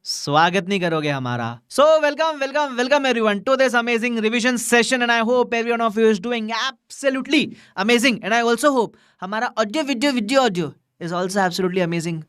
स्वागत नहीं करोगे हमारा। So welcome welcome welcome everyone to this amazing revision session and I hope everyone of you is doing absolutely amazing and I also hope हमारा audio video is also absolutely amazing.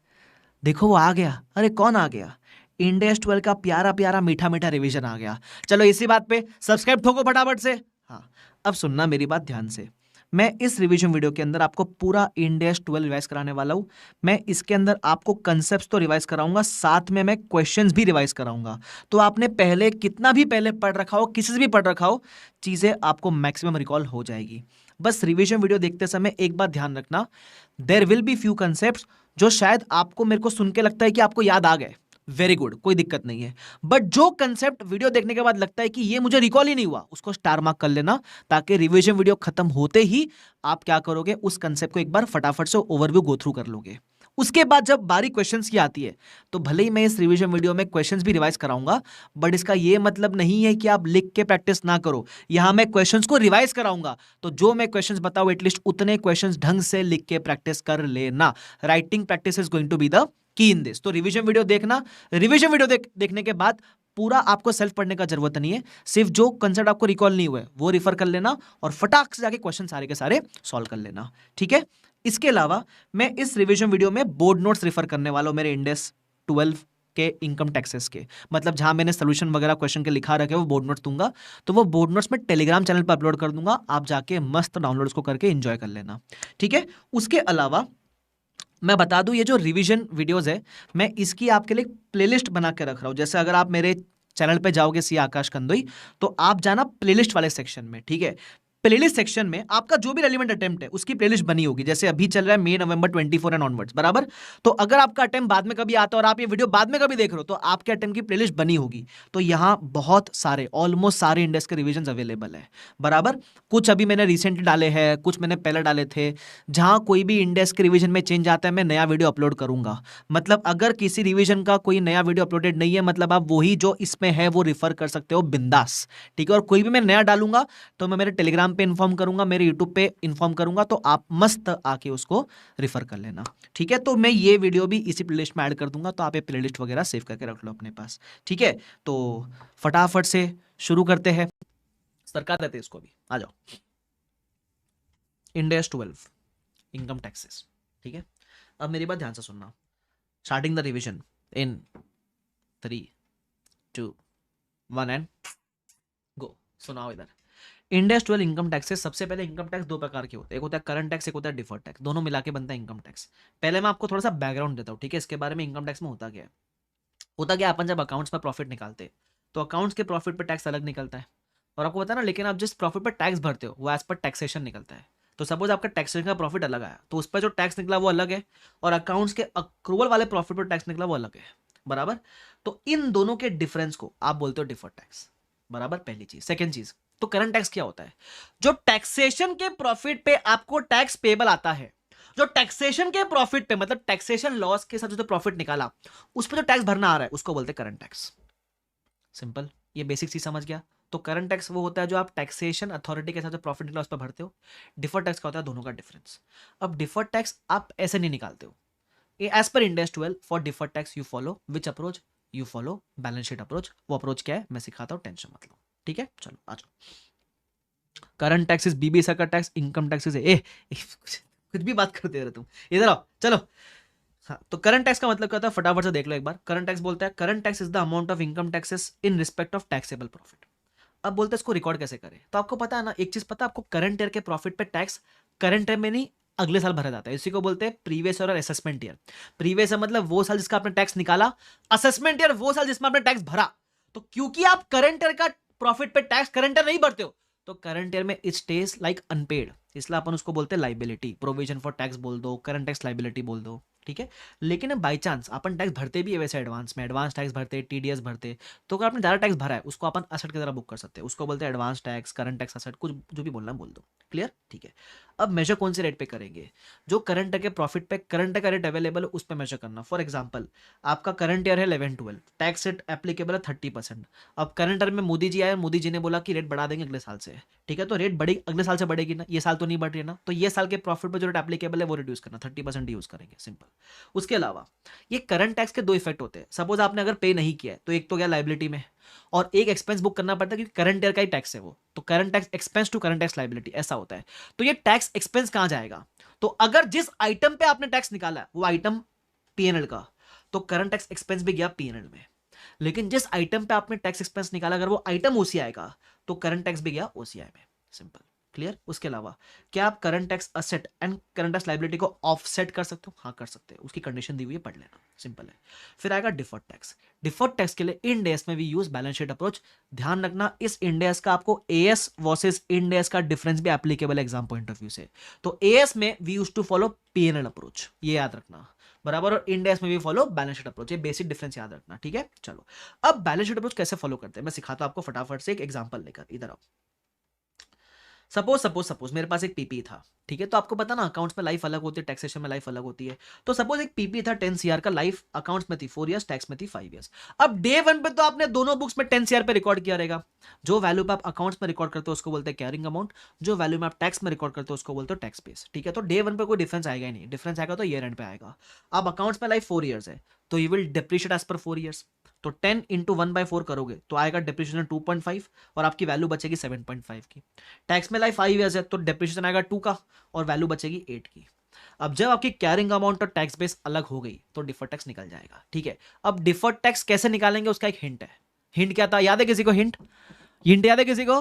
देखो वो आ गया। अरे कौन आ गया? इंडेस 12 का प्यारा प्यारा मीठा मीठा रिवीजन आ गया। चलो इसी बात पे सब्सक्राइब ठोको फटाफट से। हाँ, अब सुनना मेरी बात ध्यान से। मैं इस रिवीजन वीडियो के अंदर आपको पूरा इंडेस 12 रिवाइज कराने वाला हूं। मैं इसके अंदर आपको कंसेप्ट्स तो रिवाइज कराऊंगा, साथ में मैं क्वेश्चंस भी रिवाइज कराऊंगा। तो आपने पहले कितना भी पहले पढ़ रखा हो, किसी से भी पढ़ रखा हो, चीजें आपको मैक्सिमम रिकॉल हो जाएगी। बस रिवीजन वीडियो देखते समय एक बात ध्यान रखना, there will be few concepts जो शायद आपको मेरे को सुन के लगता है कि आपको याद आ गए। वेरी गुड, कोई दिक्कत नहीं है। बट जो कंसेप्ट वीडियो देखने के बाद लगता है कि ये मुझे रिकॉल ही नहीं हुआ, उसको स्टार मार्क कर लेना, ताकि रिवीजन वीडियो खत्म होते ही आप क्या करोगे, उस कंसेप्ट को एक बार फटाफट से ओवरव्यू गो थ्रू कर लोगे। उसके बाद जब बारी क्वेश्चंस की आती है, तो भले ही मैं इस रिवीजन वीडियो में क्वेश्चंस भी रिवाइज कराऊंगा, बट इसका यह मतलब नहीं है कि आप लिख के प्रैक्टिस ना करो। यहां मैं क्वेश्चंस को रिवाइज कराऊंगा, तो जो मैं क्वेश्चंस बताऊं एटलीस्ट उतने क्वेश्चंस ढंग से लिख के प्रैक्टिस कर लेना। Writing practice is going to be the key in this. तो रिवीजन वीडियो देखना। रिवीजन वीडियो देखने के बाद पूरा आपको सेल्फ पढ़ने का जरूरत नहीं है, सिर्फ जो कंसेप्ट आपको रिकॉल नहीं हुए वो रिफर कर लेना और फटाक से जाके क्वेश्चन सारे के सारे सॉल्व कर लेना। ठीक है? इसके अलावा मैं इस रिवीजन वीडियो में बोर्ड नोट्स रिफर करने वाला हूं, मेरे इंडेस 12 के इनकम टैक्सेस के। मतलब जहां मैंने सोल्यूशन वगैरह क्वेश्चन के लिखा रखे वो बोर्ड नोट्स दूंगा, तो वो बोर्ड नोट्स मैं टेलीग्राम चैनल पर अपलोड कर दूंगा, आप जाके मस्त डाउनलोड उसको करके एंजॉय कर लेना। ठीक है? उसके अलावा मैं बता दूं, ये जो रिवीजन वीडियोस है, मैं इसकी आपके लिए प्लेलिस्ट बना के रख रहा हूं। जैसे अगर आप मेरे चैनल पे जाओगे सी आकाश कंदोई, तो आप जाना प्लेलिस्ट वाले सेक्शन में। ठीक है? प्लेलिस्ट सेक्शन में आपका जो भी रेलिवेंट अटेम्प्ट है उसकी प्लेलिस्ट बनी होगी। जैसे अभी चल रहा है मई नवंबर 24 एंड ऑनवर्ड्स, बराबर। तो अगर आपका अटेम्प्ट बाद में कभी आता है और आप ये वीडियो बाद में कभी देख रहे हो, तो आपके अटेम्प्ट की प्लेलिस्ट बनी होगी। तो यहां बहुत सारे, ऑलमोस्ट सारे इंडेक्स के रिविजन अवेलेबल है, बराबर। कुछ अभी मैंने रिसेंटली डाले हैं, कुछ मैंने पहले डाले थे। जहां कोई भी इंडेक्स के रिवीजन में चेंज आता है, मैं नया वीडियो अपलोड करूंगा। मतलब अगर किसी रिवीजन का कोई नया वीडियो अपलोडेड नहीं है, मतलब आप वही जो इसमें है वो रिफर कर सकते हो बिंदास। ठीक है? और कोई भी मैं नया डालूंगा तो मैं मेरे टेलीग्राम पे इन्फॉर्म करूंगा, मेरे यूट्यूब पे इन्फॉर्म करूंगा, तो आप मस्त आके उसको रिफर कर लेना। ठीक है? तो मैं ये वीडियो भी इसी प्लेलिस्ट में ऐड कर दूंगा, तो आप ये प्लेलिस्ट वगैरह सेव करके रख लो अपने पास। ठीक है? तो फटाफट से शुरू करते हैं, सरकार देते हैं इसको भी। आ जाओ। इंडेस 12 इनकम टैक्सेस। ठीक है? अब मेरी बात ध्यान से सुनना। Starting the revision in 3 2 1 and go. सुनाओ इधर। इंडेस 12 इनकम टैक्सेस। सबसे पहले इनकम टैक्स दो प्रकार के होते हैं, एक होता है करंट टैक्स, एक होता है डिफर्ड टैक्स। दोनों मिला के बनता है इनकम टैक्स। पहले मैं आपको थोड़ा सा बैकग्राउंड देता हूँ, ठीक है, इसके बारे में। इनकम टैक्स में होता क्या है? होता क्या, अपन जब अकाउंट्स में प्रॉफिट निकालते हैं, तो अकाउंट्स के प्रॉफिट पर टैक्स अलग निकलता है, और आपको पता है ना। लेकिन आप जिस प्रॉफिट पर टैक्स भरते हो वो एज पर टैक्सेशन निकलता है। तो सपोज आपका टैक्सेशन का प्रॉफिट अलग आया, तो उस पर जो टैक्स निकला वो अलग है, और अकाउंट्स के अक्रूवल वाले प्रॉफिट पर टैक्स निकला वो अलग है, बराबर। तो इन दोनों के डिफरेंस को आप बोलते हो डिफर्ड टैक्स, बराबर। पहली चीज। सेकेंड चीज, तो करंट टैक्स क्या होता है? जो टैक्सेशन के प्रॉफिट पे आपको टैक्स पेबल आता है, जो टैक्सेशन के प्रॉफिट पे, मतलब टैक्सेशन लॉस के साथ जो प्रॉफिट निकाला, उस पर जो टैक्स भरना आ रहा है उसको बोलते हैं करंट टैक्स। सिंपल, ये बेसिक चीज समझ गया। तो करंट टैक्स वो होता है जो आप टैक्सेशन अथॉरिटी के साथ जो प्रॉफिट निकला उस पर भरते हो। डिफर्ड टैक्स क्या होता है? दोनों का डिफरेंस। अब डिफर्ड टैक्स आप ऐसे नहीं निकालते हो। एज पर Ind AS 12 for deferred tax you follow which approach? You follow balance sheet approach. वो अप्रोच क्या है मैं सिखाता हूं, टेंशन मत लो। ठीक है? चलो आ जाओ। करंट टैक्स इज बीबी का टैक्स, इनकम टैक्स इज कुछ भी बात करते रहे तुम। इधर आओ, चलो। हाँ, तो करंट टैक्स का मतलब क्या होता है फटाफट से देख लो एक बार। करंट टैक्स बोलता है current tax is the amount of income taxes in respect of taxable profit. अब बोलते हैं इसको रिकॉर्ड कैसे करें? तो आपको पता है ना, एक चीज पता है आपको, करंट ईयर के प्रॉफिट पे टैक्स करंट ईयर में नहीं, अगले साल भरा जाता है। इसी को बोलते हैं प्रीवियस ईयर और असेसमेंट ईयर। प्रीवियस ईयर मतलब वो साल जिसका आपने टैक्स निकाला, असेसमेंट ईयर वो साल जिसमें आपने टैक्स भरा। तो क्योंकि आप करंट ईयर का प्रॉफिट पे टैक्स करंट ईयर नहीं भरते हो, तो करंट ईयर में इट स्टेज लाइक अनपेड, इसलिए अपन उसको बोलते हैं लाइबिलिटी। प्रोविजन फॉर टैक्स बोल दो, करंट टैक्स लाइबिलिटी बोल दो। ठीक है? लेकिन बाई चांस अपन टैक्स भरते भी है वैसे एडवांस में, एडवांस टैक्स भरते, टीडीएस भरते, तो अगर आपने ज़्यादा टैक्स भरा है उसको अपन असेट की तरह बुक कर सकते हैं। उसको बोलते हैं advance tax, current tax asset, कुछ जो भी बोलना बोल दो। क्लियर? ठीक है। अब मेजर कौन से रेट पे करेंगे? जो करंट के प्रॉफिट पे करंट का रेट अवेलेबल है उस पे मेजर करना। फॉर एग्जांपल आपका करंट ईयर है 11-12, टैक्स रेट एप्लीकेबल है 30%। अब करंट ईयर में मोदी जी आए, मोदी जी ने बोला कि रेट बढ़ा देंगे अगले साल से, ठीक है, तो रेट बढ़ेगी, अगले साल से बढ़ेगी ना, ये साल तो नहीं बढ़ रही है ना, तो ये साल के प्रॉफिट पर जो रेट एप्लीकेबल है वो रिड्यूस करना, 30% यूज करेंगे, सिंपल। उसके अलावा ये करंट टैक्स के दो इफेक्ट होते हैं। सपोज आपने अगर पे नहीं किया है तो एक तो गया लाइबिलिटी में, और एक एक्सपेंस बुक करना पड़ता है क्योंकि करंट ईयर का ही टैक्स है वो, तो current tax expense to current tax liability ऐसा होता है। तो ये टैक्स एक्सपेंस कहां जाएगा? तो अगर जिस आइटम पे आपने टैक्स निकाला है वो आइटम पीएनएल का, तो करंट टैक्स एक्सपेंस भी गया पीएनएल में। लेकिन जिस आइटम पे आपने टैक्स एक्सपेंस निकाला अगर वो आइटम ओसीआई का, तो करंट टैक्स भी गया ओसीआई में, सिंपल, क्लियर। उसके अलावा क्या आप current tax asset and current tax liability को ऑफसेट कर सकते हो? हाँ कर सकते हैं, उसकी कंडीशन दी हुई है, पढ़ लेना, सिंपल है। फिर आएगा डिफर्ड टैक्स। डिफर्ड टैक्स के लिए इंड एस में we use balance sheet approach. ध्यान रखना इस इंड एस का आपको एएस वर्सेस इंड एस का डिफरेंस भी applicable exam point of view से। तो एएस में we use to follow PNL approach, ये याद रखना, बराबर, और इंड एस में भी फॉलो बैलेंस शीट अप्रोच, ये बेसिक डिफरेंस याद रखना, ठीक है। चलो अब बैलेंस शीट अप्रोच कैसे फॉलो करते हैं मैं सिखाता हूं आपको फटाफट से एक एग्जांपल लेकर, इधर आओ। सपोज मेरे पास एक पीपी था, ठीक है, तो आपको पता ना अकाउंट्स में लाइफ अलग होती है, टैक्सेशन में लाइफ अलग होती है। तो सपोज एक पीपी था 10 सीआर का, लाइफ अकाउंट्स में थी 4 इयर्स, टैक्स में थी 5 इयर्स। अब डे वन पे तो आपने दोनों बुक्स में 10 सीआर पे रिकॉर्ड किया रहेगा। जो वैल्यू पे आप अकाउंट्स में रिकॉर्ड करते हो उसको बोलते हैं कैरिंग अमाउंट, जो वैल्यू में आप टैक्स में रिकॉर्ड करते हो उसको बोलते हो टैक्स बेस, ठीक है। तो डे वन पे कोई डिफरेंस आएगा ही नहीं, डिफरेंस आएगा तो ईयर एंड पे आएगा। अब अकाउंट्स में लाइफ 4 इयर्स है तो you will depreciate as per 4 years, तो 10 इंटू 1/4 करोगे तो आएगा डिप्रिशिएशन 2.5 और आपकी वैल्यू बचेगी 7.5 की। टैक्स में लाइफ 5 इयर्स है तो डिप्रिशिएशन आएगा 2 का और वैल्यू बचेगी 8 की। अब जब आपकी कैरिंग अमाउंट और टैक्स बेस अलग हो गई तो डिफर्ड टैक्स निकल जाएगा, ठीक है। अब डिफर्ड टैक्स कैसे निकालेंगे उसका एक हिंट है। हिंट क्या था, याद है किसी को? हिंट याद है किसी को?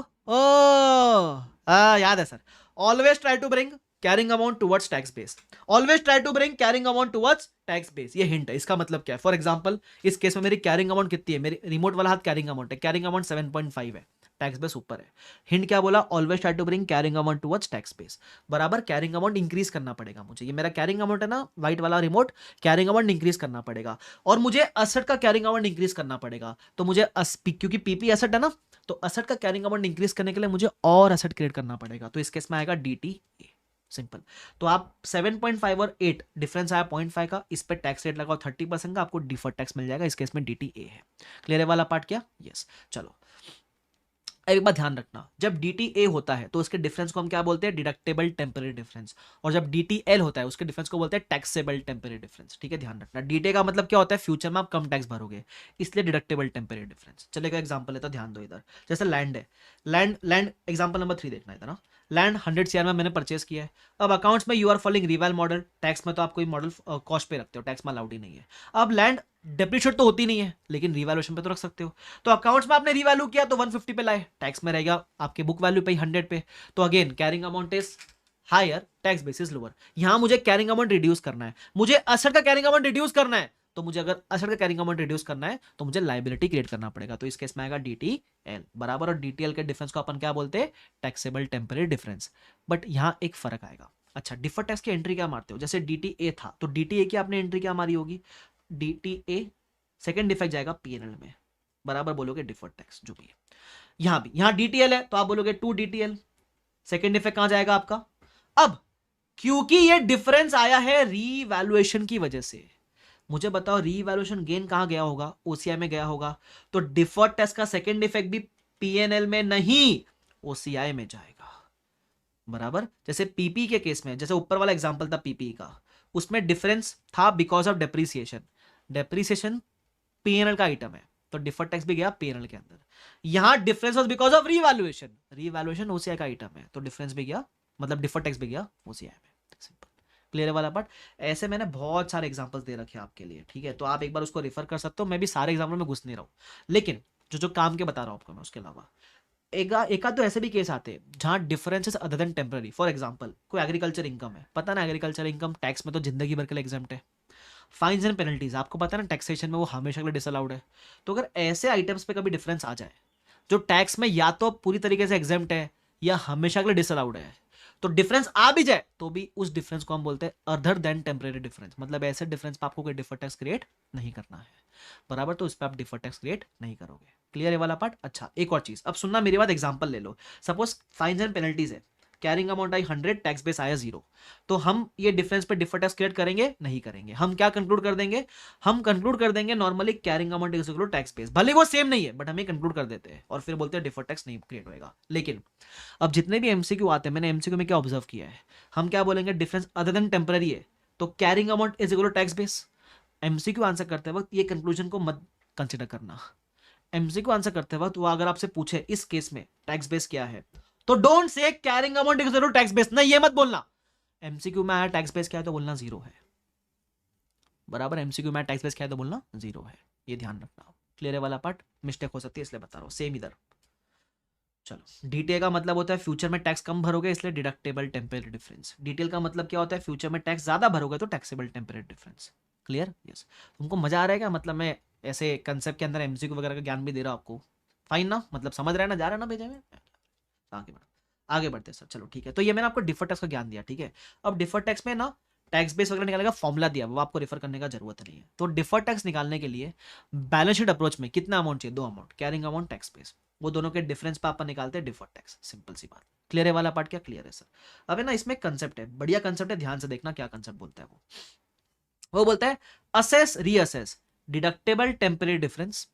याद है sir. Always try to bring carrying amount towards tax base, always try to bring carrying amount towards tax base, ये हिंट है। इसका मतलब क्या है? फॉर एग्जांपल इस केस में मेरी कैरिंग अमाउंट कितनी है, मेरी रिमोट वाला हाथ कैरिंग अमाउंट है, कैरिंग अमाउंट 7.5 है, टैक्स बेस ऊपर है। हिंट क्या बोला? Always try to bring carrying amount towards tax base, बराबर कैरिंग अमाउंट इंक्रीज करना पड़ेगा मुझे। ये मेरा कैरिंग अमाउंट है ना, व्हाइट वाला रिमोट, कैरिंग अमाउंट इंक्रीज करना पड़ेगा और मुझे असेट का कैरिंग अमाउंट इंक्रीज करना पड़ेगा। तो मुझे क्योंकि पीपी असेट है ना, तो असेट का कैरिंग अमाउंट इंक्रीज करने के लिए मुझे और असेट क्रिएट करना पड़ेगा, तो इस केस में आएगा डीटीए, सिंपल। तो आप 7.5 और 8 डिफरेंस आया 0.5 का, इस पे टैक्स रेट लगाओ 30% का, आपको डिफर्ड टैक्स मिल जाएगा, इस केस में डीटीए है। क्लियर है वाला पार्ट क्या? यस। चलो एक बात ध्यान रखना, जब डीटीए होता है तो उसके डिफरेंस को हम क्या बोलते हैं? डिडक्टेबल टेम्पररी डिफरेंस, और जब डीटीएल होता है उसके डिफरेंस को बोलते हैं टैक्सेबल टेम्पररी डिफरेंस, ठीक है, ध्यान रखना। डीटीए का मतलब क्या होता है? फ्यूचर में आप कम टैक्स भरोगे, इसलिए डिडक्टेबल टेम्पररी डिफरेंस। चलेगा एग्जांपल लेता, ध्यान दो इधर। जैसे लैंड है, लैंड एग्जांपल नंबर 3 देखना इधर ना। लैंड 100 सीआर में मैंने परचेस किया है। अब अकाउंट्स में you are following reval model, tax में तो आप कोई मॉडल कॉस्ट पे रखते हो, टैक्स में अलाउड ही नहीं है। अब लैंड डेप्रिशिएट तो होती नहीं है लेकिन रिवैल्यूएशन पे तो रख सकते हो, तो अकाउंट्स में आपने रिवैल्यू किया तो 150 पे लाए, टैक्स में रहेगा आपके बुक वैल्यू पे 100 पे, तो again carrying amount is higher, tax basis lower. यहां मुझे कैरिंग अमाउंट रिड्यूस करना है, मुझे असेट का कैरिंग अमाउंट रिड्यूस करना है, तो मुझे अगर असेट का कैरिंग अमाउंट रिड्यूस करना है तो मुझे लायबिलिटी क्रिएट करना पड़ेगा, तो इस केस में आएगा डीटीएल, बराबर, और डीटीएल के डिफरेंस को अपन क्या बोलते हैं? Taxable temporary difference. बट यहां एक फर्क आएगा। अच्छा, डिफर्ड टैक्स की एंट्री क्या मारते हो? जैसे डीटीए था तो डीटीए की आपने एंट्री क्या मारी होगी? डीटीए सेकेंड डिफेक्ट जाएगा पीएनएल में, बराबर बोलोगे डिफर्ड टैक्स जो भी है। यहां भी, यहां डीटीएल है तो आप बोलोगे 2 डीटीएल, सेकेंड डिफेक्ट कहां जाएगा आपका? अब क्योंकि ये डिफरेंस आया है रीवैल्यूएशन की वजह से, मुझे बताओ रीवैल्यूएशन गेन कहां गया होगा? ओसीआई में गया होगा, तो डिफर्ड टैक्स का सेकेंड डिफेक्ट भी पीएनएल में नहीं ओसीआई में जाएगा, बराबर। जैसे पीपी के केस में, जैसे ऊपर वाला एग्जांपल था पीपी का, उसमें डिफरेंस था because of depreciation, depreciation PNL का आइटम है तो डिफर्ड टैक्स भी गया पीएनएल के अंदर। यहां difference was because of revaluation, revaluation OCI का आइटम है तो डिफरेंस भी गया, मतलब डिफर्ड टैक्स भी गया ओसीआई में, सिंपल। क्लियर वाला पार्ट। ऐसे मैंने बहुत सारे एग्जांपल्स दे रखे हैं आपके लिए, ठीक है, तो आप एक बार उसको रेफर कर सकते हो। मैं भी सारे एग्जाम्पल में घुस नहीं रहा हूं, लेकिन जो जो काम के बता रहा हूं आपको मैं, उसके अलावा एक तो ऐसे भी केस आते हैं जहां differences other than temporary. For example कोई एग्रीकल्चर इनकम है, पता ना एग्रीकल्चर इनकम टैक्स में तो जिंदगी भर के लिए एग्जाम्प्ट है। फाइन्स एंड पेनल्टीज आपको पता है ना, टैक्सेशन में वो हमेशा के लिए डिसअलाउड है। तो अगर ऐसे आइटम्स पे कभी डिफरेंस आ जाए जो टैक्स में या तो पूरी तरीके से एग्जाम्प्ट है या हमेशा के लिए डिसअलाउड है, तो डिफरेंस आ भी जाए तो भी उस डिफरेंस को हम बोलते हैं अदर देन टेम्पररी डिफरेंस, मतलब ऐसे डिफरेंस पे आपको कोई डिफर्ड टैक्स क्रिएट नहीं करना है, बराबर, तो इस पर आप डिफर्ड टैक्स क्रिएट नहीं करोगे। क्लियर है वाला पार्ट। अच्छा, एक और चीज, अब सुनना मेरी बात, एग्जांपल ले लो। सपोज फाइन्स एंड पेनल्टीज है, carrying amount I 100, tax base आया 0, तो हम ये डिफरेंस पे डिफर टैक्स क्रिएट करेंगे? नहीं करेंगे। हम क्या कंक्लूड कर देंगे? हम कंक्लूड कर देंगे normally carrying amount is equal to tax base, भले वो सेम नहीं है बट हम ये कंक्लूड कर देते हैं और फिर बोलते हैं डिफर टैक्स नहीं क्रिएट होएगा। लेकिन अब जितने भी एमसीक्यू आते हैं, मैंने एमसीक्यू में क्या ऑब्जर्व किया है, हम क्या बोलेंगे? डिफरेंस अदर देन टेम्पररी है तो carrying amount is equal to tax base. MCQ answer करते वक्त ये कंक्लूजन को मत कंसिडर करना। एमसीक्यू आंसर करते वक्त वो अगर आपसे पूछे इस केस में टैक्स बेस क्या है, तो don't say carrying amount is equal to tax base, नहीं ये मत बोलना। एमसीक्यू में आया टैक्स बेस क्या है तो बोलना 0 है, बराबर। एमसीक्यू में टैक्स बेस क्या है तो बोलना 0 है, ये ध्यान रखना। क्लियर है वाला पार्ट? मिस्टेक हो सकती है इसलिए बता रहा हूं, सेम इधर। चलो, डीटीए का मतलब होता है फ्यूचर में टैक्स कम भरोगे इसलिए डिडक्टेबल टेम्परेरी डिफरेंस। डिटेल का मतलब क्या होता है? फ्यूचर में टैक्स ज्यादा भरोगे तो taxable temporary difference. Clear? Yes. तुमको मजा आ रहा है क्या? मतलब मैं ऐसे कंसेप्ट के अंदर एमसीक्यू वगैरह का ज्ञान भी दे रहा हूं आपको, फाइन ना? मतलब समझ रहा है ना, जा रहा है ना भेजे में? आगे बढ़ते सर। चलो ठीक है, तो ये मैंने आपको डिफर टैक्स का ज्ञान दिया, ठीक है। अब डिफर टैक्स में ना टैक्स बेस वगैरह निकालने का फॉर्मूला दिया, वो आपको रेफर करने का जरूरत नहीं है। तो डिफर टैक्स निकालने के लिए बैलेंस शीट अप्रोच में कितना अमाउंट चाहिए? 2 amount, carrying amount, tax base. वो दोनों के डिफरेंस पे आप निकालते हैं डिफर टैक्स, सिंपल सी बात। क्लियर है वाला पार्ट? क्या क्लियर है सर? अब है ना, इसमें कंसेप्ट है, बढ़िया कंसेप्ट है, ध्यान से देखना क्या कंसेप्ट बोलता है। वो बोलता है assess reassess deductible temporary difference,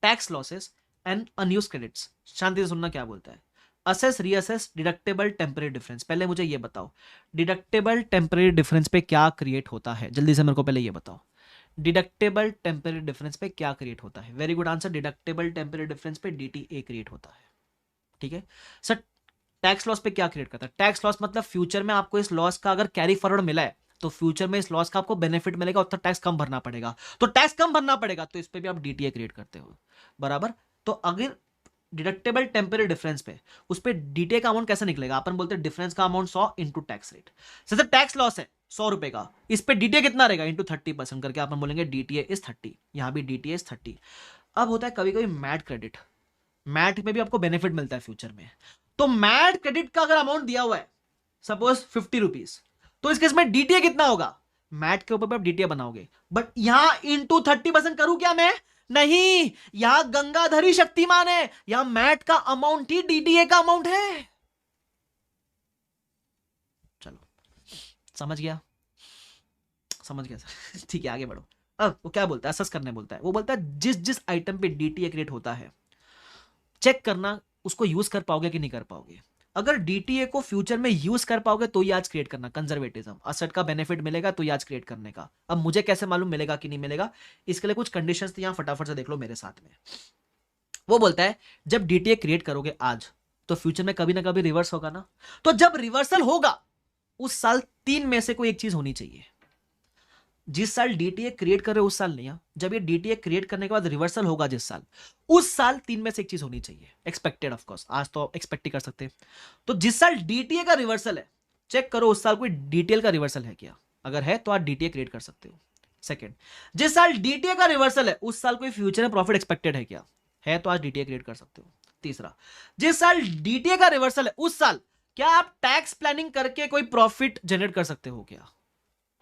tax losses and unused credits. शांति से सुनना क्या बोलता है। Assess reassess deductible temporary difference. पहले मुझे ये बताओ, डिडक्टेबल टेम्परेरी डिफरेंस पे क्या क्रिएट होता है? जल्दी से मेरे को पहले ये बताओ, डिडक्टेबल टेम्परेरी डिफरेंस पे क्या क्रिएट होता है? Very good answer, deductible temporary difference पे डीटीए क्रिएट होता है, ठीक है सर। टैक्स लॉस पे क्या क्रिएट करता है? टैक्स लॉस मतलब फ्यूचर में आपको इस लॉस का अगर कैरी फॉरवर्ड मिला है तो फ्यूचर में इस लॉस का आपको बेनिफिट मिलेगा, उतना टैक्स कम भरना पड़ेगा। तो टैक्स कम भरना पड़ेगा तो इस पे भी आप डीटीए क्रिएट करते हो, बराबर। तो अगर डिडक्टेबल टेम्परेरी डिफरेंस पे उस पे डीटीए का अमाउंट कैसे निकलेगा? अपन बोलते हैं डिफरेंस का amount 100 into tax rate. Sir tax loss है 100 रुपए का, इस पे डीटीए कितना रहेगा? इंटू 30% करके अपन बोलेंगे डीटीए इज 30, यहां भी डीटीए इज 30। अब होता है कभी कभी मैट क्रेडिट, मैट में भी आपको बेनिफिट मिलता है फ्यूचर में। तो मैट क्रेडिट का अगर अमाउंट दिया हुआ है सपोज 50 रुपीज, तो इस केस में डीटीए कितना होगा? मैट के ऊपर भी आप डीटीए बनाओगे, बट यहां इंटू 30% करूं क्या मैं? नहीं, यहां गंगाधरी शक्तिमान है, यहां मैट का अमाउंट ही डीटीए का अमाउंट है। चलो समझ गया, समझ गया सर ठीक है आगे बढ़ो। अब वो क्या बोलता है? असेस करने बोलता है। वो बोलता है जिस जिस आइटम पे डीटीए क्रिएट होता है चेक करना उसको यूज कर पाओगे कि नहीं कर पाओगे। अगर डीटीए को फ्यूचर में यूज कर पाओगे तो ही आज क्रिएट करना, कंजर्वेटिज्म, असेट का बेनिफिट मिलेगा तो ही आज क्रिएट करने का। अब मुझे कैसे मालूम मिलेगा कि नहीं मिलेगा? इसके लिए कुछ कंडीशंस यहां फटाफट से देख लो मेरे साथ में। वो बोलता है जब डीटीए क्रिएट करोगे आज तो फ्यूचर में कभी ना कभी रिवर्स होगा ना, तो जब रिवर्सल होगा उस साल 3 में से कोई एक चीज होनी चाहिए। जिस साल डीटीए क्रिएट कर रहे हो उस साल नहीं, जब ये डीटीए क्रिएट करने के बाद रिवर्सल होगा जिस साल, उस साल 3 में से एक चीज होनी चाहिए, एक्सपेक्टेड ऑफ कोर्स, आज तो एक्सपेक्ट ही कर सकते हैं। तो जिस साल डीटीए का रिवर्सल है चेक करो उस साल कोई डीटीएल का रिवर्सल है क्या? अगर है तो आप डीटीए क्रिएट कर सकते हो। सेकंड, जिस साल डीटीए का रिवर्सल है उस साल कोई फ्यूचर में प्रॉफिट एक्सपेक्टेड है क्या? है तो आज डीटीए क्रिएट कर सकते हो। तीसरा, जिस साल डीटीए का रिवर्सल है उस साल क्या आप टैक्स प्लानिंग करके कोई प्रॉफिट जनरेट कर सकते हो क्या?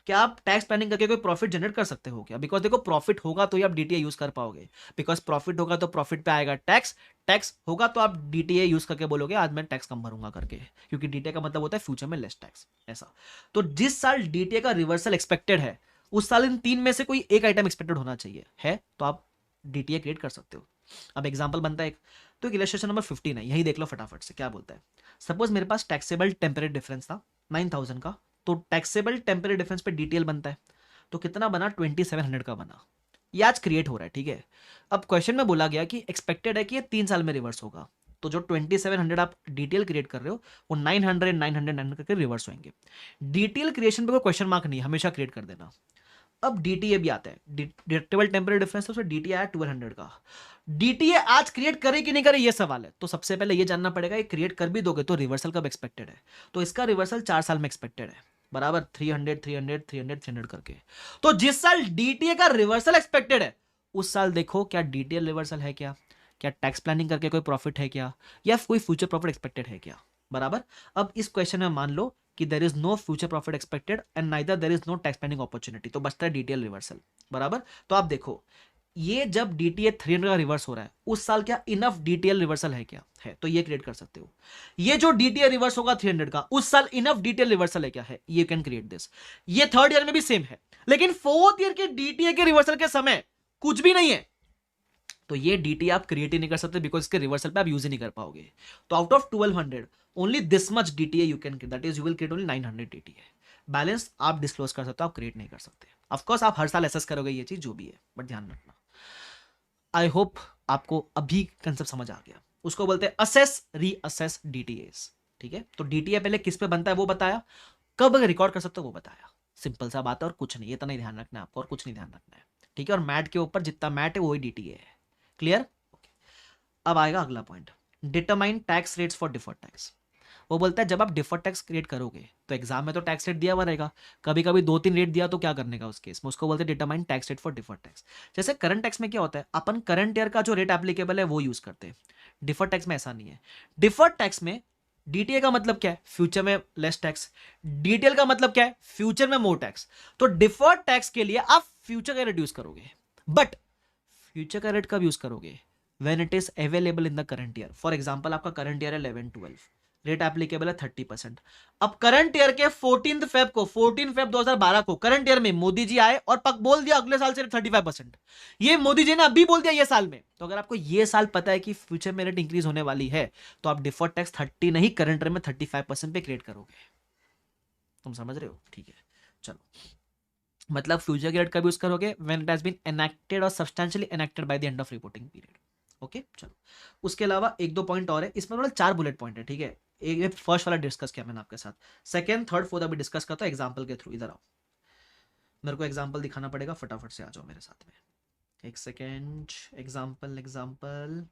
क्या आप टैक्स प्लानिंग करके कोई प्रॉफिट जनरेट कर सकते हो क्या? बिकॉज देखो प्रॉफिट होगा तो ही आप डीटीए यूज कर पाओगे, बिकॉज प्रॉफिट होगा तो प्रॉफिट पे आएगा टैक्स, टैक्स होगा तो आप डीटीए यूज करके बोलोगे आज मैं टैक्स कम भरूंगा करके, क्योंकि डीटीए का मतलब होता है फ्यूचर में लेस टैक्स, ऐसा। तो जिस साल डीटीए का रिवर्सल एक्सपेक्टेड है उस साल इन 3 में से कोई एक आइटम एक्सपेक्टेड होना चाहिए, है तो आप डीटीए क्रिएट कर सकते हो। अब एग्जाम्पल बनता है एक, तो इलस्ट्रेशन नंबर 15 है, यही देख लो फटाफट से क्या बोलता है। सपोज मेरे पास टैक्सेबल टेम्परेरी डिफरेंस था 9000 का, तो टैक्सेबल टेम्परेरी डिफरेंस पे डीटीएल बनता है, तो कितना बना? 2700 का बना। ये आज क्रिएट हो रहा है, ठीक है। अब क्वेश्चन में बोला गया कि एक्सपेक्टेड है कि ये 3 साल में रिवर्स होगा, तो जो 2700 आप डिटेल क्रिएट कर रहे हो वो 900 900 करके रिवर्स होंगे। डिटेल क्रिएशन पे कोई क्वेश्चन मार्क नहीं, हमेशा क्रिएट कर देना। अब डीटीए भी आता है, डिडक्टेबल टेम्परेरी डिफरेंस, तो डीटीए आया 1200 का। डीटीए आज क्रिएट करे कि नहीं करे ये सवाल है, तो सबसे पहले ये जानना पड़ेगा ये क्रिएट कर भी दोगे तो रिवर्सल कब एक्सपेक्टेड है? तो इसका रिवर्सल 4 साल में एक्सपेक्टेड है, बराबर 300 300 300 300 करके। तो जिस साल डीटीए का रिवर्सल एक्सपेक्टेड है उस साल देखो क्या डीटीएल रिवर्सल है क्या, क्या टैक्स प्लानिंग करके कोई प्रॉफिट है क्या, या कोई फ्यूचर प्रॉफिट एक्सपेक्टेड है क्या, बराबर। अब इस क्वेश्चन में मान लो कि there is no future profit expected and neither there is no tax planning opportunity, तो बचता है डीटीएल रिवर्सल, बराबर। तो आप देखो ये जब डीटीए 300 का रिवर्स हो रहा है उस साल क्या इनफ डीटीएल रिवर्सल है क्या? है तो ये क्रिएट कर सकते हो। ये जो डीटीए रिवर्स होगा 300 का, उस साल इनफ डिटेल रिवर्सल है क्या है, ये कैन क्रिएट दिस। ये थर्ड ईयर में भी सेम है, लेकिन फोर्थ ईयर के डीटीए के रिवर्सल के समय कुछ भी नहीं है, तो ये डीटीए आप क्रिएट ही नहीं कर सकते, बिकॉज इसके रिवर्सल पे आप यूज ही नहीं कर पाओगे। तो out of 1200 only this much DTA you can, that is you will create only 900 DTA. Balance आप डिस्क्लोज कर सकते हो, आप क्रिएट नहीं कर सकते। ऑफकोर्स आप हर साल एसेस करोगे ये चीज जो भी है, बट ध्यान रखना। आई होप आपको अभी कंसेप्ट समझ आ गया। उसको बोलते हैं असेस रीअसेस डीटीएस। ठीक है, तो डीटीए पहले किस पे बनता है वो बताया, कब रिकॉर्ड कर सकते हो वो बताया। सिंपल सा बात है और कुछ नहीं, ये तो नहीं ध्यान रखना है आपको, और कुछ नहीं ध्यान रखना है। ठीक है, और मैट के ऊपर जितना मैट है वही डीटीए है। क्लियर? अब आएगा अगला point, determine tax rates for deferred tax. वो बोलता है जब आप डिफर्ड टैक्स क्रिएट करोगे तो एग्जाम में तो टैक्स रेट दिया हुआ रहेगा, कभी कभी 2-3 रेट दिया तो क्या करने का उस केस में, उसको बोलते हैं determine tax rate for deferred tax. जैसे करंट टैक्स में क्या होता है, अपन करंट ईयर का जो रेट एप्लीकेबल है वो यूज करते हैं। डिफर्ड टैक्स में ऐसा नहीं है। डिफर्ड टैक्स में डीटीए का मतलब क्या है, फ्यूचर में लेस टैक्स। डीटीएल का मतलब क्या है, फ्यूचर में मोर टैक्स। तो डिफर्ड टैक्स के लिए आप फ्यूचर का रेट यूज करोगे, बट फ्यूचर का रेट कब यूज करोगे, when it is available in the current year. For example आपका करंट ईयर है 11-12, रेट एप्लीकेबल है 30%। अब करंट ईयर के 14 फेब 2012 को करंट ईयर में मोदी जी आए और पक बोल दिया अगले साल से 35%। ये मोदी जी ने अभी बोल दिया ये साल में। तो अगर आपको ये साल पता है कि फ्यूचर में रेट इंक्रीज होने वाली है, तो आप डिफर्ड टैक्स 30 नहीं, करंट ईयर में 35% पे क्रिएट करोगे। तुम समझ रहे हो? ठीक है, चलो। मतलब फ्यूचर के रेट कब यूज करोगे, when it has been enacted or substantially enacted by the end of reporting period. Okay, चलो। उसके अलावा 1-2 पॉइंट और है, इसमें टोटल 4 बुलेट पॉइंट है। ठीक है, एक फर्स्ट वाला डिस्कस किया मैंने आपके साथ, सेकंड थर्ड फोर्थ अभी डिस्कस करता हूं एग्जांपल के थ्रू। इधर आओ, मेरे को एग्जांपल दिखाना पड़ेगा, फटाफट से आ जाओ मेरे साथ में। एक सेकेंड, एग्जांपल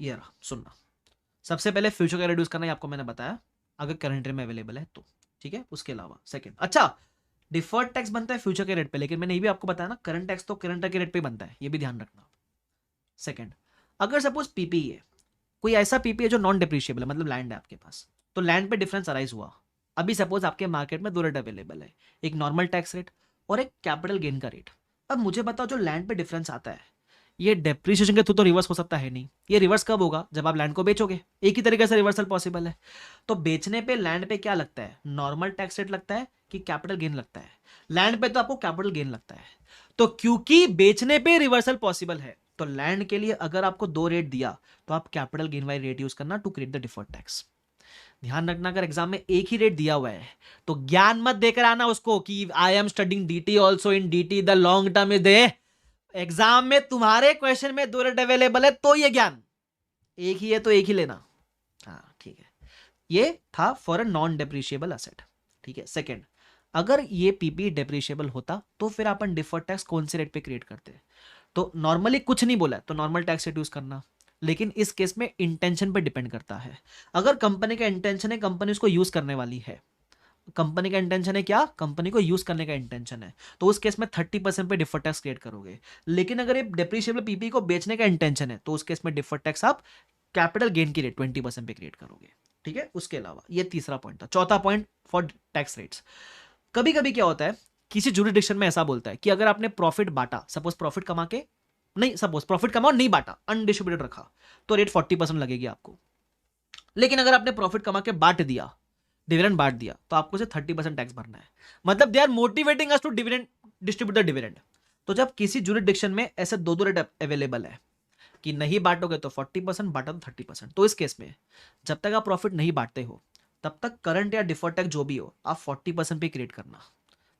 ये रहा, सुनना। सबसे पहले फ्यूचर का रिड्यूस करना, आपको मैंने बताया अगर करंट ईयर में अवेलेबल है तो। ठीक है, उसके अलावा सेकंड, अच्छा डिफर्ड टैक्स बनता है फ्यूचर के रेट पे, लेकिन मैंने ये भी आपको बताया ना करंट टैक्स तो करंट के रेट पे बनता है, ये भी ध्यान रखना। सेकंड, अगर सपोज पीपीई है, कोई ऐसा पीपीई है जो नॉन डिप्रिशिएबल है, मतलब लैंड है आपके पास, तो लैंड पे डिफरेंस अराइज हुआ। अभी सपोज आपके मार्केट में 2 रेट अवेलेबल है, एक नॉर्मल टैक्स रेट और एक कैपिटल गेन का रेट। अब मुझे बताओ जो लैंड पे डिफरेंस आता है, ये डेप्रिसिएशन के थ्रू तो रिवर्स हो सकता है नहीं, ये रिवर्स कब होगा, जब आप लैंड को बेचोगे। एक ही तरीके से रिवर्सल पॉसिबल है। तो बेचने पे लैंड पे क्या लगता है, नॉर्मल टैक्स रेट लगता है कि कैपिटल गेन लगता है? लैंड पे तो आपको कैपिटल गेन लगता है। तो क्योंकि बेचने पे रिवर्सल पॉसिबल है, तो लैंड के लिए अगर आपको 2 रेट दिया तो आप कैपिटल गेन वाली रेट यूज करना to create the deferred tax. ध्यान रखना, अगर एग्जाम में एक ही रेट दिया हुआ है तो ज्ञान मत देकर आना उसको कि I am studying DT also in DT the long term is they. Exam में तुम्हारे क्वेश्चन में 2 रेट अवेलेबल है तो ये ज्ञान, एक ही है तो एक ही लेना। हाँ ठीक है, ये था for a non depreciable asset. ठीक है, सेकंड, अगर ये पीपी डेप्रिशिएबल होता तो फिर अपन डिफर्ड टैक्स कौन से रेट पे क्रिएट करते? तो नॉर्मली कुछ नहीं बोला है तो नॉर्मल टैक्स रेट यूज करना, लेकिन इस केस में इंटेंशन पे डिपेंड करता है। अगर कंपनी का इंटेंशन है कंपनी उसको यूज करने वाली है, कंपनी का इंटेंशन है क्या, कंपनी को यूज करने का इंटेंशन है, तो उस केस में 30% पे डिफर्ड टैक्स क्रिएट करोगे। लेकिन अगर ये डेप्रिशिएबल पीपी को बेचने का इंटेंशन है तो उस केस में डिफर्ड टैक्स आप कैपिटल गेन की रेट 20% पे क्रिएट करोगे। ठीक है, उसके अलावा ये तीसरा पॉइंट था। चौथा पॉइंट फॉर टैक्स रेट्स, कभी कभी क्या होता है, किसी जुरिडिक्शन में ऐसा बोलता है कि अगर आपने प्रॉफिट बांटा, सपोज प्रॉफिट कमा के नहीं, सपोज प्रॉफिट कमाओ नहीं बांटा, अनडिस्ट्रीब्यूटेड रखा, तो रेट 40% लगेगी आपको। लेकिन अगर आपने प्रॉफिट कमा के बांट दिया, डिविडेंड बांट दिया, तो आपको से 30% टैक्स भरना है। मतलब they are motivating us to dividend, distribute the dividend. तो जब किसी जुरिडिक्शन में ऐसे 2 रेट अवेलेबल है कि नहीं बांटोगे तो 40%, बांटा तो 30%, तो इस केस में जब तक आप प्रॉफिट नहीं बांटते हो तब तक करंट या डिफर्ड टैक्स जो भी हो आप 40% पे क्रिएट करना।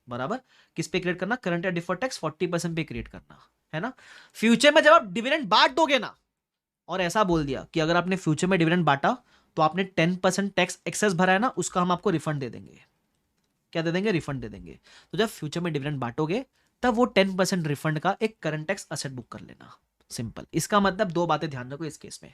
बराबर, किस पे क्रिएट करना, करंट या डिफर्ड टैक्स 40% पे क्रिएट करना है ना। फ्यूचर में जब आप डिविडेंड बांट दोगे ना, और ऐसा बोल दिया कि अगर आपने फ्यूचर में डिविडेंड बांटा तो आपने 10% टैक्स एक्सेस भरा है ना, उसका हम आपको रिफंड दे देंगे। क्या दे देंगे, रिफंड दे देंगे। तो जब फ्यूचर में डिविडेंड बांटोगे तब वो 10% रिफंड का एक करंट टैक्स असेट बुक कर लेना। सिंपल, इसका मतलब 2 बातें ध्यान रखो इस केस में।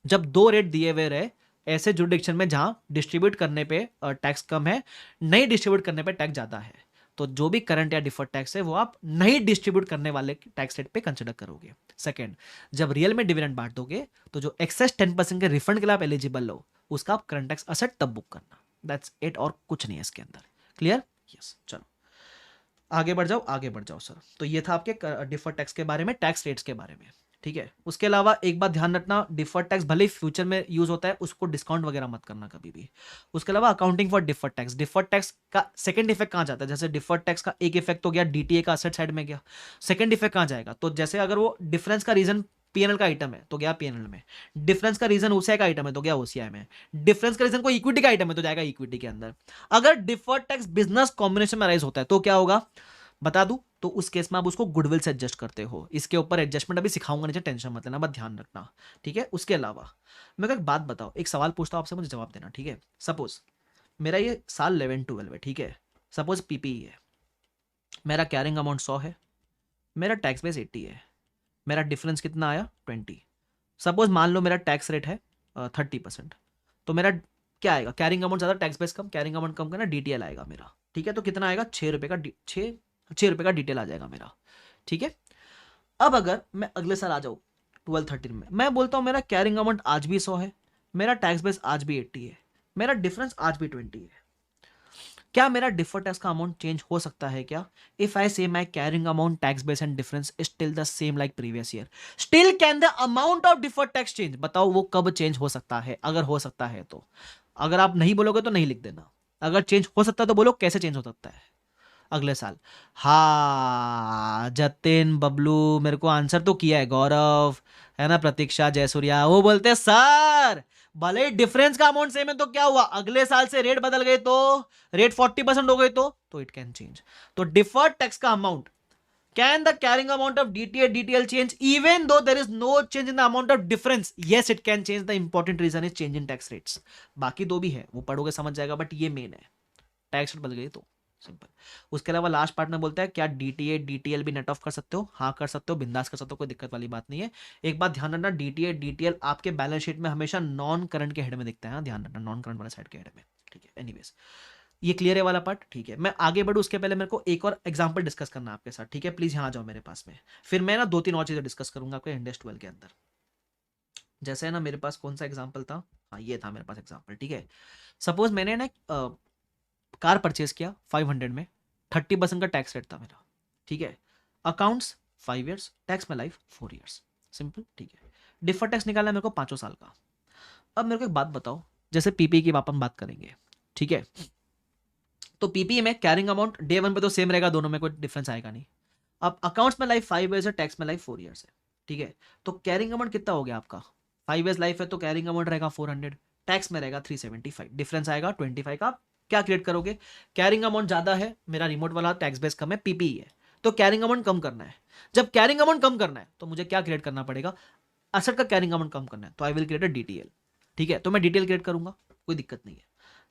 जब 2 रेट दिए हुए रहे ऐसे जुरिडिक्शन में जहां डिस्ट्रीब्यूट करने पे टैक्स कम है, नहीं डिस्ट्रीब्यूट करने पे टैक्स ज्यादा है, तो जो भी करंट या डिफर्ड टैक्स है वो आप नहीं डिस्ट्रीब्यूट करने वाले टैक्स रेट पे कंसिडर करोगे। सेकंड, जब रियल में डिविडेंड बांट दोगे तो जो एक्सेस 10% के रिफंड के लिए आप एलिजिबल हो उसका आप करंट टैक्स असेट तब बुक करना। दैट्स इट, और कुछ नहीं है इसके अंदर। क्लियर? यस, चलो आगे बढ़ जाओ सर। तो ये था आपके डिफर्ड टैक्स के बारे में, टैक्स रेट्स के बारे में। ठीक है। उसके अलावा एक बात ध्यान रखना, डिफर्ड टैक्स भले ही फ्यूचर में यूज होता है, उसको डिस्काउंट वगैरह मत करना कभी भी। उसके अलावा अकाउंटिंग फॉर डिफर्ड टैक्स का सेकंड इफेक्ट कहाँ जाता है? जैसे डिफर्ड टैक्स का एक इफेक्ट तो गया डीटीए का असेट साइड में गया, सेकंड इफेक्ट कहाँ जाएगा? तो जैसे अगर वो डिफरेंस का रीजन पीएनएल का आइटम है तो गया पीएनएल में, डिफरेंस का रीजन ओसीआई का आइटम है तो गया ओसीआई में, डिफरेंस का रीजन कोई इक्विटी का आइटम है तो जाएगा इक्विटी के अंदर। अगर डिफर्ड टैक्स बिजनेस कॉम्बिनेशन में राइज होता है तो क्या होगा बता दूं? तो उस केस में आप उसको गुडविल से एडजस्ट करते हो। इसके ऊपर एडजस्टमेंट अभी सिखाऊंगा, नीचे टेंशन मत लेना, बस ध्यान रखना, ठीक है। उसके अलावा मैं एक बात बताओ, एक सवाल पूछता हूं आपसे, मुझे जवाब देना, ठीक है। सपोज मेरा ये साल 11-12 है, ठीक है। सपोज पीपीई है, मेरा कैरिंग अमाउंट 100 है, मेरा टैक्स बेस 80 है, मेरा डिफरेंस कितना आया 20। सपोज मान लो मेरा टैक्स रेट है 30%, तो मेरा क्या आएगा? कैरिंग अमाउंट ज़्यादा, टैक्स बेस कम, कैरिंग अमाउंट कम करना, डीटीएल आएगा मेरा, ठीक है। तो कितना आएगा? 6 रुपये का, 6 रुपये का डिटेल आ जाएगा मेरा, ठीक है। अब अगर मैं अगले साल आ जाऊँ 12-13 में, मैं बोलता हूँ मेरा कैरिंग अमाउंट आज भी 100 है, मेरा टैक्स बेस आज भी 80 है, मेरा डिफरेंस आज भी 20 है, क्या मेरा डिफर्ड टैक्स का अमाउंट चेंज हो सकता है क्या? If I say my carrying amount, tax base and difference is still the same like previous year, still can the amount of deferred tax change? बताओ वो कब चेंज हो सकता है, अगर हो सकता है तो। अगर आप नहीं बोलोगे तो नहीं लिख देना, अगर चेंज हो सकता है तो बोलो कैसे चेंज हो सकता है अगले साल। हाँ जतिन, बबलू, मेरे को आंसर तो किया है, गौरव है ना, प्रतीक्षा, जयसूर्या, वो बोलते हैं सर भले ही डिफरेंस का अमाउंट सेम है तो क्या हुआ, अगले साल से रेट बदल गए तो, रेट 40% हो गए तो इट कैन चेंज। तो डिफर्ड टैक्स का amount, can the carrying amount of DTA DTL change even though there is no change in the amount of difference? Yes it can change, the important reason is change in tax rates. बाकी दो भी है, वो पढ़ोगे समझ जाएगा, but ये main है, टैक्स रेट बदल गई तो सिंपल। उसके अलावा लास्ट पार्ट में बोलता है क्या डीटीए डीटीएल भी नेट ऑफ कर सकते हो? हाँ कर सकते हो, बिंदास कर सकते हो, कोई दिक्कत वाली बात नहीं है। एक बात ध्यान रखना, डीटीए डीटीएल आपके बैलेंस शीट में हमेशा नॉन करंट के हेड में दिखता है, हाँ ध्यान रखना, नॉन करंट वाले साइड के हेड में, ठीक है। एनीवेज ये क्लियर है वाला पार्ट, ठीक है। मैं आगे बढ़ूं उसके पहले मेरे को एक और एग्जांपल डिस्कस करना है आपके साथ, ठीक है। प्लीज यहाँ आ जाओ मेरे पास में, फिर मैं ना 2-3 और चीजें डिस्कस करूंगा आपके इंडेक्स 12 के अंदर। जैसे है ना, मेरे पास कौन सा एग्जाम्पल था, हाँ ये था मेरे पास एग्जाम्पल, ठीक है। सपोज मैंने ना कार परचेज किया 500 में, 30% का टैक्स रेट था मेरा, ठीक है। अकाउंट्स 5 ईयर्स, टैक्स में लाइफ 4 ईयर्स, सिंपल, ठीक है। डिफर टैक्स निकालना मेरे को 5 साल का। अब मेरे को एक बात बताओ, जैसे पीपी की अपन बात करेंगे, ठीक है। तो पीपी में कैरिंग अमाउंट डे 1 पे तो सेम रहेगा, दोनों में कोई डिफरेंस आएगा नहीं। अब अकाउंट्स में लाइफ 5 ईयर्स है, टैक्स में लाइफ 4 ईयर्स है, ठीक है। तो कैरिंग अमाउंट कितना हो गया आपका? 5 ईयर्स लाइफ है तो कैरिंग अमाउंट रहेगा 400, टैक्स में रहेगा 375, डिफरेंस आएगा 25 का। क्या क्रिएट करोगे? कैरिंग अमाउंट ज्यादा है, मेरा रिमोट वाला टैक्स बेस कम है, पीपी है, तो कैरिंग अमाउंट कम करना है। जब कैरिंग अमाउंट कम करना है तो मुझे क्या क्रिएट करना पड़ेगा? असेट का कैरिंग अमाउंट कम करना है, तो I will create a DTL, ठीक है। तो मैं डीटीएल क्रिएट करूंगा, कोई दिक्कत नहीं है।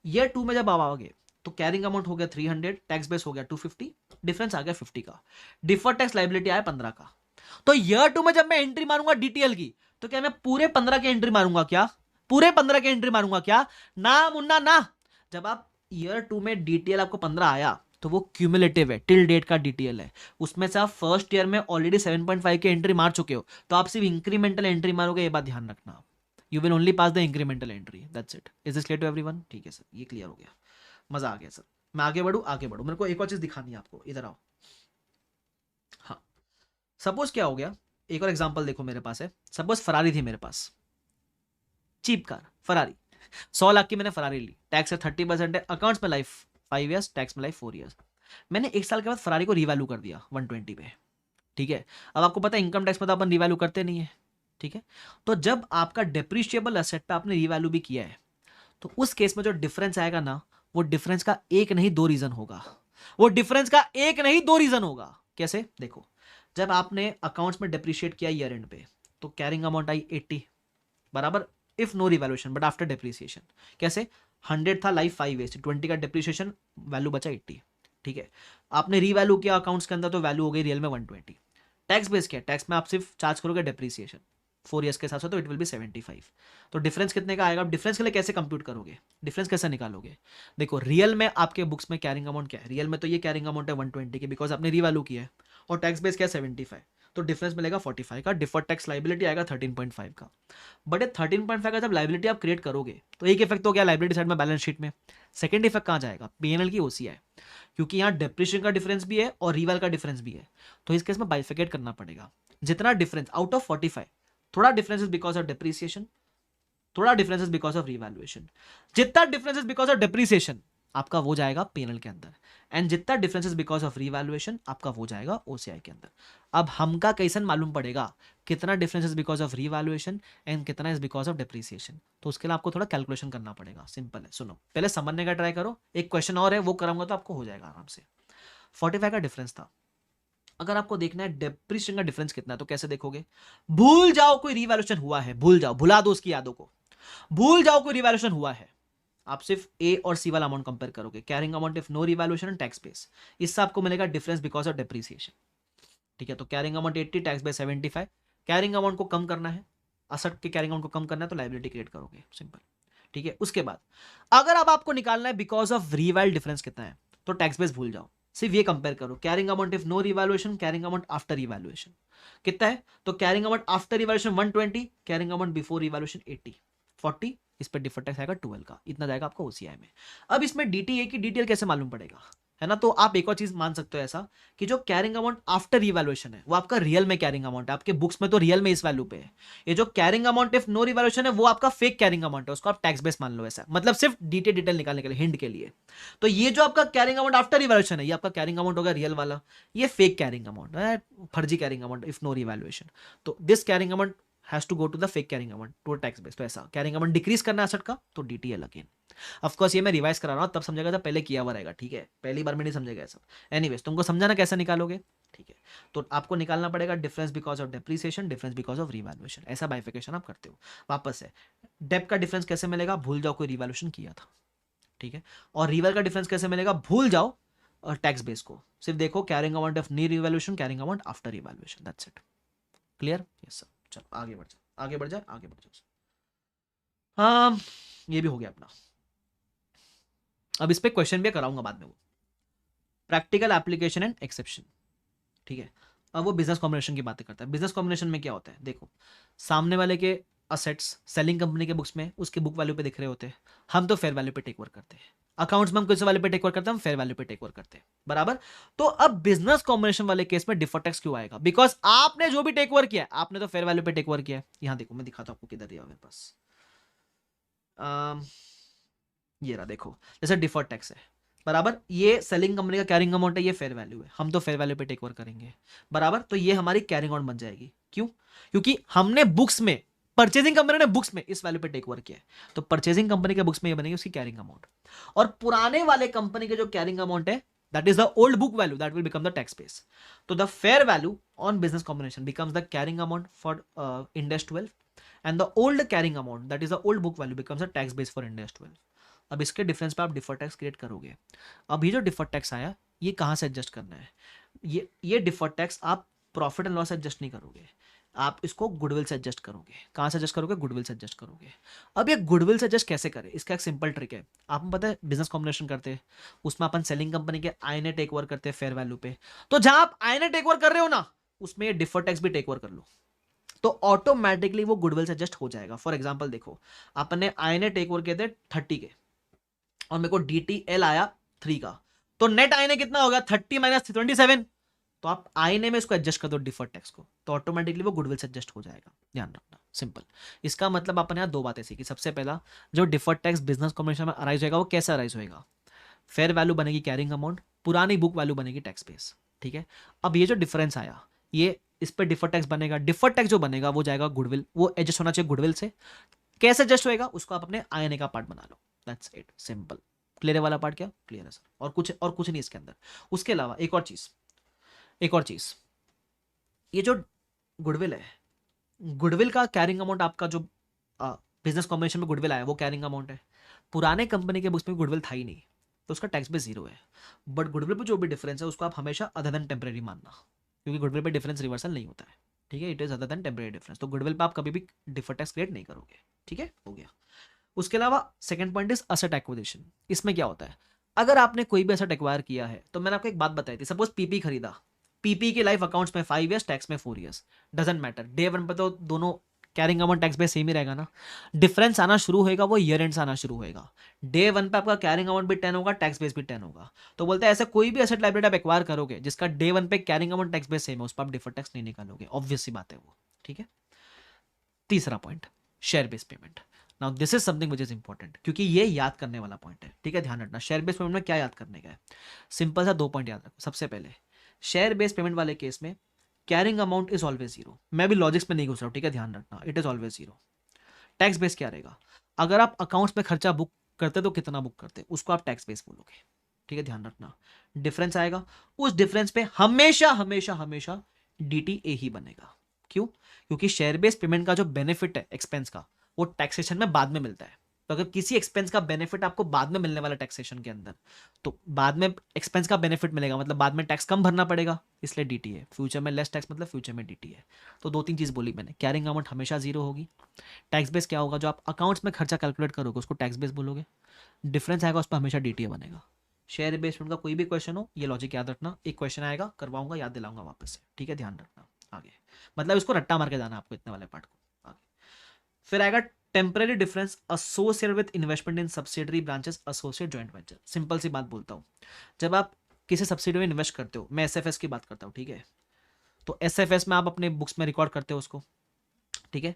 ईयर 2 में जब आओगे तो कैरिंग अमाउंट हो गया 300, टैक्स बेस हो गया 250, डिफरेंस आ गया 50 का, डिफर्ड टैक्स लाइबिलिटी आया 15 का। तो ईयर 2 में जब मैं एंट्री मारूंगा डीटीएल की, तो क्या मैं पूरे 15 की एंट्री मारूंगा क्या? पूरे 15 की एंट्री मारूंगा क्या? ना मुन्ना ना। जब आप ईयर 2 में डीटीएल आपको 15 आया तो वो क्यूमुलेटिव है, टिल डेट का डीटीएल है, उसमें से आप फर्स्ट ईयर में ऑलरेडी 7.5 की एंट्री मार चुके हो, तो आप सिर्फ इंक्रीमेंटल एंट्री मारोगे, ये बात ध्यान रखना। You will only pass the incremental entry, that's it. Is this clear to everyone? ठीक है सर, ये क्लियर हो गया, मजा आ गया सर। मैं आगे बढ़ू, आगे बढ़ू, मेरे को एक और चीज दिखानी है आपको, इधर आओ। हाँ सपोज क्या हो गया, एक और एग्जांपल देखो मेरे पास है। सपोज फरारी थी मेरे पास, चीप कार फरारी, 100 लाख की मैंने फरारी ली, टैक्स है 30% है, अकाउंट्स में लाइफ 5 ईयर्स, टैक्स में लाइफ 4 ईयर्स। मैंने 1 साल के बाद फरारी को रिवैल्यू कर दिया 120 पे, ठीक है। अब आपको पता है इनकम टैक्स में तो अपन रिवैल्यू करते नहीं है, ठीक है। तो जब आपका डेप्रिशिएबल एसेट पे आपने रिवैल्यू भी किया है, तो उस केस में जो डिफरेंस आएगा ना, वो डिफरेंस का एक नहीं दो रीजन होगा, वो डिफरेंस का एक नहीं दो रीजन होगा। कैसे? देखो, जब आपने अकाउंट्स में डेप्रिशिएट किया ईयर एंड पे, तो कैरिंग अमाउंट आई 80 बराबर, if no revaluation but after depreciation. कैसे? 100 था, लाइफ 5 ईयर्स, 20 का डेप्रिसिएशन, वैल्यू बचा 80, ठीक है। आपने रीवैल्यू किया अकाउंट्स के अंदर, तो वैल्यू हो गई रियल में 120। टैक्स बेस क्या है? टैक्स में आप सिर्फ चार्ज करोगे डेप्रिसिएशन 4 ईयर्स के साथ साथ, तो इट विल बी 75। तो डिफरेंस कितने का आएगा? आप डिफरेंस के लिए कैसे कंप्यूट करोगे, डिफरेंस कैसे निकालोगे? देखो, रियल में आपके बुक्स में कैरिंग अमाउंट क्या है? रियल में तो ये कैरिंग अमाउंट है 120 की, बिकॉज आपने रीवैल्यू किया है, और टैक्स बेस क्या है 75, तो डिफरेंस मिलेगा 45 का, डिफर्ड टैक्स लाइबिलिटी आएगा 13.5 का। बट ये 13.5 का जब लाइबिलिटी आप क्रिएट करोगे, तो एक इफेक्ट तो क्या, लाइबिलिटी साइड में बैलेंस शीट में। सेकंड इफेक्ट कहाँ जाएगा? पीएनएल की ओसीआई, क्योंकि यहाँ डेप्रिसिएशन का डिफरेंस भी है और रिवैल का डिफरेंस भी है, तो इस केस में बाइफिकेट करना पड़ेगा। जितना डिफरेंस आउट ऑफ 45, थोड़ा difference is because of depreciation, थोड़ा difference is because of revaluation. जितना difference is because of depreciation आपका वो जाएगा पीएनएल के अंदर, एंड जितना difference is because of revaluation आपका वो जाएगा ओसीआई के अंदर। अब हमका कैसे मालूम पड़ेगा कितना difference is because of revaluation and कितना इज बिकॉज ऑफ डिप्रिसिएशन? तो उसके लिए आपको थोड़ा कैलकुलेशन करना पड़ेगा। सिंपल है, सुनो पहले समझने का ट्राई करो। एक क्वेश्चन और है, वो कराऊंगा तो आपको हो जाएगा आराम से। 45 का डिफरेंस था, अगर आपको देखना है डिप्रिसिएशन का डिफरेंस कितना है तो कैसे देखोगे? भूल जाओ कोई रिवैल्यूएशन हुआ है, भूल जाओ, भुला दो उसकी यादों को, भूल जाओ कोई रिवैल्यूएशन हुआ है। आप सिर्फ ए और सी वाला अमाउंट कंपेयर करोगे, carrying amount if no revaluation and tax base, इससे आपको मिलेगा डिफरेंस बिकॉज ऑफ डिप्रिसिएशन। ठीक है, तो carrying amount 80, tax base 75। Carrying amount को कम करना है, असट के कैरिंग अमाउंट को कम करना है तो लायबिलिटी क्रिएट करोगे, सिंपल। ठीक है, उसके बाद अगर अब आपको निकालना है बिकॉज ऑफ रिवैल डिफरेंस कितना है, तो टैक्स बेस भूल जाओ, सिर्फ ये कंपेयर करो। Carrying amount if no revaluation, carrying amount after revaluation कितना है, तो carrying amount after revaluation 120, carrying amount before revaluation 80, 40, इस पर डिफर टैक्स आएगा 12 का, इतना जाएगा आपको ओसीआई में। अब इसमें डीटीए की डिटेल कैसे मालूम पड़ेगा, है ना? तो आप एक और चीज मान सकते हो ऐसा कि जो कैरिंग अमाउंट आफ्टर रिवैल्यूएशन है वो आपका रियल में कैरिंग अमाउंट है, आपके बुक्स में तो रियल में इस वैल्यू पे है। ये जो carrying amount if no revaluation है वो आपका फेक कैरिंग अमाउंट है, उसको आप टैक्स बेस मान लो ऐसा, मतलब सिर्फ डिटेल निकालने के लिए, हिंट के लिए। तो ये जो आपका कैरिंग अमाउंट आफ्टर रिवैल्यूएशन है ये आपका कैरिंग अमाउंट होगा रियल वाला, ये फेक कैरिंग अमाउंट है, फर्जी carrying amount if no revaluation. तो this carrying amount has to go to the fake carrying amount to tax base. तो ऐसा कैरिंग अमाउंट डिक्रीज करना है एसेट का तो डीटीएल अगेन। ऑफ कोर्स ये मैं रिवाइज करा रहा हूं, तब समझेगा था, पहले किया हुआ रहेगा, ठीक है? पहली बार में नहीं समझेगा ऐसा। एनीवेज तुमको समझाना कैसे निकालोगे, ठीक है? तो आपको निकालना पड़ेगा difference because of depreciation, difference because of revaluation, ऐसा बाइफिकेशन आप करते हो। वापस है, डेप का डिफरेंस कैसे मिलेगा? भूल जाओ कोई रिवैल्यूएशन किया था, ठीक है? और रिवैल का डिफरेंस कैसे मिलेगा? भूल जाओ और टैक्स बेस को, सिर्फ देखो carrying amount of knee revaluation, carrying amount after revaluation, that's it. Clear? Yes sir. चलो आगे बढ़ जाओ, आगे बढ़ जाए, आगे बढ़ जाओ। हाँ, ये भी हो गया अपना। अब इस पे क्वेश्चन भी कराऊंगा बाद में, वो प्रैक्टिकल एप्लीकेशन एंड एक्सेप्शन, ठीक है? अब वो बिजनेस कॉम्बिनेशन की बातें करता है। बिजनेस कॉम्बिनेशन में क्या होता है, देखो सामने वाले के असेट्स सेलिंग कंपनी के बुक्स में उसके बुक वैल्यू पे दिख रहे होते हैं, हम तो फेयर वैल्यू पे टेक ओवर करते हैं। अकाउंट्स में हम किस वैल्यू पे टेक ओवर करते हैं? हम फेयर वैल्यू पे टेक ओवर करते हैं, बराबर। तो अब बिजनेस कॉम्बिनेशन वाले केस में डिफर टैक्स क्यों आएगा? बिकॉज आपने जो भी टेक ओवर किया आपने तो फेयर वैल्यू पे टेक ओवर किया है। यहां देखो, मैं दिखाता हूं आपको किधर दिया मेरे पास, ये रहा, देखो जैसे डिफर्ड टैक्स है, बराबर। ये सेलिंग कंपनी का कैरिंग अमाउंट है, ये फेयर वैल्यू है, हम तो फेयर वैल्यू पे टेक ओवर करेंगे, बराबर। तो ये हमारी कैरिंग अमाउंट बन जाएगी। क्यों? क्योंकि हमने बुक्स में, परचेजिंग कंपनी ने बुक्स में इस वैल्यू पे टेक ओवर किया है, तो परचेजिंग कंपनी के बुक्स में ये बनेगी उसकी कैरिंग अमाउंट। और पुराने वाले कंपनी के जो कैरिंग अमाउंट है that is the old book value that will become the tax base. So the fair value on business combination becomes the carrying amount for Ind AS 12 and the old carrying amount that is the old book value becomes a tax base for Ind AS 12. अब इसके difference पे आप defer tax create करोगे। अब ये जो defer tax आया ये कहाँ से एडजस्ट करना है? ये डिफर टैक्स आप प्रॉफिट एंड लॉस से एडजस्ट नहीं करोगे, आप इसको गुडविल से एडजस्ट करोगे। कहाँ से एडजस्ट करोगे? गुडविल से एडजस्ट करोगे। अब ये गुडविल से एडजस्ट कैसे करें? इसका एक सिंपल ट्रिक है। आपको पता है बिजनेस कॉम्बिनेशन करते हैं उसमें अपन सेलिंग कंपनी के आईने टेक ओवर करते हैं फेयर वैल्यू पे, तो जहां आप आईने टेक ओवर कर रहे हो ना उसमें ये डिफर टैक्स भी टेक ओवर कर लो, तो ऑटोमेटिकली वो गुडविल से एडजस्ट हो जाएगा। फॉर एग्जाम्पल देखो, आपने आईने टेक ओवर किए थे 30 के और मेरे को डीटीएल आया 3 का, तो नेट आईने कितना हो गया? 30 माइनस 27। तो आप आईने में इसको एडजस्ट कर दो डिफर्ड टैक्स को, तो ऑटोमेटिकली वो गुडविल से एडजस्ट हो जाएगा। ध्यान रखना, सिंपल। इसका मतलब अपन यहाँ दो बातें सीखी। सबसे पहला, जो डिफर्ड टैक्स बिजनेस कॉम्बिनेशन में अराइज होगा वो कैसे अराइज होगा? फेयर वैल्यू बनेगी कैरिंग अमाउंट, पुरानी बुक वैल्यू बनेगी टैक्स बेस, ठीक है? अब ये जो डिफरेंस आया ये इस पर डिफर्ड टैक्स बनेगा, डिफर्ड टैक्स जो बनेगा वो जाएगा गुडविल, वो एडजस्ट होना चाहिए गुडविल से। कैसे एडजस्ट होएगा उसको आप अपने आईने का पार्ट बना लो, दैट्स इट, सिंपल। क्लियर है वाला पार्ट? क्या क्लियर है सर? और कुछ नहीं इसके अंदर। उसके अलावा एक और चीज, ये जो गुडविल है, गुडविल का कैरिंग अमाउंट आपका जो बिजनेस कॉम्बिनेशन में गुडविल आया वो कैरिंग अमाउंट है। पुराने कंपनी के बुक्स में गुडविल था ही नहीं, तो उसका टैक्स बेस 0 है। बट गुडविल पे जो भी डिफरेंस है उसको आप हमेशा अदर देन टेम्परेरी मानना, क्योंकि गुडविल पे डिफरेंस रिवर्सल नहीं होता है, ठीक है? It is other than temporary difference. तो गुडविल पे आप कभी भी डिफर टैक्स क्रिएट नहीं करोगे, ठीक है? हो गया। उसके अलावा second point is asset acquisition. इसमें क्या होता है, अगर आपने कोई भी असेट एक्वायर किया है, तो मैंने आपको एक बात बताई थी, सपोज पीपी खरीदा, पीपी के लाइफ अकाउंट्स में 5 ईयर्स, टैक्स में 4 ईयर्स, डजंट मैटर, डे 1 पर तो दोनों carrying amount tax base same ही रहेगा ना। डिफरेंस आना शुरू होएगा वो ईयर एंड से आना शुरू होएगा। डे 1 पे आपका कैरिंग अमाउंट भी 10 होगा, टैक्स बेस भी 10 होगा। तो बोलते हैं ऐसा कोई भी एसेट लायबिलिटी आप एक्वायर करोगे जिसका डे 1 पे carrying amount tax base same है, उस पर आप डिफर्ड टैक्स नहीं निकालोगे, ऑब्वियस सी बात है वो। ठीक है, तीसरा point, share based payment. Now this is something which is important, क्योंकि ये याद करने वाला पॉइंट है। ठीक है, ध्यान रखना शेयर बेस्ड पेमेंट में क्या याद करने का है। सिंपल सा 2 पॉइंट याद रखो। सबसे पहले शेयर बेस्ड पेमेंट वाले केस में carrying amount is always zero. मैं भी लॉजिक्स में नहीं घुस रहा हूँ, ठीक है, ध्यान रखना, it is always zero. Tax base क्या रहेगा, अगर आप अकाउंट्स में खर्चा बुक करते तो कितना बुक करते उसको आप टैक्स बेस बोलोगे। ठीक है, ध्यान रखना, डिफरेंस आएगा, उस डिफरेंस पे हमेशा हमेशा हमेशा डीटीए ही बनेगा। क्यों? क्योंकि शेयर बेस्ड पेमेंट का जो बेनिफिट है एक्सपेंस का, वो टैक्सेशन में बाद में मिलता है। तो अगर किसी एक्सपेंस का बेनिफिट आपको बाद में मिलने वाला टैक्सेशन के अंदर, तो बाद में एक्सपेंस का बेनिफिट मिलेगा, मतलब बाद में टैक्स कम भरना पड़ेगा, इसलिए डीटीए। फ्यूचर में लेस टैक्स मतलब फ्यूचर में डीटीए। तो 2-3 चीज बोली मैंने, कैरिंग अमाउंट हमेशा जीरो होगी। टैक्स बेस क्या होगा, जो आप अकाउंट्स में खर्चा कैलकुलेट करोगे उसको टैक्स बेस बोलोगे। डिफरेंस आएगा, उस पर हमेशा डीटीए बनेगा। शेयर बेस्ड पेमेंट का कोई भी क्वेश्चन हो, ये लॉजिक याद रखना। एक क्वेश्चन आएगा, करवाऊंगा, याद दिलाऊंगा वापस से। ठीक है, ध्यान रखना। आगे मतलब इसको रट्टा मार के जाना आपको इतने वाले पार्ट को। आगे फिर आएगा temporary difference associated with investment in subsidiary branches associate joint venture. Simple सी बात बोलता हूँ, जब आप किसी सब्सिडी में इन्वेस्ट करते हो, मैं एसएफएस की बात करता हूँ, ठीक है, तो एसएफएस में आप अपने बुक्स में रिकॉर्ड करते हो उसको। ठीक है,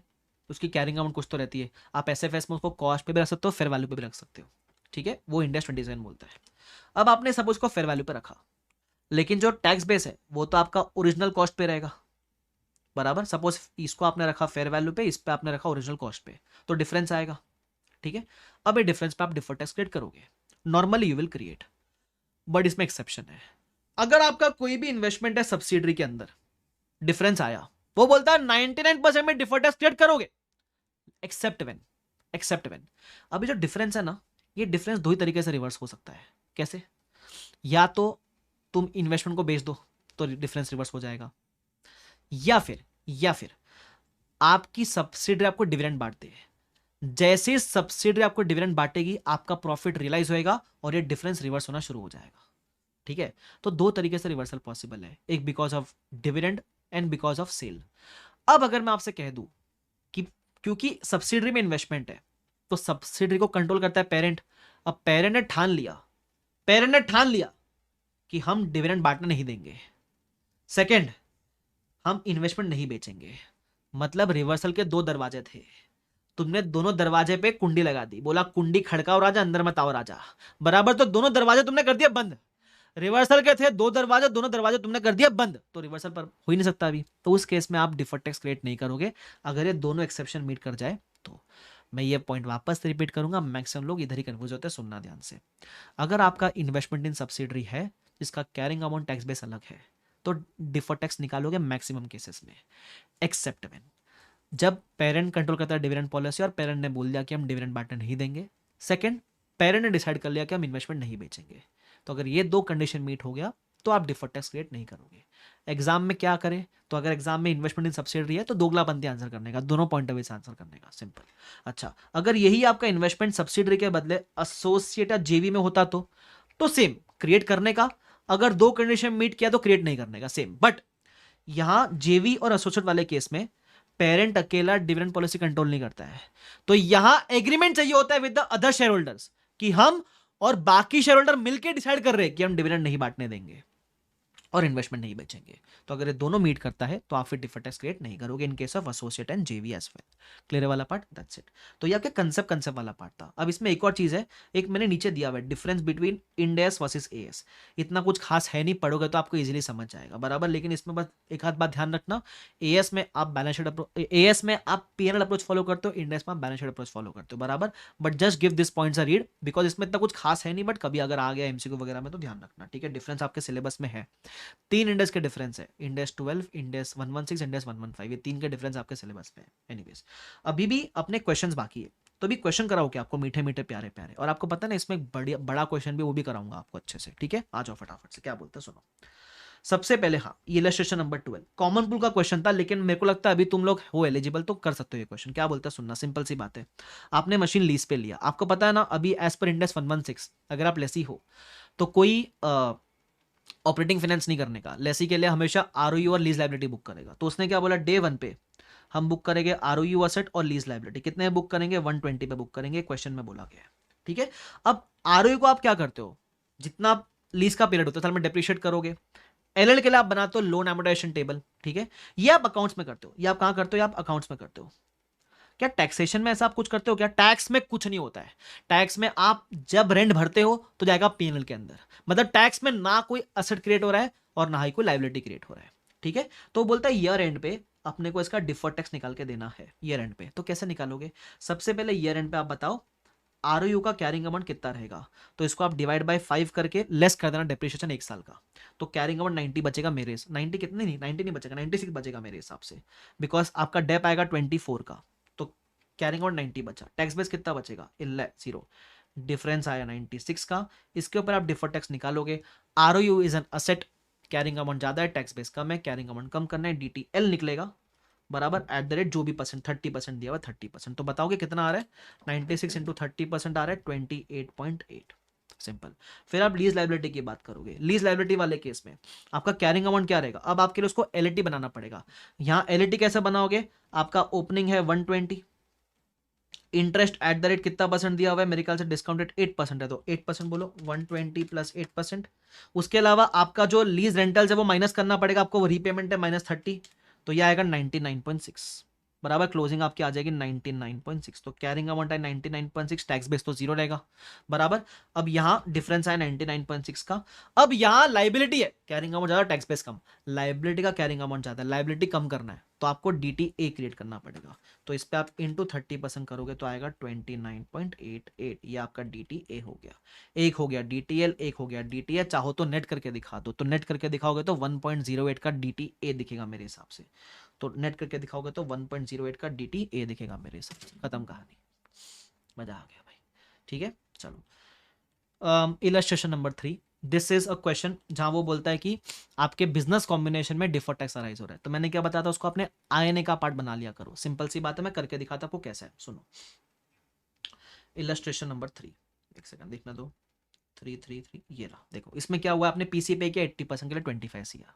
उसकी कैरिंग अमाउंट कुछ तो रहती है, आप एसएफएस में उसको कॉस्ट पे भी रख सकते हो, फेयर वैल्यू पे भी रख सकते हो। ठीक है, वो इंडेक्स 27 बोलता है। अब आपने सब उसको फेयर वैल्यू पे रखा, लेकिन जो टैक्स बेस है वो तो आपका ओरिजिनल कॉस्ट पे रहेगा, बराबर। सपोज इसको आपने रखा फेयर वैल्यू पे, इस पे आपने रखा ओरिजिनल कॉस्ट पे, तो डिफरेंस आएगा। ठीक है, अब ये डिफरेंस पे आप डिफर्ड टैक्स क्रिएट करोगे, normally you will create, but इसमें एक्सेप्शन है। अगर आपका कोई भी इन्वेस्टमेंट है सब्सिडरी के अंदर, डिफरेंस आया, वो बोलता है 99% में डिफर्ड टैक्स क्रिएट करोगे, एक्सेप्ट व्हेन। अभी जो डिफरेंस है ना, ये डिफरेंस 2 ही तरीके से रिवर्स हो सकता है। कैसे? या तो तुम इन्वेस्टमेंट को बेच दो तो डिफरेंस रिवर्स हो जाएगा, या फिर आपकी सब्सिडरी आपको डिविडेंड बांटते हैं, जैसे सब्सिडरी आपको डिविडेंड बांटेगी आपका प्रॉफिट रियलाइज होएगा और ये डिफरेंस रिवर्स होना शुरू हो जाएगा। ठीक है, तो 2 तरीके से रिवर्सल पॉसिबल है, एक because of dividend and because of sale. अब अगर मैं आपसे कह दूं कि क्योंकि सब्सिडरी में इन्वेस्टमेंट है तो सब्सिडरी को कंट्रोल करता है पेरेंट। अब पेरेंट ने ठान लिया कि हम डिविडेंड बांटने नहीं देंगे, सेकंड हम इन्वेस्टमेंट नहीं बेचेंगे, मतलब रिवर्सल के 2 दरवाजे थे, तुमने दोनों दरवाजे पे कुंडी लगा दी, बोला कुंडी खड़काओ राजा, अंदर मत आओ राजा, बराबर। तो दोनों दरवाजे तुमने कर दिया बंद। रिवर्सल के थे 2 दरवाजे, दोनों दरवाजे तुमने कर दिया बंद, तो रिवर्सल पर हो ही नहीं सकता अभी। तो उस केस में आप डिफर्ड टैक्स क्रिएट नहीं करोगे, अगर ये दोनों एक्सेप्शन मीट कर जाए तो। मैं ये पॉइंट वापस रिपीट करूंगा, मैक्सिमम लोग इधर ही कंफ्यूज होते हैं, सुनना ध्यान से। अगर आपका इन्वेस्टमेंट इन सब्सिडरी है जिसका कैरिंग अमाउंट टैक्स बेस अलग है, तो डिफर्ड टैक्स निकालोगे मैक्सिमम केसेस में, एक्सेप्ट व्हेन जब पेरेंट कंट्रोल करता है डिविडेंड पॉलिसी और पेरेंट ने बोल दिया कि हम डिविडेंड बांटने नहीं देंगे, सेकंड पेरेंट ने डिसाइड कर लिया कि हम इन्वेस्टमेंट नहीं बेचेंगे। तो अगर ये 2 कंडीशन मीट हो गया तो आप डिफर्ड टैक्स क्रिएट नहीं करोगे। एग्जाम में क्या करें, तो अगर एग्जाम में इन्वेस्टमेंट इन सब्सिडरी है तो दोगलापंथी आंसर करने का, दोनों पॉइंट ऑफ व्यू से आंसर करने का, सिंपल। अच्छा, अगर यही आपका इन्वेस्टमेंट सब्सिडरी के बदले एसोसिएट या जेवी में होता तो सेम क्रिएट करने का, अगर 2 कंडीशन मीट किया तो क्रिएट नहीं करने का, सेम। बट यहां जेवी और एसोसिएट वाले केस में पेरेंट अकेला डिविडेंड पॉलिसी कंट्रोल नहीं करता है, तो यहां एग्रीमेंट चाहिए होता है with the other share holders कि हम और बाकी शेयर होल्डर मिलकर डिसाइड कर रहे हैं कि हम डिविडेंड नहीं बांटने देंगे और इन्वेस्टमेंट नहीं बेचेंगे। तो अगर ये दोनों मीट करता है तो आप फिर डिफर्ड टैक्स क्रिएट नहीं करोगे in case of associate and जेवी एज वेल। क्लियर वाला पार्ट, दैट्स इट। तो ये आपके कंसेप्ट वाला पार्ट था। अब इसमें एक और चीज है, एक मैंने नीचे दिया हुआ है, difference between end S versus as. इतना कुछ खास है नहीं, पढ़ोगे तो आपको इजीली समझ जाएगा, बराबर। लेकिन इसमें बस एक आध बात ध्यान रखना, एएस में आप बैलेंस शीट अप्रोच, एएस में आप पीएनएल अप्रोच फॉलो करते हो, इंड एस में आप बैलेंस शीट अप्रोच फॉलो करते हो, बराबर। But just give this points a read, because इसमें इतना कुछ खास है नहीं, बट कभी अगर आ गया एमसीक्यू वगैरह में तो ध्यान रखना, ठीक है। डिफरेंस आपके सिलेबस में है, 3 इंडेक्स के डिफरेंस है, इंडेक्स 12, इंडेक्स 116, इंडेक्स 115, ये 3 के डिफरेंस आपके सिलेबस में है। एनीवेज, अभी भी अपने क्वेश्चंस बाकी है, तो भी क्वेश्चन कराओ क्या आपको, मीठे मीठे प्यारे प्यारे। और आपको पता है ना, इसमें एक बड़ा क्वेश्चन भी, वो भी कराऊंगा आपको अच्छे से, ठीक है। आ जाओ फटाफट से, क्या बोलते हैं सुनो। सबसे पहले हाँ, इलस्ट्रेशन नंबर 12 कॉमन पूल का क्वेश्चन था, लेकिन मेरे को लगता है अभी तुम लोग हो एलिजिबल तो कर सकते हो ये क्वेश्चन। क्या बोलते हैं सुनना, सिंपल सी बात है। आपने मशीन लीज पे लिया, आपको पता है ना अभी एज पर इंडेक्स 116 अगर आप लेसी हो तो कोई ऑपरेटिंग फाइनेंस नहीं करने का, लेसी के लिए हमेशा आरओई और लीज लायबिलिटी बुक करेगा। तो उसने क्या बोला, डे 1 पे हम बुक करेंगे ROU असेट और लीज लाइबिलिटी। कितने बुक करेंगे? 120 पे बुक करेंगे, क्वेश्चन में बोला गया है। ठीक है, अब ROU को आप क्या करते हो, जितना लीज का पीरियड होता है में डेप्रिशिएट करोगे। LL के लिए आप बनाते हो लोन एमोर्टाइजेशन टेबल। ठीक है, ये आप अकाउंट्स में करते हो, ये आप कहां करते हो? आप अकाउंट्स में करते हो। क्या टैक्सेशन में ऐसा आप कुछ करते हो क्या? टैक्स में कुछ नहीं होता है। टैक्स में आप जब रेंट भरते हो तो जाएगा P&L के अंदर, मतलब टैक्स में ना कोई असेट क्रिएट हो रहा है और ना ही कोई लाइबिलिटी क्रिएट हो रहा है। ठीक है, तो बोलता है ईयर एंड पे अपने को इसका डिफर्ड टैक्स निकाल के देना है ईयर एंड पे। तो कैसे निकालोगे? सबसे पहले ईयर एंड पे आप बताओ ROU का कैरिंग अमाउंट कितना रहेगा, तो इसको आप डिवाइड बाय 5 करके लेस कर देना डेप्रिसिएशन 1 साल का। तो कैरिंग अमाउंट 90 बचेगा मेरे, 90 कितने नहीं, 90 नहीं बचेगा, 96 बचेगा मेरे हिसाब से, बिकॉज आपका डेप आएगा 24 का, तो कैरिंग अमाउंट 90 बचा। टैक्स बेस कितना बचेगा? 0, डिफरेंस आया 96 का। इसके ऊपर आप डिफर्ड टैक्स निकालोगे। ROU is an asset, carrying amount ज्यादा है, टैक्स बेस कम है, कैरिंग अमाउंट कम करना है, DTL निकलेगा बराबर @ जो भी परसेंट 30% दिया हुआ 30%। तो बताओगे कितना आ रहा है? 96 इंटू 30% आ रहा है 28.8। सिंपल। फिर आप लीज लाइबिलिटी की बात करोगे। लीज लाइबिलिटी वाले केस में आपका कैरिंग अमाउंट क्या रहेगा? अब आपके लिए उसको LAT बनाना पड़ेगा। यहां LAT कैसे बनाओगे? आपका ओपनिंग है 120, इंटरेस्ट @ कितना परसेंट दिया हुआ है? मेरे ख्याल से डिस्काउंट रेट 8% है, तो 8% बोलो, 120 प्लस 8%। उसके अलावा आपका जो लीज रेंटल्स है वो माइनस करना पड़ेगा आपको, वो रीपेमेंट है -30, तो यह आएगा 99.6 बराबर। क्लोजिंग आपकी आ जाएगी 99.6, तो कैरिंग अमाउंट है 99.6, टैक्स बेस तो 0 रहेगा बराबर। अब यहां डिफरेंस है 99.6 का। अब यहां लाइबिलिटी है, कैरिंग अमाउंट ज्यादा टैक्स बेस कम, लाइबिलिटी का कैरिंग अमाउंट ज्यादा, लाइबिलिटी कम करना है तो आपको DTA क्रिएट करना पड़ेगा। तो इस पे आप इंटू 30% करोगे तो आएगा 29.88, ये आपका DTA हो गया। एक हो गया DTL, एक हो गया DTA। चाहो तो नेट करके दिखा दो, तो नेट करके दिखाओगे तो 1.08 का DTA दिखेगा मेरे हिसाब से। तो नेट करके दिखाओगे तो 1.08 का DTA दिखेगा मेरे हिसाब से। खत्म कहानी, मजा आ गया भाई। ठीक है, चलो illustration number 3। This is a question जहां वो बोलता है कि आपके बिजनेस कॉम्बिनेशन में डिफर्ड टैक्स अराइज हो रहा है। तो मैंने क्या बताया था उसको, अपने INA का पार्ट बना लिया करो। सिंपल सी बात है, मैं करके दिखाता आपको कैसा है, सुनो। इलस्ट्रेशन नंबर 3, एक सेकंड देखना दो। 333 ये रहा, देखो इसमें क्या हुआ, आपने पीसी पे किया 80% के लिए 25 CR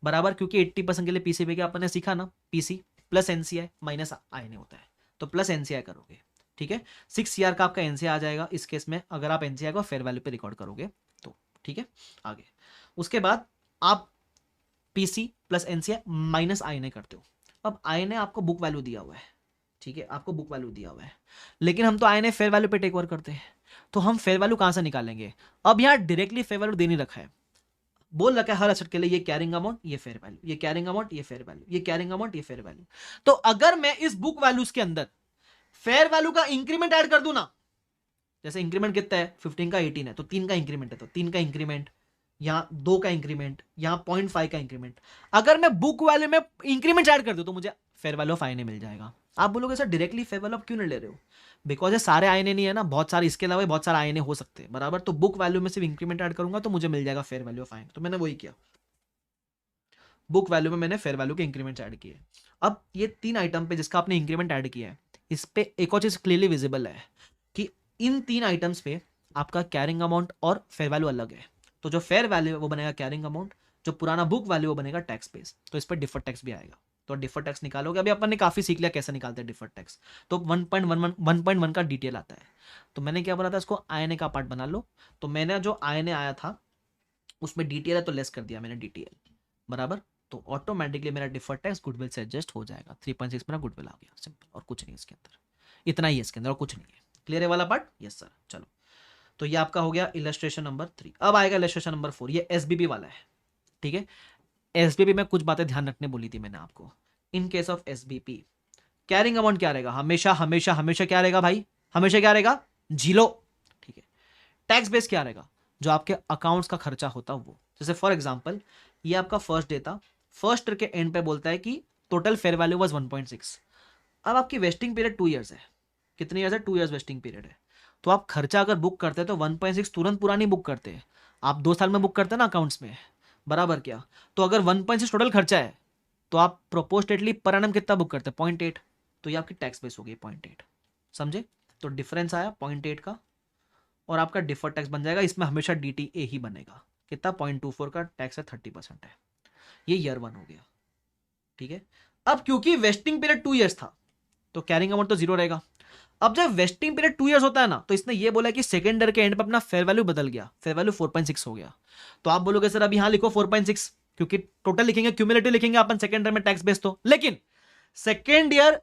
बराबर, क्योंकि 80% के लिए पीसी पे किया अपन ने सीखा ना, PC plus NCI minus INA होता है, तो प्लस NCI करोगे। ठीक है, 6 CR का आपका NCI आ जाएगा इस केस में, अगर आप NCI को फेयर वैल्यू पे रिकॉर्ड करोगे तो। ठीक है, आगे उसके बाद आप PC plus NCI minus INA करते हो। अब INA आपको बुक वैल्यू दिया हुआ है, ठीक है, आपको बुक वैल्यू दिया हुआ है, लेकिन हम तो INA फेयर वैल्यू पे टेक ओवर करते हैं, तो हम फेयर वैल्यू कहां से निकालेंगे? अब यहां डायरेक्टली फेयर वैल्यू दे नहीं रखा है, बोल रखा है हर असेट के लिए ये कैरिंग अमाउंट, ये फेयर वैल्यू, ये कैरिंग अमाउंट, ये फेयर वैल्यू, ये कैरिंग अमाउंट, ये फेयर वैल्यू। तो अगर मैं इस बुक वैल्यूज के अंदर फेयर वैल्यू का इंक्रीमेंट ऐड कर दूं ना, जैसे इंक्रीमेंट कितना है 15 का 18 है, तो 3 का इंक्रीमेंट है, तो 3 का इंक्रीमेंट, यहां 2 का इंक्रीमेंट, यहां 0.5 का इंक्रीमेंट, अगर मैं बुक वैल्यू में इंक्रीमेंट ऐड कर दूं तो मुझे फेयर वैल्यू ऑफ INA मिल जाएगा। आप बोलोगे sir directly fair value of क्यों नहीं ले रहे हो? बिकॉज ये सारे INA नहीं है ना, बहुत सारे इसके अलावा बहुत सारे INA हो सकते हैं बराबर। तो बुक वैल्यू में सिर्फ इंक्रीमेंट ऐड करूंगा तो मुझे मिल जाएगा फेयर वैल्यू ऑफ INA, तो मैंने वही किया, बुक वैल्यू में मैंने फेयर वैल्यू के इंक्रीमेंट ऐड किए। अब ये 3 आइटम पे जिसका आपने इंक्रीमेंट ऐड किया है, इस पे एक और चीज क्लियरली विजिबल है कि इन 3 आइटम्स पे आपका कैरिंग अमाउंट और फेयर वैल्यू अलग है। तो जो फेयर वैल्यू है वो बनेगा कैरिंग अमाउंट, जो पुराना बुक वैल्यू वो बनेगा टैक्स बेस, तो इस पर डिफर्ड टैक्स भी आएगा। तो डिफर्ड टैक्स निकालोगे, अभी अपन ने काफी सीख लिया कैसे निकालते हैं डिफर्ड टैक्स। तो 1.1 का डिटेल आता है। तो मैंने क्या बोला था, इसको INA का पार्ट बना लो। तो मैंने जो INA आया था उसमें DTL है तो लेस कर दिया मैंने DTL बराबर, तो ऑटोमेटिकली मेरा डिफर्ड टैक्स गुडविल से एडजस्ट हो जाएगा। 3.6 मेरा गुडविल आ गया, सिंपल, और कुछ नहीं इसके अंदर, इतना ही है इसके अंदर और कुछ नहीं है। क्लियर है वाला पार्ट? Yes sir. चलो, तो ये आपका हो गया इलस्ट्रेशन नंबर 3। अब आएगा इलस्ट्रेशन नंबर 4, ये SBB वाला है। ठीक है, SBB में कुछ बातें ध्यान रखने बोली थी मैंने आपको। In case of SBP carrying amount क्या रहेगा? हमेशा हमेशा हमेशा क्या रहेगा भाई? हमेशा क्या रहेगा? 0। ठीक है, टैक्स बेस क्या रहेगा? जो आपके अकाउंट्स का खर्चा होता वो। जैसे फॉर एग्जांपल ये आपका फर्स्ट डे था, फर्स्ट ईयर के एंड पे बोलता है कि टोटल फेयर वैल्यू वाज 1.6। अब आपकी वेस्टिंग पीरियड 2 ईयर्स है। कितने ईयर्स है? 2 ईयर्स वेस्टिंग पीरियड है। तो आप खर्चा अगर बुक करते हैं तो 1.6 तुरंत पूरा नहीं बुक करते, आप 2 साल में बुक करते हैं ना अकाउंट्स में, बराबर क्या? तो अगर 1.6 टोटल खर्चा है तो आप प्रोपोर्शनेटली पर एनम कितना बुक करते हैं? 0.8। तो ये आपकी टैक्स बेस हो गई 0.8, समझे? तो डिफरेंस आया 0.8 का, और आपका डिफर्ड टैक्स बन जाएगा, इसमें हमेशा DTA ही बनेगा। कितना? 0.24 का टैक्स है, 30% है। ये ईयर 1 हो गया। ठीक है, अब क्योंकि वेस्टिंग पीरियड 2 ईयर्स था तो कैरिंग अमाउंट तो जीरो रहेगा। अब जब वेस्टिंग पीरियड 2 ईयर्स होता है ना, तो इसने ये बोला कि सेकेंड ईयर के एंड पे अपना फेयर वैल्यू बदल गया, फेयर वैल्यू 4.6 हो गया। तो आप बोलोगे सर अब यहां लिखो 4.6, क्योंकि टोटल लिखेंगे, क्यूमुलेटिव लिखेंगे अपन सेकेंड ईयर में टैक्स बेस तो। लेकिन second year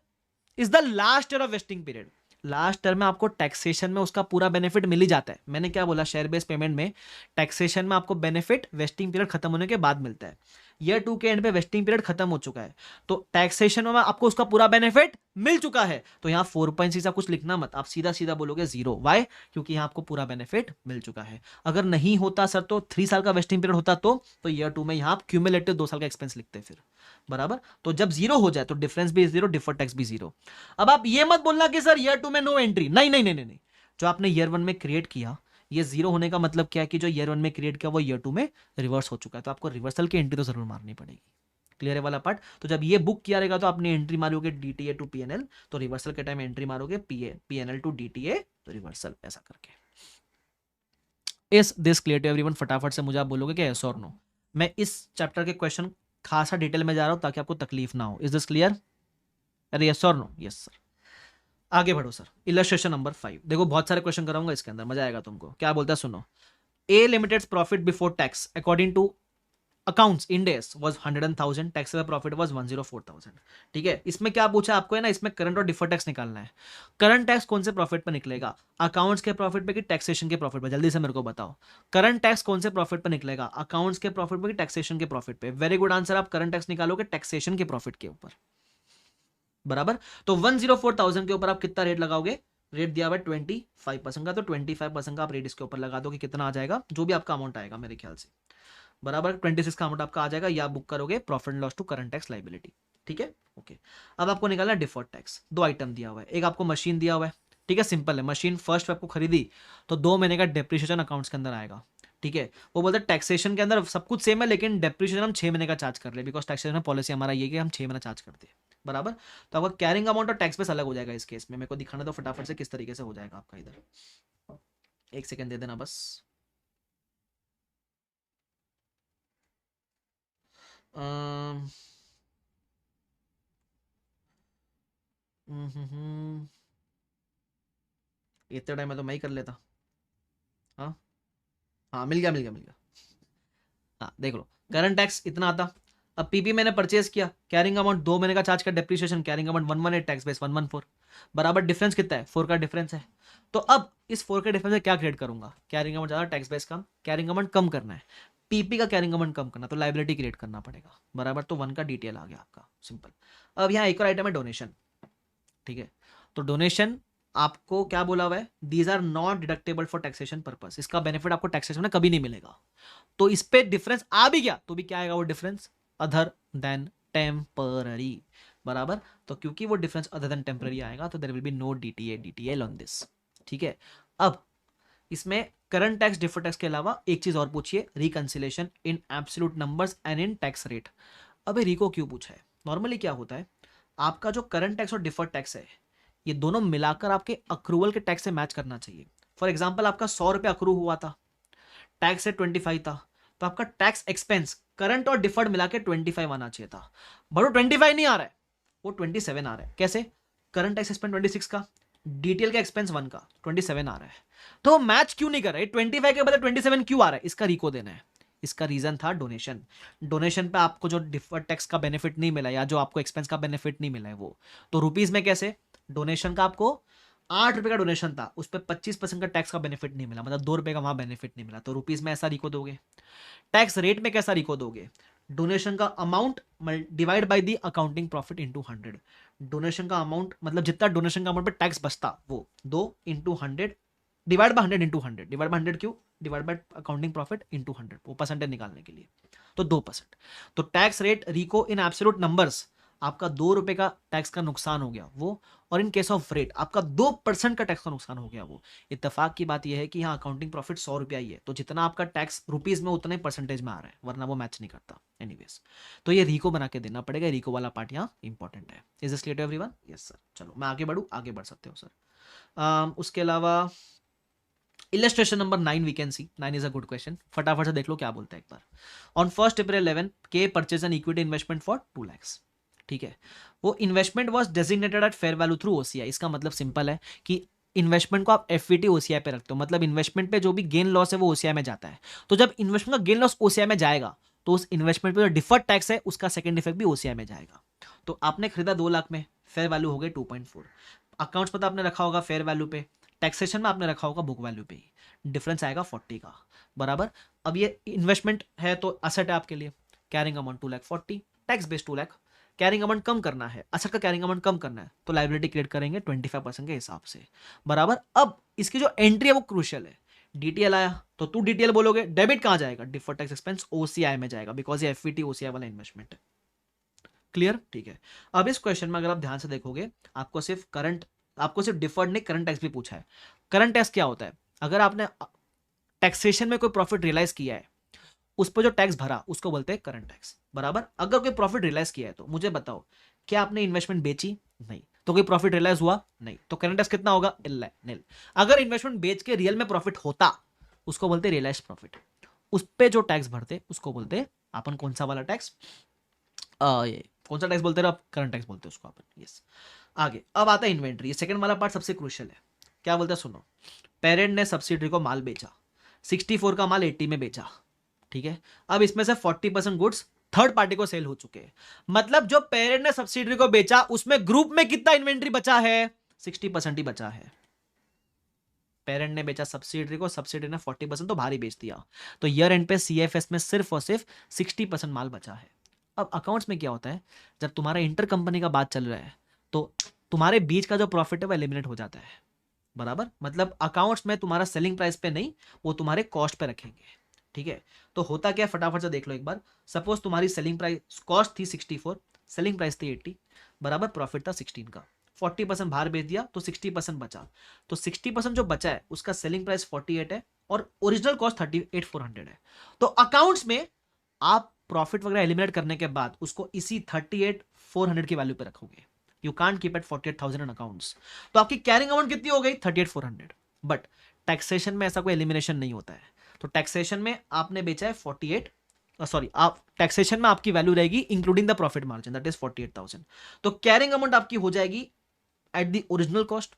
is the last year of vesting period. Last year में आपको टैक्सेशन में उसका पूरा बेनिफिट मिल ही जाता है। मैंने क्या बोला, शेयर बेस्ड पेमेंट में टैक्सेशन में आपको बेनिफिट वेस्टिंग पीरियड खत्म होने के बाद मिलता है। ईयर 2 के एंड पे वेस्टिंग पीरियड खत्म हो चुका है, तो टैक्सेशन में आपको उसका पूरा बेनिफिट मिल चुका है। तो यहां 4.6 कुछ लिखना मत, आप सीधा सीधा बोलोगे जीरो। वाई? क्योंकि यहां आपको पूरा बेनिफिट मिल चुका है। अगर नहीं होता सर तो 3 साल का वेस्टिंग पीरियड होता तो ईयर 2 में यहां आप क्यूमुलेटिव 2 साल का एक्सपेंस लिखते फिर। बराबर? तो जब जीरो हो जाए तो डिफरेंस भी जीरो, डिफर्ड टैक्स भी जीरो। अब आप ये मत बोलना कि सर ईयर 2 में नो एंट्री। नहीं नहीं नहीं नहीं, जो आपने ईयर 1 में क्रिएट किया, ये जीरो होने का मतलब क्या है कि जो ईयर 1 में क्रिएट किया वो ईयर 2 में रिवर्स हो चुका है, तो आपको रिवर्सल की एंट्री तो जरूर मारनी पड़ेगी। क्लियर है वाला पार्ट? तो जब ये बुक किया रहेगा तो आपने एंट्री मारोगे डीटीए टू पीएनएल, तो रिवर्सल के टाइम एंट्री मारोगे पीएनएल टू डीटीए, तो रिवर्सल ऐसा करके। Is this clear to everyone? फटाफट से मुझे आप बोलोगे कि यस और नो। मैं इस चैप्टर के क्वेश्चन खासा डिटेल में जा रहा हूं ताकि आपको तकलीफ ना हो। Is this clear? अरे यस और नो? Yes sir. आगे बढ़ो सर। इलस्ट्रेशन नंबर 5 देखो, बहुत सारे क्वेश्चन कराऊंगा इसके अंदर, मजा आएगा तुमको। क्या बोलता है सुनो। A limited profit before tax according to accounts Ind AS was 100,000, taxable profit was 104,000। ठीक है, इसमें क्या पूछा आपको है ना, इसमें करंट और डिफर्ड टैक्स निकालना है। करंट टैक्स कौन से प्रॉफिट पे निकलेगा, अकाउंट्स के प्रॉफिट पे कि टैक्सेशन के प्रॉफिट पे? जल्दी से मेरे को बताओ, करंट टैक्स कौन से प्रॉफिट पे निकलेगा, अकाउंट्स के प्रॉफिट पे कि टैक्सेशन के प्रॉफिट पे? वेरी गुड आंसर, आप करंट टैक्स निकालोगे टैक्सेशन के प्रॉफिट के ऊपर। बराबर? तो 104,000 के ऊपर आप कितना रेट लगाओगे? रेट दिया हुआ है 25% का, तो 25% का आप रेट इसके ऊपर लगा दो कि कितना आ जाएगा, जो भी आपका अमाउंट आएगा मेरे ख्याल से। बराबर? 26 का अमाउंट आपका आ जाएगा, या बुक करोगे profit and loss to current tax liability. ठीक है, ओके। अब आपको निकालना है डिफर्ड टैक्स। 2 आइटम दिया हुआ है, एक आपको मशीन दिया हुआ है। ठीक है, सिंपल है, मशीन फर्स्ट आपको खरीदी तो 2 महीने का डेप्रिसिएशन अकाउंट्स के अंदर आएगा। ठीक है, वो बोलते हैं टैक्सेशन के अंदर सब कुछ सेम है, लेकिन डेप्रिसिएशन हम 6 महीने का चार्ज कर ले, बिकॉज टैक्सेशन पॉलिसी हमारा ये कि हम 6 महीना चार्ज करते हैं। बराबर? तो आपका कैरिंग अमाउंट और टैक्स बेस अलग हो जाएगा इस केस में। मेरे को दिखाना दो फटाफट से किस तरीके से हो जाएगा आपका इधर। एक सेकंड दे देना बस। इतने टाइम में तो मैं ही कर लेता। हाँ हाँ, मिल गया मिल गया मिल गया। हाँ देख लो, करंट टैक्स इतना आता। अब पीपी मैंने परचेज किया, कैरिंग अमाउंट 2 महीने का चार्ज का depreciation, carrying amount 118, tax base 114। बराबर? डिफरेंस कितना है? 4 का डिफरेंस है। तो अब इस 4 के डिफरेंस से क्या क्रिएट करूंगा, कैरिंग अमाउंट ज्यादा, टैक्स बेस कम, कैरिंग अमाउंट कम करना है, पीपी का कैरिंग अमाउंट कम करना, तो लाइबिलिटी क्रिएट करना पड़ेगा। बराबर? तो 1 का डिटेल आ गया आपका, सिंपल। अब यहाँ एक और आइटम है डोनेशन। ठीक है, तो डोनेशन आपको क्या बोला हुआ है, these are not deductible for taxation purpose. इसका बेनिफिट आपको टैक्सेशन में कभी नहीं मिलेगा। तो इस पे डिफरेंस आ भी गया तो भी क्या आएगा वो डिफरेंस, अदर देन टेम्पररी। बराबर? तो क्योंकि वो डिफरेंस अदर देन टेम्पररी आएगा तो there will be no DTA DTL on this. ठीक है, अब इसमें करंट टैक्स डिफर्ड टैक्स के अलावा एक चीज और पूछिए, reconciliation in absolute numbers and in tax rate. अबे रिको क्यों पूछा है? नॉर्मली क्या होता है, आपका जो करंट टैक्स और डिफर्ड टैक्स है ये दोनों मिलाकर आपके अक्रूवल के टैक्स से मैच करना चाहिए। फॉर एग्जाम्पल आपका 100 रुपये अक्रू हुआ था, टैक्स रेट 25 था, तो आपका टैक्स एक्सपेंस करंट और डिफर्ड मिला के 25 आना चाहिए था, बट वो 25 नहीं आ रहा है, वो 27 आ रहा है। कैसे? करंट टैक्स एक्सपेंस 26 का, डिटेल का एक्सपेंस 1 का, 27 आ रहा है। तो मैच क्यों नहीं कर रहा है? 25 के बदले 27 क्यों आ रहा है? इसका रिको देना है। इसका रीजन था डोनेशन। डोनेशन पे आपको जो डिफर्ड टैक्स का बेनिफिट नहीं मिला या जो आपको एक्सपेंस का बेनिफिट नहीं मिला है वो, तो रुपीज में कैसे, डोनेशन का आपको 8 रुपए का डोनेशन था, उस पर 25% का टैक्स का बेनिफिट नहीं मिला, मतलब 2 रुपए का वहां बेनिफिट नहीं मिला, तो रुपीज में ऐसा रिको दोगे। टैक्स रेट में कैसा रिको दोगे, डोनेशन का amount divide by the accounting profit into 100। Donation का अमाउंट मतलब जितना डोनेशन का अमाउंट पे टैक्स बचता वो 2 into 100 divide by 100 into 100, divide by 100 क्यों, divide by accounting profit into 100, वो परसेंटेज निकालने के लिए, तो 2%। तो tax rate reco in absolute numbers आपका 2 रुपए का टैक्स का नुकसान हो गया वो, और इन केस ऑफ रेट आपका 2% का टैक्स का नुकसान हो गया वो। इत्तेफाक की बात यह है कि यहाँ अकाउंटिंग प्रॉफिट 100 रुपया ही है, तो जितना आपका टैक्स रुपीज में उतना ही परसेंटेज में आ रहा है, वरना वो मैच नहीं करता। एनीवेज, तो ये रिको बना के देना पड़ेगा, रिको वाला पार्ट यहाँ इंपॉर्टेंट है। Is this clear to everyone? Yes sir. चलो मैं आगे बढ़ूँ, आगे बढ़ सकते हो सर। उसके अलावा illustration number 9 we can see, 9 is a good question, फटाफट से देख लो क्या बोलता है एक बार। ऑन 1 अप्रैल 11 के purchase an equity investment for 2 lakhs। ठीक है, वो investment was designated at fair value through OCI. इसका मतलब सिंपल है कि इन्वेस्टमेंट को आप एफवीटी ओसीआई पे रखते हो, मतलब इन्वेस्टमेंट पे जो भी गेन लॉस है वो ओसीआई में जाता है। तो जब इन्वेस्टमेंट का गेन लॉस ओसीआई में जाएगा तो उस इन्वेस्टमेंट पे जो डिफर्ड टैक्स है उसका सेकंड इफेक्ट भी ओसीआई में जाएगा। तो आपने खरीदा 2 लाख में, फेयर वैल्यू हो गई 2.4, अकाउंट्स पर तो आपने रखा होगा फेयर वैल्यू पे, टैक्सेशन में आपने रखा होगा बुक वैल्यू पे ही, डिफरेंस आएगा 40 का, बराबर। अब ये इन्वेस्टमेंट है तो असेट है आपके लिए, carrying amount 2,40,000, tax base 2 lakh, carrying amount कम करना है, असेट का कैरिंग अमाउंट कम करना है तो लायबिलिटी क्रिएट करेंगे 25% के हिसाब से, बराबर। अब इसकी जो एंट्री है वो क्रूशियल है। डीटीएल आया तो तू डीटीएल बोलोगे, डेबिट कहां जाएगा, डिफर्ड टैक्स एक्सपेंस ओसीआई में जाएगा, बिकॉज ये एफवीटी ओसीआई वाला इन्वेस्टमेंट है। क्लियर, ठीक है। अब इस क्वेश्चन में अगर आप ध्यान से देखोगे आपको सिर्फ डिफर्ड नहीं करंट टैक्स भी पूछा है। करंट टैक्स क्या होता है, अगर आपने टैक्सेशन में कोई प्रॉफिट रियलाइज किया है उस पर जो टैक्स भरा उसको बोलते हैं करंट टैक्स, बराबर। अगर कोई प्रॉफिट रियलाइज किया है तो मुझे बताओ, क्या आपने इन्वेस्टमेंट बेची, नहीं, तो कोई प्रॉफिट रियलाइज हुआ, नहीं, तो करंट टैक्स कितना होगा, निल। अगर इन्वेस्टमेंट बेच के रियल में प्रॉफिट होता उसको बोलते रियलाइज प्रॉफिट, उस पे जो टैक्स भरते उसको बोलते अपन कौन सा वाला टैक्स, ये कौन सा टैक्स बोलते हैं आप, करंट टैक्स बोलते हैं उसको अपन, यस। आगे अब आता है इन्वेंट्री, ये सेकंड वाला पार्ट सबसे क्रूशियल है। क्या बोलते हैं सुनो, पेरेंट ने सब्सिडरी को माल बेचा, 64 का माल 80 में बेचा, ठीक है। अब इसमें से 40% गुड्स थर्ड पार्टी को सेल हो चुके हैं, मतलब जो पेरेंट ने सब्सिडरी को बेचा उसमें ग्रुप में कितना इन्वेंट्री बचा है, 60% ही बचा है। पेरेंट ने बेचा सब्सिडरी को, सब्सिडरी ने 40% तो भारी बेच दिया, तो ईयर एंड पे सीएफएस में सिर्फ और सिर्फ 60% माल बचा है। अब अकाउंट्स में क्या होता है, जब तुम्हारा इंटर कंपनी का बात चल रहा है तो तुम्हारे बीच का जो प्रॉफिट है वो एलिमिनेट हो जाता है, बराबर। मतलब अकाउंट्स में तुम्हारा सेलिंग प्राइस पे नहीं, वो तुम्हारे कॉस्ट पे रखेंगे, ठीक है। तो होता क्या, फटाफट से देख लो एक बार। सपोज तुम्हारी सेलिंग प्राइस कॉस्ट थी 64, सेलिंग प्राइस थी 80, बराबर, प्रॉफिट था 16 का, 40% बाहर बेच दिया तो 60% बचा, तो 60% जो बचा है उसका सेलिंग प्राइस 48 है और ओरिजिनल कॉस्ट 38,400 है। तो अकाउंट्स में आप प्रॉफिट वगैरह एलिमिनेट करने के बाद उसको इसी 38,400 की वैल्यू पे रखोगे, you can't keep at 48,000 in accounts. तो आपकी कैरिंग अमाउंट कितनी हो गई, 38,400। बट टैक्सेशन में ऐसा कोई एलिमिनेशन नहीं होता है, तो टैक्सेशन में आपने बेचा है 48, सॉरी, आप टैक्सेशन में आपकी वैल्यू रहेगी including the profit margin, that is 48,000। तो कैरिंग अमाउंट आपकी हो जाएगी at the original cost,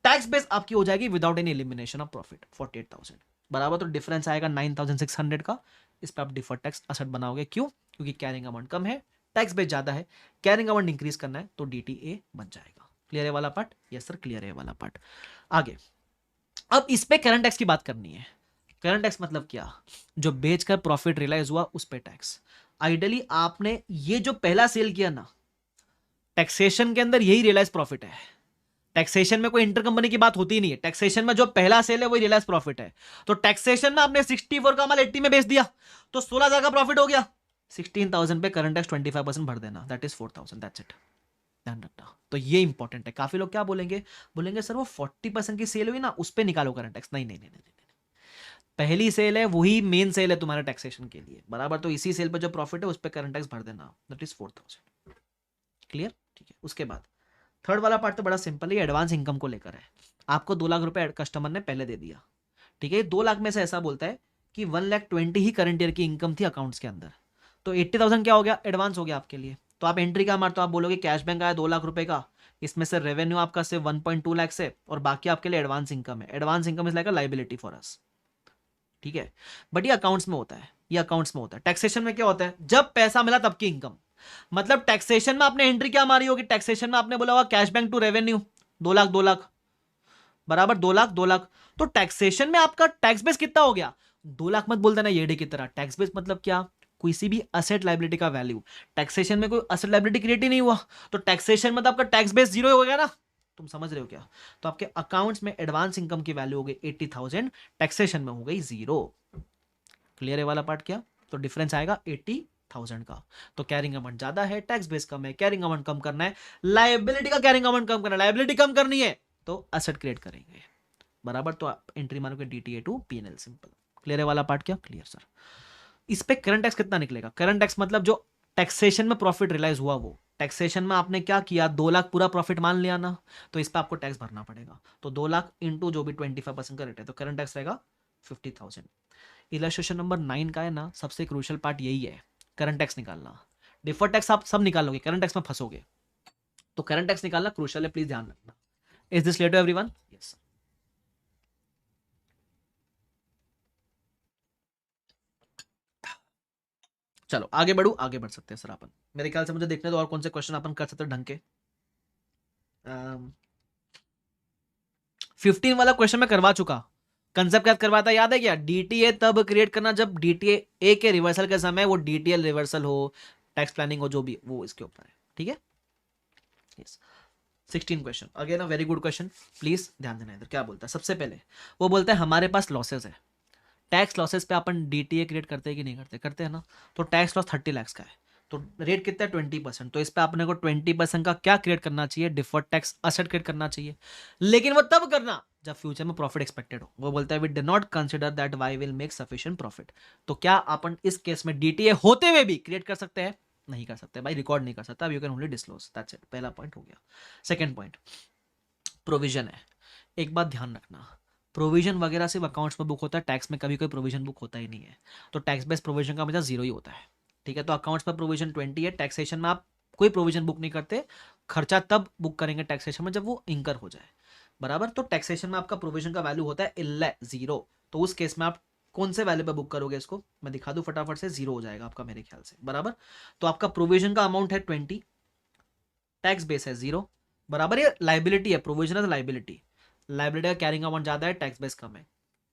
tax base आपकी हो जाएगी without any elimination of profit 48,000, बराबर। तो डिफरेंस आएगा 9,600 का, इस पर आप डिफर्ड टैक्स असेट बनाओगे, क्यों, क्योंकि कैरिंग अमाउंट कम है, टैक्स बेस ज्यादा है, कैरिंग अमाउंट इंक्रीज करना है तो डीटीए बन जाएगा। क्लियर है वाला पार्ट, यस सर क्लियर है वाला पार्ट। आगे अब इस पे करंट टैक्स की बात करनी है। करंट टैक्स मतलब क्या, जो बेचकर प्रॉफिट रियलाइज हुआ उस पे टैक्स। आइडियली आपने ये जो पहला सेल किया ना, टैक्सेशन के अंदर यही रियलाइज प्रॉफिट है, टैक्सेशन में कोई इंटर कंपनी की बात होती नहीं है, टैक्सेशन में जो पहला सेल है वही रियलाइज प्रॉफिट है। तो टैक्सेशन में आपने 64 का माल 80 में बेच दिया तो 16,000 का प्रॉफिट हो गया, 16,000 पे करंट टैक्स 25% भर देना, दैट इज 4,000, दैट्स इट, ध्यान रखना। तो ये इंपॉर्टेंट है, काफी लोग क्या बोलेंगे, बोलेंगे सर वो 40% की सेल हुई ना उस पर निकालो करंट टैक्स, नहीं नहीं नहीं नहीं, पहली सेल है वही मेन सेल है तुम्हारे टैक्सेशन के लिए, बराबर। तो इसी सेल पर जो प्रॉफिट है उस पर करंट टैक्स भर देना, दैट इज 4,000। क्लियर, ठीक है। उसके बाद थर्ड वाला पार्ट तो बड़ा सिंपल है, एडवांस इनकम को लेकर है। आपको 2 लाख रुपए कस्टमर ने पहले दे दिया, ठीक है। 2 लाख में से ऐसा बोलता है कि 1,20,000 ही करंट ईयर की इनकम थी अकाउंट्स के अंदर, तो 80,000 क्या हो गया, एडवांस हो गया आपके लिए। तो आप एंट्री क्या मारते हो, आप बोलोगे कैश बैंक आया 2 लाख रुपए का, इसमें से रेवेन्यू आपका सिर्फ 1.2 लाख से और बाकी आपके लिए एडवांस इनकम है। Advance income is like a liability for us, ठीक है। बट ये अकाउंट्स में होता है, ये अकाउंट्स में होता है। टैक्सेशन में क्या होता है, जब पैसा मिला तब की इनकम, मतलब टैक्सेशन में आपने एंट्री क्या मारी होगी, टैक्सेशन में आपने बोला होगा cash bank to revenue 2 lakh 2 lakh, बराबर, 2 लाख 2 लाख। तो टैक्सेशन में आपका टैक्स बेस कितना हो गया, 2 लाख मत बोल देना येडे की तरह। टैक्स बेस मतलब क्या, किसी भी असेट लायबिलिटी का वैल्यू। टैक्सेशन में कोई असेट लायबिलिटी क्रिएट ही नहीं हुआ तो टैक्सेशन मतलब आपका टैक्स बेस 0 हो गया ना, तुम समझ रहे हो क्या। तो आपके अकाउंट्स में एडवांस इनकम की वैल्यू हो गई 80,000, टैक्सेशन में हो गई 0। क्लियर है वाला पार्ट क्या, तो डिफरेंस आएगा 80,000 का। तो कैरिंग अमाउंट ज्यादा है, टैक्स बेस कम है, कैरिंग अमाउंट कम करना है, लायबिलिटी का कैरिंग अमाउंट कम करना है, लायबिलिटी कम करनी है तो असेट क्रिएट करेंगे, बराबर। तो आप एंट्री मारोगे DTA to PNL, simple. Clear है वाला पार्ट क्या, क्लियर सर। इस पे करंट टैक्स कितना निकलेगा, करंट टैक्स मतलब जो टैक्सेशन में प्रॉफिट रियलाइज हुआ वो, टैक्सेशन में आपने क्या किया, 2 लाख पूरा प्रॉफिट मान लिया ना, तो इस पर आपको टैक्स भरना पड़ेगा। तो 2 लाख इंटू जो भी 25% का रेट है, तो करंट टैक्स रहेगा 50,000। इलस्ट्रेशन नंबर 9 का है ना, सबसे क्रूशियल पार्ट यही है, करंट टैक्स निकालना। डिफर्ड टैक्स आप सब निकालोगे, करंट टैक्स में फंसोगे, तो करंट टैक्स निकालना क्रूशियल है, प्लीज ध्यान रखना। Is this clear to everyone? Yes. चलो आगे बढ़ू, आगे बढ़ सकते हैं सर अपन, मेरे ख्याल से मुझे देखने दो और कौन से क्वेश्चन अपन कर सकते हैं ढंग के। 15 वाला क्वेश्चन मैं करवा चुका, कंसेप्ट क्या करवाता याद है क्या? डीटीए तब क्रिएट करना जब डीटीए ए के रिवर्सल के समय वो डीटीएल रिवर्सल हो, टैक्स प्लानिंग हो, जो भी वो इसके ऊपर है, ठीक है। Yes. 16 question again a very good question, please ध्यान देना इधर। क्या बोलता है सबसे पहले? वो बोलता है हमारे पास लॉसेस है, टैक्स लॉसेस पे अपन डीटीए क्रिएट करते हैं कि नहीं करते? करते हैं ना। तो टैक्स लॉस 30 लाख का है, तो रेट कितना है? 20%। तो इस पे अपने को 20% का क्या क्रिएट करना चाहिए? डिफर्ड टैक्स असेट क्रिएट करना चाहिए, लेकिन वो तब करना जब फ्यूचर में प्रॉफिट एक्सपेक्टेड हो। वो बोलता है we do not consider that Y will make sufficient profit. तो क्या अपन इस केस में डीटीए होते हुए भी क्रिएट कर सकते हैं? नहीं कर सकते भाई, रिकॉर्ड नहीं कर सकता, you can only disclose, that's it. पहला पॉइंट हो गया। सेकंड पॉइंट प्रोविजन है। एक बात ध्यान रखना, प्रोविजन वगैरह सिर्फ अकाउंट्स में बुक होता है, टैक्स में कभी कोई प्रोविजन बुक होता ही नहीं है। तो टैक्स बेस्ड प्रोविजन का हमेशा जीरो ही होता है, ठीक है। तो अकाउंट्स में प्रोविजन 20 है, टैक्सेशन में आप कोई प्रोविजन बुक नहीं करते, खर्चा तब बुक करेंगे टैक्सेशन में जब वो इंकर हो जाए, बराबर। तो टैक्सेशन में आपका प्रोविजन का वैल्यू होता है जीरो। तो उस केस में आप कौन से वैल्यू पे बुक करोगे इसको? मैं दिखा दूं फटाफट से, जीरो हो जाएगा आपका मेरे ख्याल से, बराबर। तो आपका प्रोविजन का अमाउंट है 20, टैक्स बेस है जीरो, बराबर। ये लाइबिलिटी है, प्रोविजन है लाइबिलिटी, लाइबिलिटी का कैरिंग अमाउंट ज्यादा है, टैक्स बेस कम है,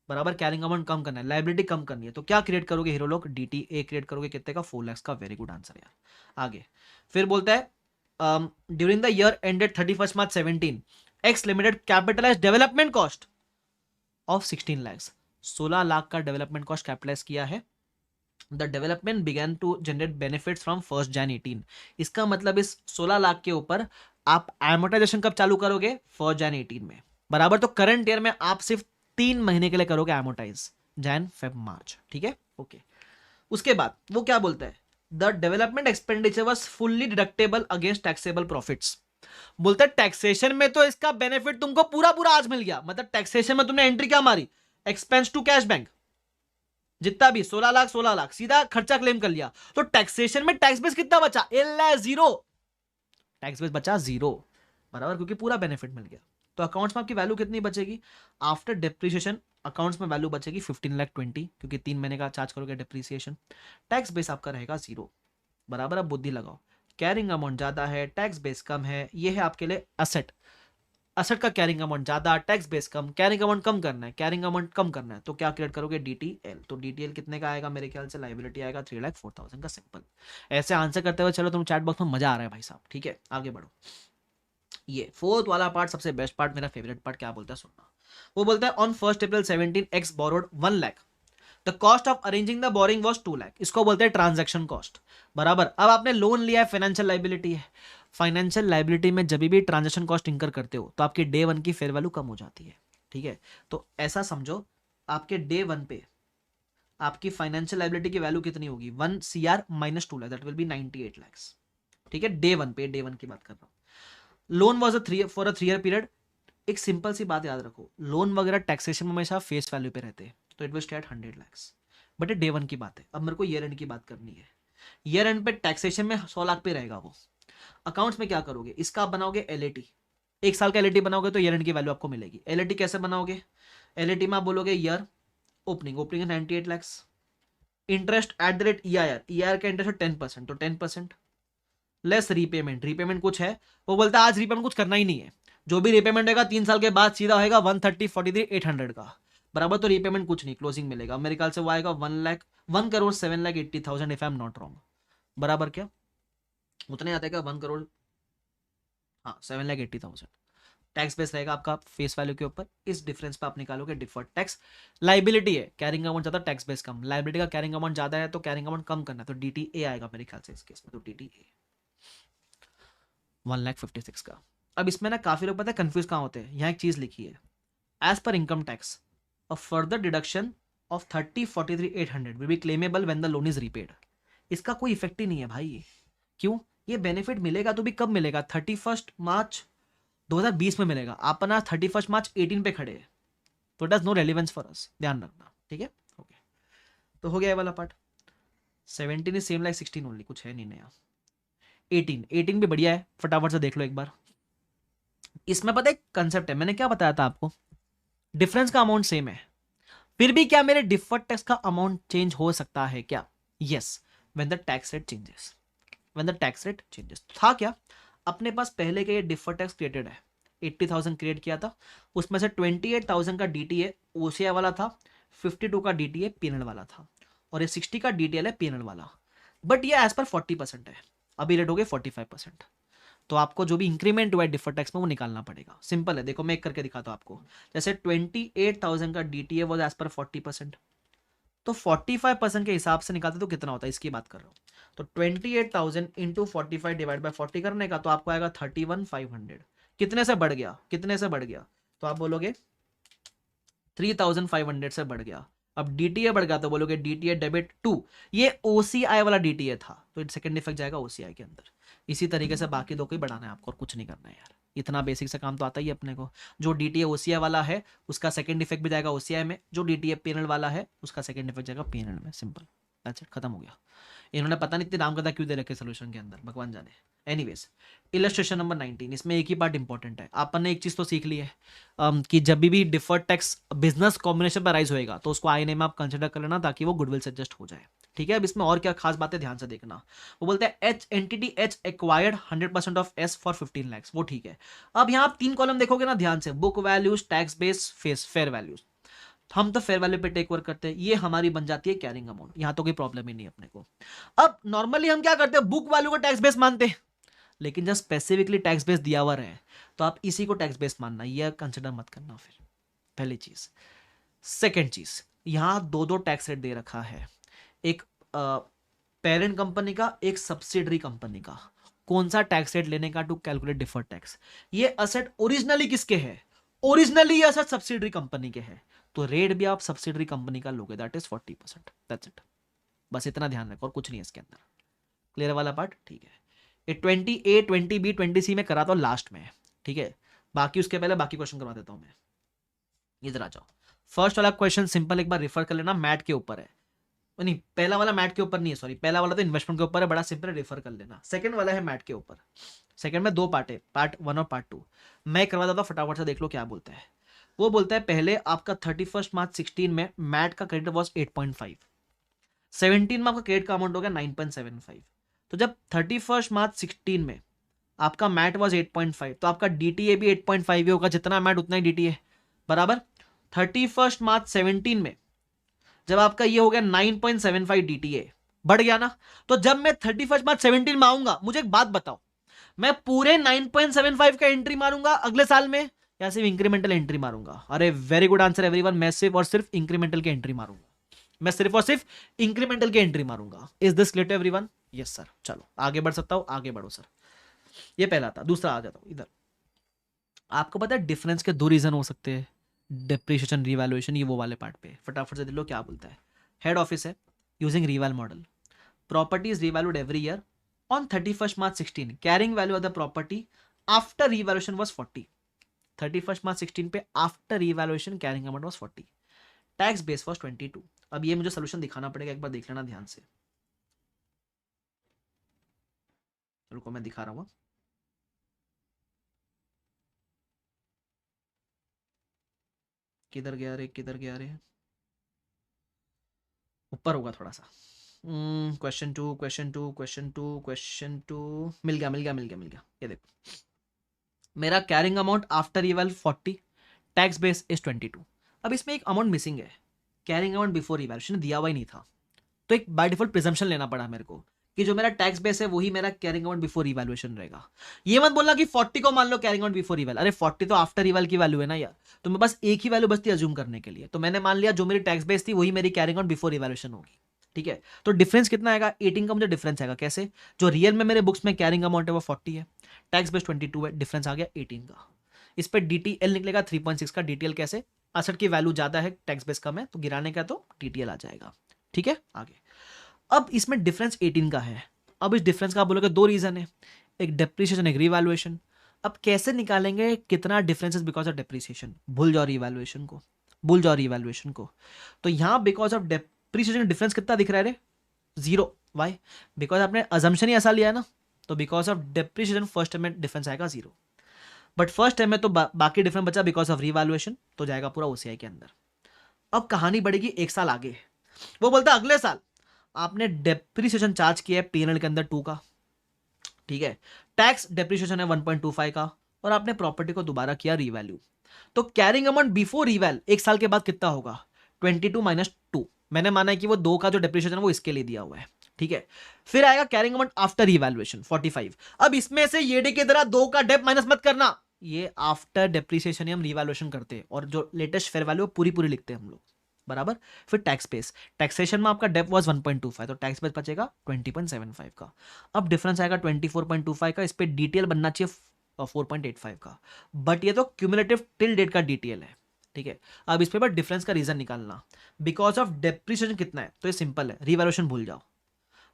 बराबर। कैरिंग अमाउंट कम करना है, लाइबिलिटी कम करनी है, तो क्या क्रिएट करोगे हीरो लोग? डीटीए क्रिएट करोगे, कितने का? 4 लाख का। वेरी गुड आंसर यार। आगे फिर बोलता है during the year ended 31 March 17 X limited capitalise development cost of 16 लाख, 16 लाख का डेवलपमेंट कॉस्ट कैपिटलाइज किया है। The development began to generate benefits from 1 January 18। इसका मतलब इस 16 लाख के ऊपर आप एमोटाइजेशन कब चालू करोगे? 1 जनवरी 18 में, बराबर। तो करंट ईयर में आप सिर्फ 3 महीने के लिए करोगे एमोटाइज, जैन फेब मार्च, ठीक है, ओके। उसके बाद वो क्या बोलता है? The development expenditure was fully deductible against taxable profits. बोलता है टैक्सेशन में तो इसका बेनिफिट तुमको पूरा पूरा आज मिल गया, मतलब टैक्सेशन में तुमने एंट्री क्या मारी? एक्सपेंस टू कैश बैंक, जितना भी 16 लाख 16 लाख सीधा खर्चा क्लेम कर लिया। तो टैक्सेशन में टैक्स बेस कितना बचा? जीरो, टैक्स बेस बचा जीरो, बराबर, क्योंकि पूरा बेनिफिट मिल गया। तो अकाउंट्स में आपकी वैल्यू कितनी बचेगी आफ्टर डिप्रिसिएशन? अकाउंट्स में वैल्यू बचेगी 15,20,000, क्योंकि 3 महीने का चार्ज करोगे डिप्रिसिएशन। टैक्स बेस आपका रहेगा जीरो, बराबर। अब बुद्धि लगाओ, कैरिंग अमाउंट ज्यादा है, टैक्स बेस कम है, ये है आपके लिए असेट। असेट का कैरिंग अमाउंट ज्यादा, टैक्स बेस कम, कैरिंग अमाउंट कम करना है, कैरिंग अमाउंट कम करना है, तो क्या क्रिएट करोगे? डीटीएल। तो डीटीएल कितने का आएगा मेरे ख्याल से? लाइबिलिटी आएगा 3,04,000 का, सिंपल। ऐसे आंसर करते हुए चलो, तुम चैट बॉक्स में मजा आ रहा है भाई साहब, ठीक है, आगे बढ़ो। ये फोर्थ वाला पार्ट सबसे बेस्ट पार्ट, मेरा फेवरेट पार्ट, क्या बोलता है सुनना। वो बोलता है on 1 April 17 x borrowed 1 lakh, the cost of arranging the boring was 2 lakh. इसको बोलते हैं ट्रांजेक्शन कॉस्ट, बराबर। अब आपने लोन लिया है, फाइनेंशियल लाइबिलिटी है। फाइनेंशियल लाइबिलिटी में जब भी ट्रांजेक्शन कॉस्ट इंकर करते हो तो आपकी डे 1 की फेयर वैल्यू कम हो जाती है, ठीक है। तो ऐसा समझो, आपके डे 1 पे आपकी फाइनेंशियल लाइबिलिटी की वैल्यू कितनी होगी? 1 CR minus 2 lakh, that will be 98 lakh, ठीक है। डे 1 पे, डे 1 की बात कर रहा हूं। Loan was for a 3 year period. एक सिंपल सी बात याद रखो, लोन वगैरह टैक्सेशन में हमेशा फेस वैल्यू पे रहते हैं, तो it will stay at 100 lakh, but ये डे 1 की बात है। अब मेरे को ईयर एंड की बात करनी है। ईयर एंड पे टैक्सेशन में 100 लाख पे रहेगा वो। अकाउंट्स में क्या करोगे? इसका आप बनाओगे एलएटी, 1 साल का एलएटी बनाओगे तो ईयर एंड की वैल्यू आपको मिलेगी। एलएटी कैसे बनाओगे? एलएटी में आप बोलोगे year opening, opening 98 lakh, interest at the rate EIR, EIR का इंटरेस्ट 10%, तो 10% लेस रीपेमेंट, रीपेमेंट कुछ है, वो बोलता है आज रीपेमेंट कुछ करना ही नहीं है, जो भी रीपेमेंट होगा 3 साल के बाद सीधा होगा 130,43,800 का, बराबर। तो रीपेमेंट कुछ नहीं, क्लोजिंग मिलेगा मेरे ख्याल से वो आएगा 1,07,80,000 if I am not wrong, बराबर। क्या उतने आते हैं? 1 करोड़, हाँ 7,80,000 टैक्स बेस रहेगा आपका फेस वैल्यू के ऊपर। इस डिफरेंस पे आप निकालोगे डिफर्ड टैक्स। लाइबिलिटी है, कैरिंग अमाउंट ज्यादा, टैक्स बेस कम, लाइबिलिटी का कैरिंग अमाउंट ज्यादा है तो कैरिंग अमाउंट कम करना है, तो डीटीए आएगा मेरे ख्याल से इस केस में, तो डीटीए 1,56,000 का। अब इसमें ना काफी लोग पता है कंफ्यूज कहाँ होते हैं, यहाँ एक चीज लिखी है, एज पर income tax a further deduction of 30,43,800 will be claimable when the loan is repaid. इसका कोई इफेक्ट ही नहीं है भाई। क्यों? ये बेनिफिट मिलेगा तो भी कब मिलेगा? 31 मार्च 2020 में मिलेगा, अपन आज 31 मार्च 18 पे खड़े हैं, तो it has no relevance for us, ध्यान रखना, ठीक है, ओके। तो हो गया ये वाला part. 17 is same like 16 only, कुछ है नहीं नया। 18 भी बढ़िया है, फटाफट से देख लो एक बार। इसमें पता है कंसेप्ट है, मैंने क्या बताया था आपको, डिफरेंस का अमाउंट सेम है, फिर भी क्या मेरे डिफर्ड टैक्स का अमाउंट चेंज हो सकता है क्या? Yes, when the tax rate changes, when the tax rate changes. था क्या, अपने पास पहले के ये डिफर्ड टैक्स क्रिएटेड है, 80,000 क्रिएट किया था, उसमें से 28,000 का डीटीए ओसीआई वाला था, 52 का डीटीए पीएनएल वाला था, और ये 60 का डीटीएल है पीएनएल वाला, बट ये एज पर 40% है, अभी रेट हो गए 45%। तो आपको जो भी इंक्रीमेंट हुआ है डिफर्ड टैक्स में वो निकालना पड़ेगा। सिंपल है, देखो मैं एक करके दिखाता हूं आपको। जैसे 28,000 का डीटीए वॉज एज पर 40%, तो 45% के हिसाब से निकालते तो कितना होता है, इसकी बात कर रहा हूँ। तो 28,000 इंटू 45 डिवाइड बाय 40 करने का, तो आपको आएगा 31,500। कितने से बढ़ गया, कितने से बढ़ गया, तो आप बोलोगे 3,500 से बढ़ गया। अब डीटीए बढ़ गया तो बोलोगे डीटीए डेबिट 2, ये ओसीआई वाला डीटीए था, तो सेकंड इफेक्ट जाएगा ओसीआई के अंदर। इसी तरीके से बाकी दो को ही बढ़ाना है आपको, और कुछ नहीं करना है यार, इतना बेसिक सा काम तो आता ही है अपने को। जो डीटीए ओसीआई वाला है उसका सेकंड इफेक्ट भी जाएगा ओसीआई में, जो डीटीए पीएनएल वाला है उसका सेकंड इफेक्ट जाएगा पीएनएल में। सिंपल, दैट्स इट, खत्म हो गया। इन्होंने पता नहीं इतनी नाम कदा क्यों दे रखे सोल्यूशन के अंदर, भगवान जाने। एनीवेज, इलस्ट्रेशन नंबर 19, इसमें एक ही पार्ट इंपॉर्टेंट है। आपने एक चीज तो सीख ली है कि जब भी डिफर्ड टैक्स बिजनेस कॉम्बिनेशन पर राइज होएगा तो उसको आईएनए में आप कंसिडर कर लेना, ताकि वो गुडविल से एडजस्ट हो जाए। ठीक है, अब इसमें और क्या खास बातें ध्यान से देखना। वो बोलते हैं H entity H acquired 100% of S for 15 lakhs, वो ठीक है। अब यहाँ आप 3 कॉलम देखोगे ना ध्यान से, book values, tax base, fair values. हम तो फेयर वैल्यू पे टेक ओवर करते हैं, ये हमारी बन जाती है कैरिंग अमाउंट, यहां तो कोई प्रॉब्लम ही नहीं अपने को। अब नॉर्मली हम क्या करते हैं, बुक वैल्यू को टैक्स बेस मानते हैं, लेकिन जब स्पेसिफिकली टैक्स बेस दिया हुआ रहे तो आप इसी को टैक्स बेस मानना, यह कंसिडर मत करना फिर, पहली चीज। सेकेंड चीज, यहां दो दो टैक्स रेट दे रखा है, एक पेरेंट कंपनी का, एक सब्सिडरी कंपनी का। कौन सा टैक्स रेट लेने का टू कैलकुलेट डिफर्ड टैक्स? ये असेट ओरिजिनली किसके है, ओरिजिनली ये असेट सब्सिडरी कंपनी के है, तो रेट भी आप सब्सिडरी कंपनी का लोगे, दैट इज 40%। दैट्स इट, बस इतना ध्यान रखो और कुछ नहीं है इसके अंदर। क्लियर वाला पार्ट, ठीक है। ये 20A 20B 20C में कराता हूं लास्ट में, ठीक है। बाकी उसके पहले बाकी क्वेश्चन करवा देता हूं मैं। इधर आ जाओ, फर्स्ट वाला क्वेश्चन सिंपल, एक बार रेफर कर लेना, मैट के ऊपर है। नहीं, पहला वाला मैट के ऊपर नहीं है, सॉरी, पहला वाला तो इन्वेस्टमेंट के ऊपर है, बड़ा सिंपल, रेफर कर लेना। सेकंड वाला है मैट के ऊपर, सेकंड में 2 पार्ट है, पार्ट 1 और पार्ट 2। मैं करवा देता हूं, फटाफट से देख लो क्या बोलता है। वो बोलता है पहले आपका 31 मार्च 16 में मैट का क्रेडिट वॉज 8.5, 17 में आपका क्रेडिट का अमाउंट हो गया 9.75। तो जब 31 मार्च 16 में आपका मैट वॉज 8.5, तो आपका डीटीए भी 8.5 ही होगा, जितना मैट उतना ही डीटीए, बराबर। 31 मार्च 17 में जब आपका ये हो गया 9.75 डीटीए, बढ़ गया ना। तो जब मैं 31 मार्च 17 में आऊंगा, मुझे एक बात बताओ, मैं पूरे 9.75 का एंट्री मारूंगा अगले साल में, या सिर्फ इंक्रीमेंटल एंट्री मारूंगा? अरे वेरी गुड आंसर एवरीवन, मैं सिर्फ और सिर्फ इंक्रीमेंटल की एंट्री मारूंगा, मैं सिर्फ और सिर्फ इंक्रीमेंटल की एंट्री मारूंगा। Is this clear to everyone? Yes sir, चलो आगे बढ़ सकता हूं, आगे बढ़ो सर। ये पहला था, दूसरा आ जाता हूं इधर। आपको पता है डिफरेंस के 2 रीजन हो सकते हैं, डिप्रिसिएशन, रिवैल्यूएशन, ये वो वाले पार्ट पे फटाफट से देख लो क्या बोलता है। हेड ऑफिस है, using reval model, property is revalued every year on 31 March 16, carrying value of the property after revaluation was 40। 31 March 16 पे after revaluation carrying amount was 40, tax base was 22। अब ये मुझे सोल्यूशन दिखाना पड़ेगा, एक बार देख लेना ध्यान से, रुको मैं दिखा रहा हूँ। किधर गया रे, किधर गया रे, ऊपर होगा थोड़ा सा। Question two, question two, question two, question two, मिल गया मिल गया मिल गया मिल गया। ये देखो, मेरा carrying amount after reval 40, tax base is 22। अब इसमें एक अमाउंट मिसिंग है, कैरिंग अमाउंट बिफोर रिवैल्यूएशन दिया हुआ ही नहीं था, तो एक बाय डिफॉल्ट प्रिजम्पशन लेना पड़ा मेरे को कि जो मेरा टैक्स बेस है वही मेरा कैरिंग अमाउंट बिफोर रिवैल्यूएशन रहेगा। ये मत बोलना कि 40 को मान लो कैरिंग अमाउंट बिफोर रिवैल, अरे 40 तो आफ्टर रिवैल की वैल्यू है ना यार, तो मैं बस एक ही वैल्यू बचती अज्यूम करने के लिए, तो मैंने मान लिया जो मेरी टैक्स बेस थी वही मेरी कैरिंग अमाउंट बिफोर रिवैल्यूएशन होगी। ठीक है, तो डिफरेंस कितना आएगा, 18 का मुझे डिफरेंस आएगा। कैसे, जो रियल में मेरे बुक्स में कैरिंग अमाउंट है वो 40 है, टैक्स बेस 22 है, डिफरेंस आ गया 18 का। इस पर डीटीएल निकलेगा 3.6 का। डीटीएल कैसे, असट की वैल्यू ज्यादा है, टैक्स बेस कम है, तो गिराने का तो डीटीएल आ जाएगा। ठीक है, आगे। अब इसमें डिफरेंस 18 का है। अब इस डिफरेंस का बोलोगे 2 रीजन है, एक डेप्रिसिएशन, एक रिवैल्यूएशन। अब कैसे निकालेंगे कितना difference is because of depreciation? भूल जाओ रिवैल्यूएशन को, भूल जाओ रिवैल्यूएशन को। तो यहां बिकॉज ऑफ डेप्रिसिएशन डिफरेंस कितना दिख रहा है रे? 0। वाई? बिकॉज आपने अजम्पशन ही ऐसा लिया है ना तो because of depreciation first term में डिफरेंस आएगा 0, बट फर्स्ट टर्म में तो बाकी डिफरेंस बचा बिकॉज ऑफ रीवैल्यूएशन, तो जाएगा पूरा ओसीआई के अंदर। अब कहानी बढ़ेगी 1 साल आगे। वो बोलता है अगले साल आपने डेप्रिसिएशन चार्ज किया है पीएनएल के अंदर 2 का, ठीक है, टैक्स डेप्रिसिएशन है 1.25 का, और आपने प्रॉपर्टी को दोबारा किया रीवैल्यू, तो कैरिंग अमाउंट बिफोर रीवैल 1 साल के बाद कितना होगा? 22 माइनस 2। मैंने माना है कि वो 2 का जो डेप्रिसिएशन है वो इसके लिए दिया हुआ है, ठीक है। फिर आएगा कैरिंग अमाउंट आफ्टर रीवैल्यूएशन 45। अब इसमें से ये की तरह 2 का डेप माइनस मत करना, ये आफ्टर डेप्रिसिएशन ही हम रीवैल्यूएशन करते हैं, और जो लेटेस्ट फेयर वैल्यू पूरी पूरी लिखते हैं हम लोग, बराबर। फिर टैक्स बेस, टैक्सेशन में आपका डेप वाज 1.25, तो टैक्स बेस बचेगा 20.75 का। अब डिफरेंस आएगा 24.25 का, इस पे डीटीएल बनना चाहिए 4.85 का, बट ये तो क्यूमुलेटिव टिल डेट का डीटीएल है, ठीक है। अब इस पे बस डिफरेंस का रीजन निकालना, बिकॉज ऑफ डेप्रिसिएशन कितना है, तो ये सिंपल है, रीवैल्यूएशन भूल जाओ,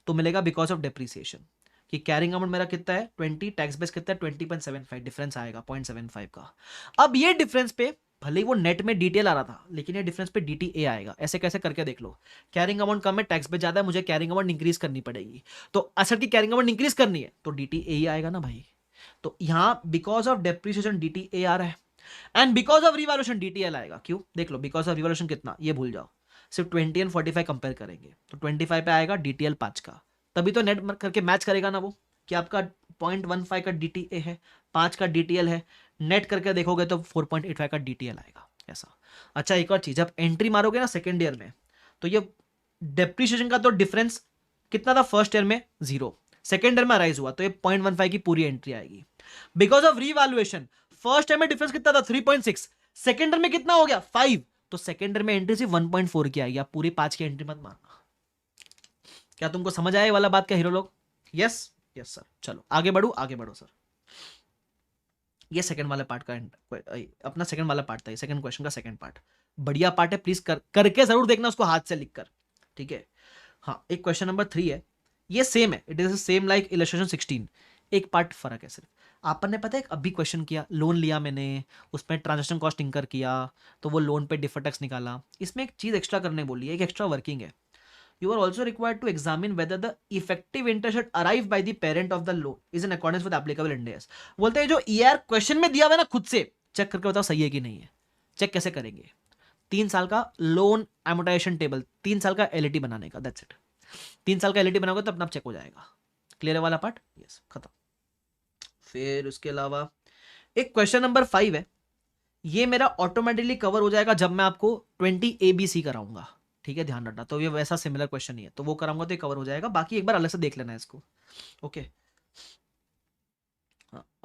तो मिलेगा बिकॉज ऑफ डेप्रिसिएशन कि कैरिंग अमाउंट मेरा कितना है 20, टैक्स बेस कितना है 20.75, डिफरेंस आएगा 0.75 का। अब ये डिफरेंस पे भले ही वो नेट में डीटेल आ रहा था, लेकिन ये डिफरेंस पे डीटीए आएगा। ऐसे कैसे करके देख लो, कैरिंग अमाउंट कम है, टैक्स बेस ज्यादा है, मुझे कैरिंग अमाउंट इंक्रीज करनी पड़ेगी, तो असेट की कैरिंग अमाउंट इंक्रीज करनी है तो डीटीए ही आएगा ना भाई। तो यहां बिकॉज ऑफ डेप्रिसिएशन डीटीए आ रहा है, and because of revaluation DTL आएगा। क्यों? देख लो, बिकॉज ऑफ रिवैल्यूएशन कितना ये भूल जाओ, सिर्फ 20 एंड 45 कंपेयर करेंगे, तो 25 पे आएगा डीटीएल 5 का, तभी तो नेट करके मैच करेगा ना वो, कि आपका 0.15 का डीटीए है, 5 का डीटीएल है, नेट करके देखोगे तो 4.85 का डीटीएल आएगा, ऐसा। अच्छा, एक और चीज, जब एंट्री मारोगे ना सेकेंड ईयर में, तो ये डेप्रिसिएशन का तो डिफरेंस कितना था फर्स्ट ईयर में 0, सेकेंड ईयर में अराइज हुआ, तो ये 0.15 की पूरी एंट्री आएगी। Because of revaluation first year में डिफरेंस कितना था 3.6, सेकेंड ईयर में कितना हो गया 5, तो सेकेंड ईयर में एंट्री सिर्फ 1.4 की आएगी, आप पूरी 5 की एंट्री मत मारना। क्या तुमको समझ आया वाला बात क्या हीरो लोग? Yes yes sir. चलो आगे बढ़ो सर। ये सेकंड वाले पार्ट का अपना सेकंड वाला पार्ट था, ये सेकंड क्वेश्चन का सेकंड पार्ट बढ़िया पार्ट है, प्लीज करके जरूर देखना उसको हाथ से लिखकर, ठीक है। हाँ, एक क्वेश्चन नंबर 3 है, ये सेम है, it is same like illustration 16, एक पार्ट फर्क है सिर्फ। आपन ने पता है अभी क्वेश्चन किया, लोन लिया मैंने, उसमें ट्रांजेक्शन कॉस्ट इंकर किया, तो वो लोन पे डिफर टैक्स निकाला, इसमें एक चीज एक्स्ट्रा करने बोली है, एक एक्स्ट्रा वर्किंग है। You are also required to examine whether the effective interest arrived by the parent of the loan is in accordance with applicable Ind AS। बोलते हैं जो ER क्वेश्चन में दिया हुआ है ना, खुद से चेक करके बताओ सही है कि नहीं है। चेक कैसे करेंगे? 3 साल का लोन एमोर्टाइजेशन टेबल, 3 साल का एलईटी बनाने का, दैट्स इट। 3 साल का एलईटी बनाओगे तो अपना चेक हो जाएगा। क्लियर है वाला पार्ट? यस, खत्म। फिर उसके अलावा एक क्वेश्चन नंबर 5 है, ये मेरा ऑटोमेटिकली कवर हो जाएगा जब मैं आपको 20 ABC कराऊंगा, ठीक है, ध्यान रखना। तो ये वैसा सिमिलर क्वेश्चन नहीं है, तो वो कराऊंगा तो ये कवर हो जाएगा, बाकी एक बार अलग से देख लेना है इसको, ओके।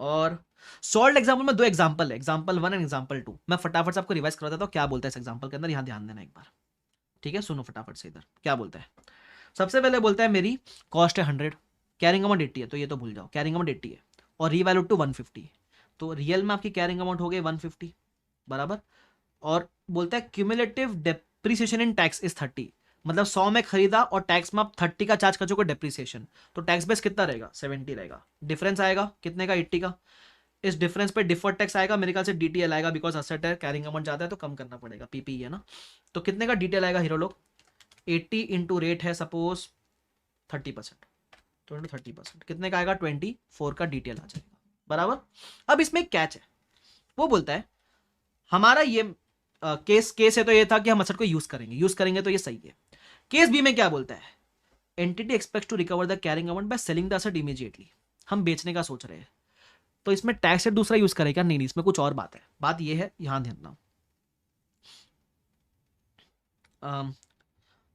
और सॉल्व एग्जाम्पल में 2 एग्जाम्पल है, एग्जाम्पल 1 एंड एग्जाम्पल 2। मैं फटाफट से आपको रिवाइज करवा देता हूँ क्या बोलता है इस एग्जाम्पल के अंदर, यहाँ ध्यान देना एक बार, ठीक है। सुनो फटाफट से इधर क्या बोलता है। सबसे पहले बोलता है मेरी कॉस्ट है 100, कैरिंग अमाउंट 80 है, तो ये तो भूल जाओ, कैरिंग अमाउंट 80 है, और रीवैल्यू टू 150, तो रियल में आपकी कैरिंग अमाउंट हो गई 150, बराबर। और बोलता है cumulative depreciation in tax is 30, मतलब 100 में खरीदा और टैक्स में आप 30 का चार्ज कर चुके डेप्रिसिएशन, तो टैक्स बेस कितना रहेगा 70 रहेगा, डिफरेंस आएगा कितने का 80 का। इस डिफरेंस पे डिफर्ड टैक्स आएगा, मेरे ख्याल से डीटीएल आएगा, बिकॉज असेट है, कैरिंग अमाउंट ज्यादा है तो कम करना पड़ेगा, पीपी है ना। तो कितने का डीटेल आएगा हीरो लोग? 80 इंटू रेट है सपोज 30%, तो इंटू 30% कितने का आएगा 24 का डीटेल आ जाएगा, बराबर। अब इसमें एक कैच है, वो बोलता है हमारा ये केस है, तो ये था कि हम असेट को यूज करेंगे तो ये सही है। केस बी में क्या बोलता है, entity expects to recover the carrying amount by selling the asset immediately, हम बेचने का सोच रहे हैं, तो इसमें टैक्स रेट दूसरा यूज करेगा? नहीं, इसमें कुछ और बात है। बात ये है, यहां ध्यान देना,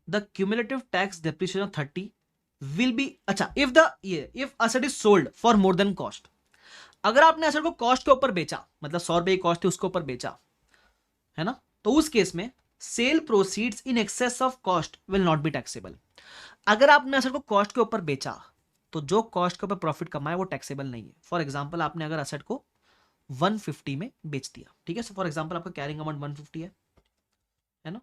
the cumulative tax depreciation 30 will be, अच्छा, if asset is sold for more than cost, अगर आपने असेट को कॉस्ट के ऊपर बेचा, मतलब 100 रुपए की कॉस्ट थी उसके ऊपर बेचा है ना, तो उस केस में sale proceeds in excess of cost will not be taxable. अगर आपने असेट को कॉस्ट के ऊपर बेचा तो जो कॉस्ट के ऊपर प्रॉफिट कमाए वो टैक्सेबल नहीं है। फॉर एग्जांपल आपने अगर असेट को 150 में बेच दिया, ठीक है, सो फॉर एग्जांपल आपका कैरिंग अमाउंट 150 है ना,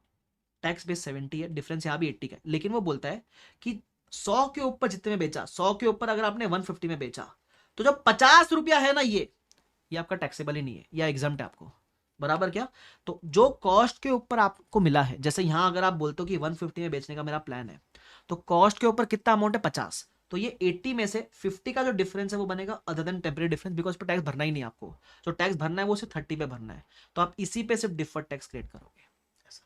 टैक्स बेस 70 है, डिफरेंस यहां भी 80 का है, लेकिन वो बोलता है कि 100 के ऊपर जितने में बेचा, 100 के ऊपर अगर आपने 150 में बेचा, तो जो 50 रुपया है ना, ये आपका टैक्सेबल ही नहीं है, या एग्जम्प्ट है आपको, बराबर। क्या? तो जो कॉस्ट के ऊपर आपको मिला है, जैसे यहां अगर आप बोलते हो कि 150 में बेचने का मेरा प्लान है, तो कॉस्ट के ऊपर कितना अमाउंट है 50, तो ये 80 में से 50 का जो डिफरेंस है वो बनेगा other than temporary difference, because पे टैक्स भरना ही नहीं आपको। जो टैक्स भरना है वो सिर्फ 30 पे भरना है, तो आप इसी पे सिर्फ डिफर्ड टैक्स क्रिएट करोगे ऐसा।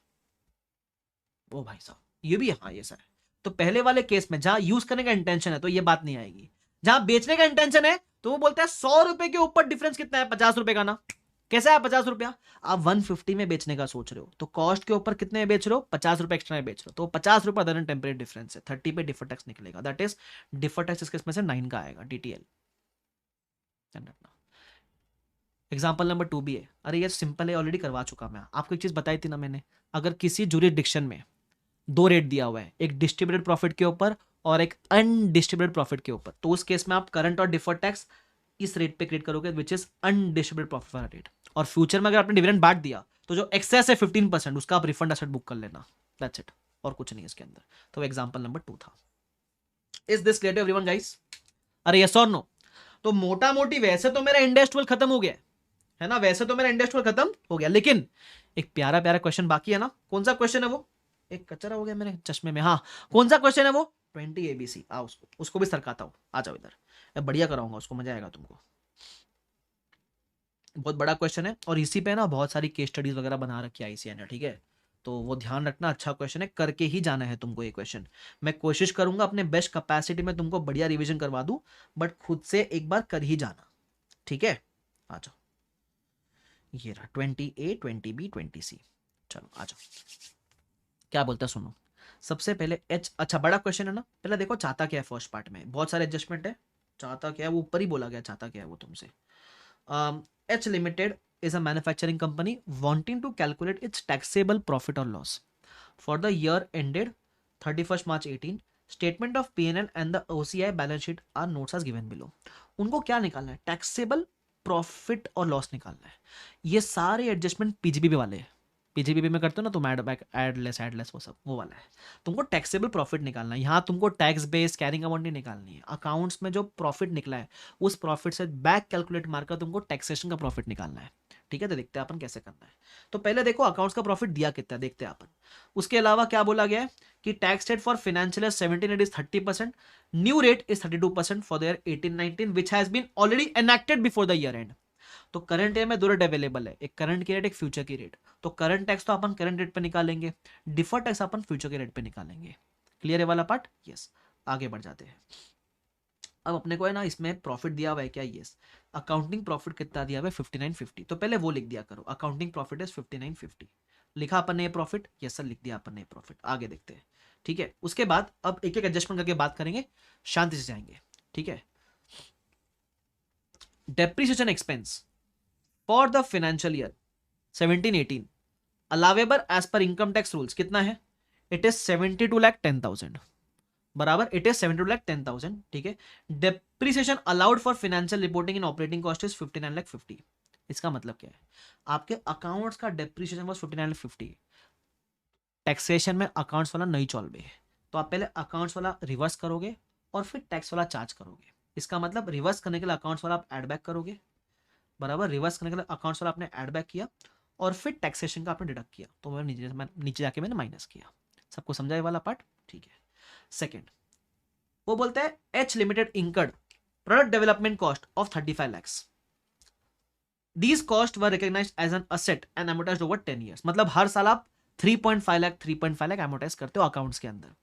ओ भाई साहब, ये भी हाँ ये है। तो पहले वाले केस में जहां यूज करने का इंटेंशन है तो ये बात नहीं आएगी, जहां बेचने का इंटेंशन है तो वो बोलता है 100 रुपए के ऊपर डिफरेंस कितना है, 50 रुपए का ना। कैसा है 50 रुपया? आप 150 में बेचने का सोच रहे हो तो कॉस्ट के ऊपर कितने में बेच रहे हो, 50 रुपए एक्स्ट्रा में बेच रहे हो, तो 50 रुपए अदर टेम्परेरी डिफरेंस है, 30 पे डिफर टैक्स निकलेगा। दैट इज डिफर टैक्स इसके इसमें से 9 का आएगा, डीटीएल। एग्जाम्पल नंबर 2 भी है। अरे ये सिंपल है, ऑलरेडी करवा चुका मैं आपको। एक चीज बताई थी ना मैंने, अगर किसी जुरिडिक्शन में 2 रेट दिया हुआ है, एक डिस्ट्रीब्यूटेड प्रॉफिट के ऊपर और एक अनडिस्ट्रीब्यूटेड प्रॉफिट के ऊपर, तो उस केस में आप करंट और डिफर्ड टैक्स इस रेट पे क्रिएट करोगे विच इज अनडिस्ट्रीब्यूटेड प्रॉफिट वाला रेट। और फ्यूचर में अगर आपने डिविडेंड बांट दिया तो जो एक्सेस है 15% उसका आप रिफंड एसेट बुक कर लेना, दैट्स इट, और कुछ नहीं इसके अंदर। तो एग्जांपल नंबर 2 था। Is this clear to everyone guys? अरे यस और नो? तो मोटा मोटी वैसे तो मेरा इंडेक्स 12 खत्म हो गया है ना, वैसे तो मेरा इंडेक्स 12 खत्म हो गया, लेकिन एक प्यारा प्यारा क्वेश्चन बाकी है ना। कौन सा क्वेश्चन है वो? एक कचरा हो गया मेरे चश्मे में। हाँ, कौन सा क्वेश्चन है वो? 20 ABC। आ उसको भी सरकाता हूं, आ जाओ इधर, बढ़िया कराऊंगा उसको, मजा आएगा तुमको। बहुत बड़ा क्वेश्चन है और इसी पे ना बहुत सारी केस स्टडीज वगैरह बना रखी है ICAI ने, ठीक है। तो वो ध्यान रखना, अच्छा क्वेश्चन है, करके ही जाना है तुमको ये क्वेश्चन। मैं कोशिश करूंगा अपने बेस्ट कैपेसिटी में तुमको बढ़िया रिवीजन करवा दूं, बट खुद से एक बार कर ही जाना, ठीक है। आ जाओ, ये रहा 20A 20B 20C। चलो आ जाओ, क्या बोलता है सुनो। सबसे पहले एच, अच्छा बड़ा क्वेश्चन है ना, पहले देखो चाहता क्या है। फर्स्ट पार्ट में बहुत सारे एडजस्टमेंट है, चाहता क्या है वो ऊपर ही बोला गया, चाहता क्या है वो तुमसे। H Limited is a manufacturing company wanting to calculate its taxable profit or loss for the year ended 31st March 18. Statement of P&L and the OCI balance sheet are notes as given below. उनको क्या निकालना है? Taxable profit और loss निकालना है। ये सारे adjustment PGBP वाले हैं। पीजीबीपी में करते हो ना तुम, एडलेस वो सब वो वाला है। तुमको टैक्सेबल प्रॉफिट निकालना है। यहाँ तुमको टैक्स बेस कैरिंग अमाउंट नहीं निकालनी है। अकाउंट्स में जो प्रॉफिट निकला है उस प्रॉफिट से बैक कैलकुलेट मारकर तुमको टैक्सेशन का प्रॉफिट निकालना है, ठीक है। तो देखते हैं अपन कैसे करना है। तो पहले देखो अकाउंट्स का प्रॉफिट दिया कितना है, देखते हैं अपन। उसके अलावा क्या बोला गया है कि tax rate for financial year 17 is 30%, new rate is 32% for the year 18-19 which has been already enacted before the year end. तो करंट ईयर में दो रेट अवेलेबल है, एक करंट की रेट एक फ्यूचर की रेट। तो करंट टैक्स तो अपन करंट रेट पे निकालेंगे, डिफर्ड टैक्स अपन फ्यूचर के रेट पे निकालेंगे। क्लियर है वाला पार्ट? यस। आगे बढ़ जाते हैं। अब अपने को है ना इसमें प्रॉफिट दिया हुआ है क्या? यस। अकाउंटिंग प्रॉफिट कितना दिया हुआ है? 5950। तो पहले वो लिख दिया करो, अकाउंटिंग प्रॉफिट इज 5950। लिखा अपन ने प्रॉफिट? यस सर, लिख दिया अपन ने प्रॉफिट। आगे देखते हैं, ठीक है। उसके बाद अब एक एक एडजस्टमेंट करके बात करेंगे, शांति से जाएंगे, ठीक है। Depreciation expense for the financial year 17-18 allowable as पर इनकम टैक्स रूल्स कितना है? इट इज 72,10,000 बराबर, इट इज 72,10,000, ठीक है। Depreciation allowed for financial reporting in operating cost is 59,50। इसका मतलब क्या है? आपके अकाउंट्स का डेप्रिसिएशन वाज 59,50। टैक्सेशन में अकाउंट्स वाला नहीं चॉल्व है, तो आप पहले अकाउंट्स वाला रिवर्स करोगे और फिर टैक्स वाला चार्ज करोगे। इसका मतलब रिवर्स करने के लिए अकाउंट्स वाला आप एड बैक करोगे, बराबर। रिवर्स करने के लिए अकाउंट्स वाला आपने एड बैक किया और फिर टैक्सेशन का आपने डिडक्ट किया, तो मैं नीचे जाके मैंने माइनस किया। सबको समझा ये वाला पार्ट? ठीक है। सेकेंड, वो बोलते हैं H limited incurred product development cost of 35 lakhs। These cost were recognised as an asset and amortised over 10 years। मतलब हर साल आप 3.5 लाख एमोटाइज करते हो अकाउंट्स के अंदर।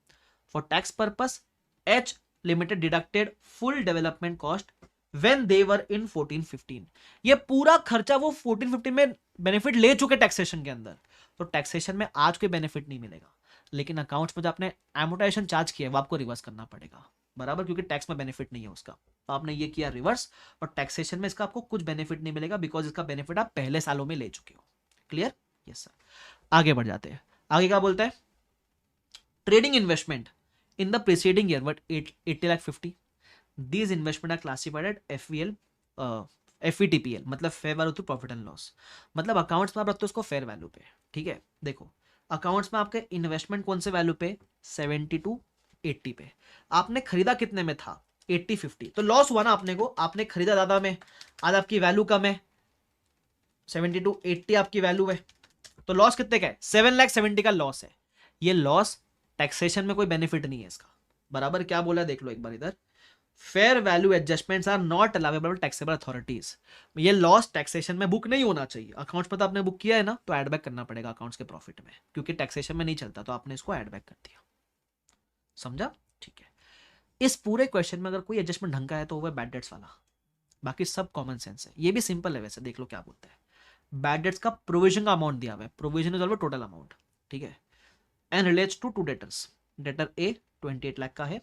For tax purpose H limited deducted full development cost when they were in 14-15। ये पूरा खर्चा वो 14-15 में बेनिफिट ले चुके टैक्सेशन के अंदर, तो टैक्सेशन में आज कोई बेनिफिट नहीं मिलेगा, लेकिन अकाउंट्स में जो आपने एमोटाइजेशन चार्ज किया है वो आपको रिवर्स करना पड़ेगा, बराबर, क्योंकि टैक्स में बेनिफिट नहीं है उसका। तो आपने ये किया रिवर्स, और टैक्सेशन में इसका आपको कुछ बेनिफिट नहीं मिलेगा बिकॉज इसका बेनिफिट आप पहले सालों में ले चुके हो। क्लियर? Yes sir. आगे बढ़ जाते हैं। आगे क्या बोलता है? Trading investment in the preceding year but 80,50,000। These investment are classified at FVL, FVTPL, मतलब fair value to profit and loss. मतलब अकाउंट्स में आप रखते हो उसको फेयर वैल्यू पे, ठीक है। देखो अकाउंट्स में आपके इन्वेस्टमेंट कौन से वैल्यू पे? 70-80 पे। आपने खरीदा कितने में था? 80-50। तो लॉस हुआ ना अपने को, आपने खरीदा ज्यादा में, आज आपकी वैल्यू कम है, 70-80 आपकी वैल्यू है, तो लॉस कितने का है? 7,70,000 का लॉस है। ये लॉस टैक्सेशन में कोई बेनिफिट नहीं है इसका, बराबर। क्या बोला देख लो एक बार इधर, fair value adjustments are not allowable taxable authorities. ये लॉस टैक्सेशन में बुक नहीं होना चाहिए। अकाउंट्स में तो आपने बुक किया है ना, तो ऐड बैक करना पड़ेगा अकाउंट्स के प्रॉफिट में, क्योंकि टैक्सेशन में नहीं चलता, तो आपने इसको ऐड बैक कर दिया। समझा? ठीक है। इस पूरे क्वेश्चन में अगर कोई एडजस्टमेंट ढंग का है तो वो है बैड डेट्स वाला, बाकी सब कॉमन सेंस है। ये भी सिंपल है वैसे, देख लो क्या बोलता है। बैड डेट्स का प्रोविजन का अमाउंट दिया हुआ है, provision is always total amount, ठीक है, and relates to 2 debtors. Debtor A 28 lakh का है,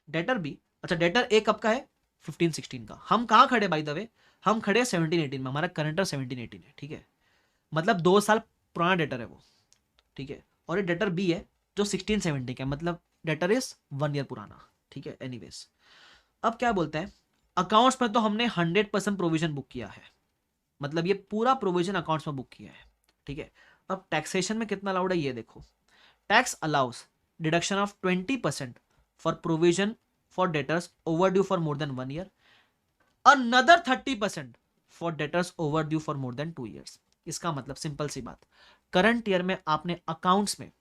डेटर बी, अच्छा डेटर ए कब का है, 15-16 का। हम कहाँ खड़े बाय द वे, हम खड़े 17-18 में, हमारा करंटर 17-18 है, ठीक है, मतलब 2 साल पुराना डेटर है वो, ठीक है। और ये डेटर बी है जो 16-17 का, मतलब डेटर इज 1 ईयर पुराना, ठीक है। एनीवेज, अब क्या बोलता है, अकाउंट्स में तो हमने 100% प्रोविजन बुक किया है, मतलब ये पूरा प्रोविजन अकाउंट्स में बुक किया है, ठीक है। अब टैक्सेशन में कितना अलाउड है ये देखो। Tax allow us deduction of 20% for provision for debtors over due for more then 1 year, another 30% for debtors over due for more then 2 years. इसका मतलब सिंपल सी बात, करंट ईयर में आपने अकाउंट्स में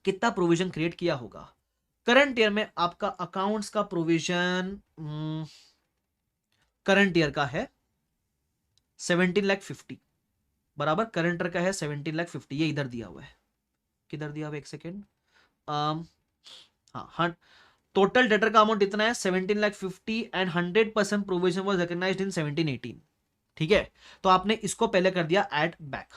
कितना प्रोविजन क्रिएट किया होगा। करंट ईयर में आपका अकाउंट्स का प्रोविजन करंट ईयर का है 17,50,000 बराबर, करंट ईयर का है 17,50,000, ये इधर दिया हुआ है, किधर दिया हुआ है, एक सेकेंड, हाँ, टोटल डेटर का अमाउंट इतना है 17,50,000 एंड 100% प्रोविजन वाज रिकॉग्नाइज्ड इन 17-18, ठीक है। तो आपने इसको पहले कर दिया ऐड बैक,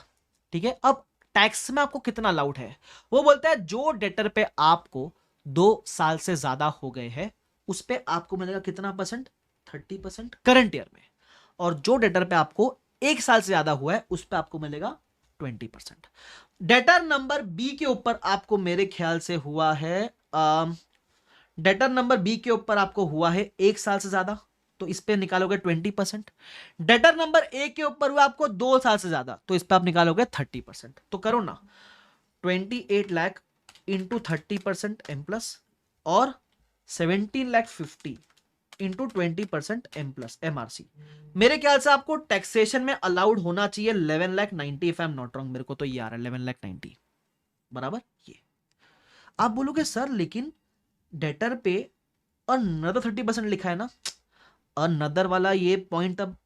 ठीक है। अब टैक्स में आपको कितना अलाउड है, वो बोलता है जो डेटर पे आपको 2 साल से ज्यादा हो गए हैं उस पे आपको मिलेगा कितना परसेंट, 30% करंट ईयर में, और जो डेटर पे आपको 1 साल से ज्यादा हुआ है उस पे आपको मिलेगा 20%। डेटर नंबर बी के ऊपर आपको मेरे ख्याल से हुआ है, डेटर नंबर बी के ऊपर आपको हुआ है 1 साल से ज्यादा, तो इस पे निकालोगे 20%। डेटर नंबर ए के ऊपर हुआ आपको 2 साल से ज्यादा, तो इस पे आप निकालोगे 30%। तो करो ना, 28 लाख इंटू 30% एम प्लस, और 17,50,000 इंटू 20% एम प्लस एमआरसी। मेरे ख्याल से आपको टैक्सेशन में अलाउड होना चाहिए 11,90,000 if I am not wrong, मेरे को तो ये आ रहा है 11,90,000 बराबर। ये आप बोलोगे सर लेकिन डेटर पे अनदर 30% लिखा है ना, अनदर वाला ये पॉइंट तब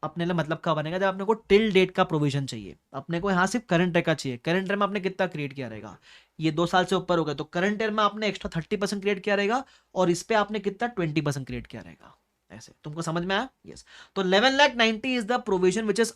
अपने लिए मतलब का बनेगा जब अपने को टिल डेट का प्रोविजन चाहिए, अपने को यहां सिर्फ करंट ईयर का चाहिए। करंट ईयर में आपने कितना क्रिएट किया रहेगा, ये 2 साल से ऊपर हो गया, तो करंट ईयर में आपने एक्स्ट्रा 30% क्रिएट किया रहेगा, और इस पे आपने कितना 20% क्रिएट किया रहेगा। ऐसे तुमको समझ में आया? यस। तो 11,90,000 is the provision which is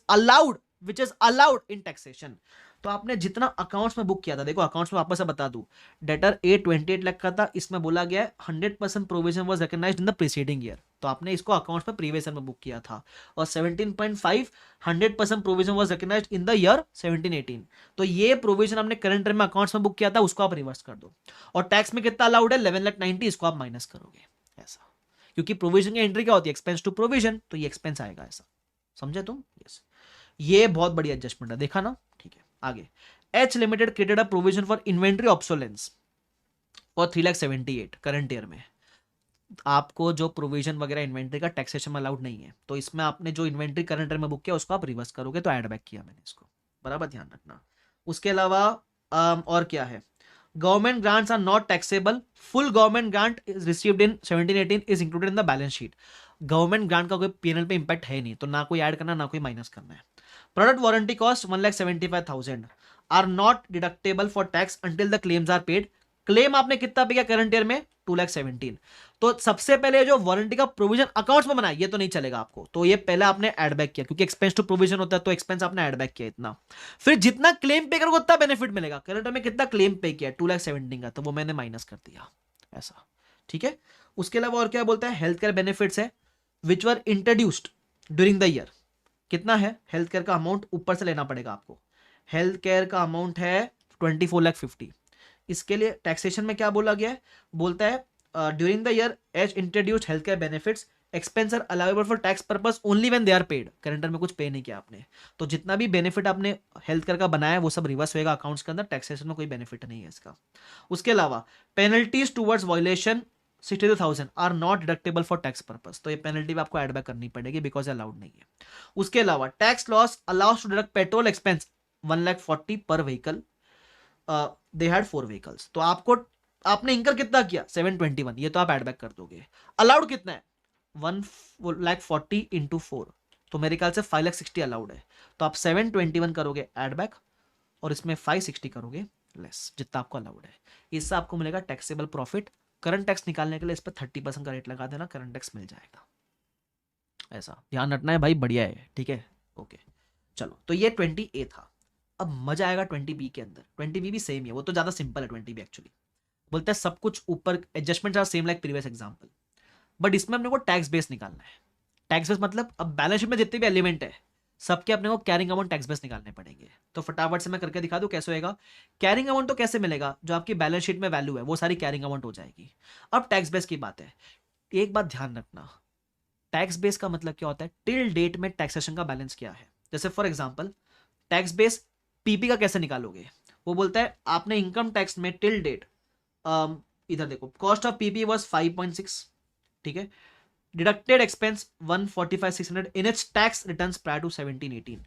allowed in taxation. तो आपने जितना अकाउंट्स में बुक किया था, देखो अकाउंट्स में वापस से बता दूं, डेटर ए 28 लाख का था, इसमें बोला गया है 100% provision was recognised in the preceding year, तो आपने इसको अकाउंट्स में प्रीवियस ईयर में बुक किया था। और 17.5 100% provision was recognised in the year 17-18, तो ये प्रोविजन आपने करंट ईयर में अकाउंट्स में बुक किया था, उसको आप रिवर्स कर दो। और टैक्स में कितना अलाउड है 11,90,000, इसको आप माइनस करोगे ऐसा, क्योंकि प्रोविजन की एंट्री क्या होती है, एक्सपेंस टू प्रोविजन, तो ये एक्सपेंस आएगा ऐसा। समझे तुम? यस, ये बहुत बड़ी एडजस्टमेंट है, देखा ना? ठीक है, आगे। H limited created a provision for inventory obsolescence और 3,78,000 करंट ईयर में। आपको जो प्रोविजन वगैरह इन्वेंट्री का टैक्सेशन में अलाउड नहीं है, तो इसमें आपने जो इन्वेंट्री करंट ईयर में बुक किया उसको आप रिवर्स करोगे, तो ऐड बैक किया मैंने इसको, बराबर ध्यान रखना। उसके अलावा और क्या है, government grants are not taxable, full government grant is received in 17-18 is included in the balance sheet. Government grant का कोई पीएनएल पे इंपैक्ट है नहीं, तो ना कोई ऐड करना ना कोई माइनस करना है। Product warranty cost 1,75,000 are not deductible for tax until the claims are paid. Claim आपने कितना पे किया करंट ईयर में, 2,17,000। तो सबसे पहले जो वारंटी का प्रोविजन अकाउंट्स में बनाया, ये तो नहीं चलेगा आपको, तो ये पहले आपने ऐड बैक किया, क्योंकि एक्सपेंस टू प्रोविजन होता है, तो एक्सपेंस आपने ऐड बैक किया इतना। फिर जितना क्लेम पे करोगे उतना बेनिफिट मिलेगा। करंट ईयर में कितना क्लेम पे किया, 2,17,000 का, तो वो मैंने माइनस कर दिया ऐसा, ठीक है। उसके अलावा और क्या बोलता है, हेल्थ केयर बेनिफिट्स है which were introduced during the year. कितना है हेल्थ केयर का अमाउंट, ऊपर से लेना पड़ेगा आपको। हेल्थ केयर का अमाउंट है 24,50,000। इसके लिए टैक्सेशन में क्या बोला गया है, बोलता है during the year H introduced health care benefits expense are allowable for tax purpose only when they are paid. Current में कुछ पे नहीं किया आपने, तो जितना भी बेनिफिट आपने हेल्थ केयर का बनाया है वो सब रिवर्स होएगा अकाउंट्स के अंदर, टैक्सेशन में कोई बेनिफिट नहीं है इसका। उसके अलावा penalties towards violation 62,000 are not deductible for tax purpose, तो ये पेनल्टी भी आपको एड बैक करनी पड़ेगी बिकॉज अलाउड नहीं है। उसके अलावा tax loss allows to deduct petrol expense 1,40,000 per vehicle, they had 4 vehicles, तो आपको आपने इंकर कितना किया 721, ये तो आप एड बैक कर दोगे। अलाउड कितना है 1,40,000 इंटू 4, तो मेरे ख्याल से 5,60,000 अलाउड है। तो आप 721 करोगे एड बैक और इसमें 560 करोगे लेस, जितना आपको अलाउड है। इससे आपको मिलेगा टैक्सेबल प्रॉफिट। करंट टैक्स निकालने के लिए इस पर 30% का रेट लगा देना, करंट टैक्स मिल जाएगा। ऐसा ध्यान रखना है भाई, बढ़िया है, ठीक है, ओके। चलो, तो ये 20A था। अब मजा आएगा 20B के अंदर। 20B भी सेम है, वो तो ज्यादा सिंपल है 20B एक्चुअली। बोलते हैं सब कुछ ऊपर adjustment are same like previous example, but इसमें अपने को टैक्स बेस निकालना है। टैक्स बेस मतलब अब बैलेंस शीट में जितने भी एलिमेंट है सबके अपने को कैरिंग अमाउंट टैक्स बेस निकालने पड़ेंगे। तो फटाफट से मैं करके दिखा दूं कैसे होएगा। कैरिंग अमाउंट तो कैसे मिलेगा, जो आपकी बैलेंस शीट में वैल्यू है वो सारी कैरिंग अमाउंट हो जाएगी। अब टैक्स बेस की बात है, एक बात ध्यान रखना, टैक्स बेस का मतलब क्या होता है, टिल डेट में टैक्सेशन का बैलेंस क्या है। जैसे for example tax base PP का कैसे निकालोगे, वो बोलता है आपने इनकम टैक्स में टिल डेट, इधर देखो, कॉस्ट ऑफ पीपी वाज 5.6, ठीक है, deducted expense 145,600 in its tax returns prior to 17-18।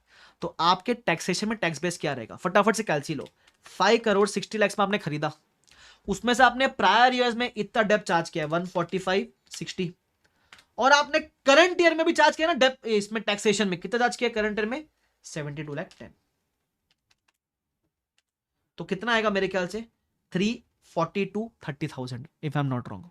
तो आपके टैक्सेशन में टैक्स बेस क्या रहेगा, फटाफट से कैलसी लो। 5,60,00,000 में आपने खरीदा, उसमें से आपने प्रायर ईयर्स में इतना डेप चार्ज किया 145,60, और आपने करंट ईयर में भी चार्ज किया ना डेप, इसमें टैक्सेशन में कितना चार्ज किया करंट ईयर में 72,10,000। तो कितना आएगा मेरे ख्याल से 340,000-30,000 if I am not wrong,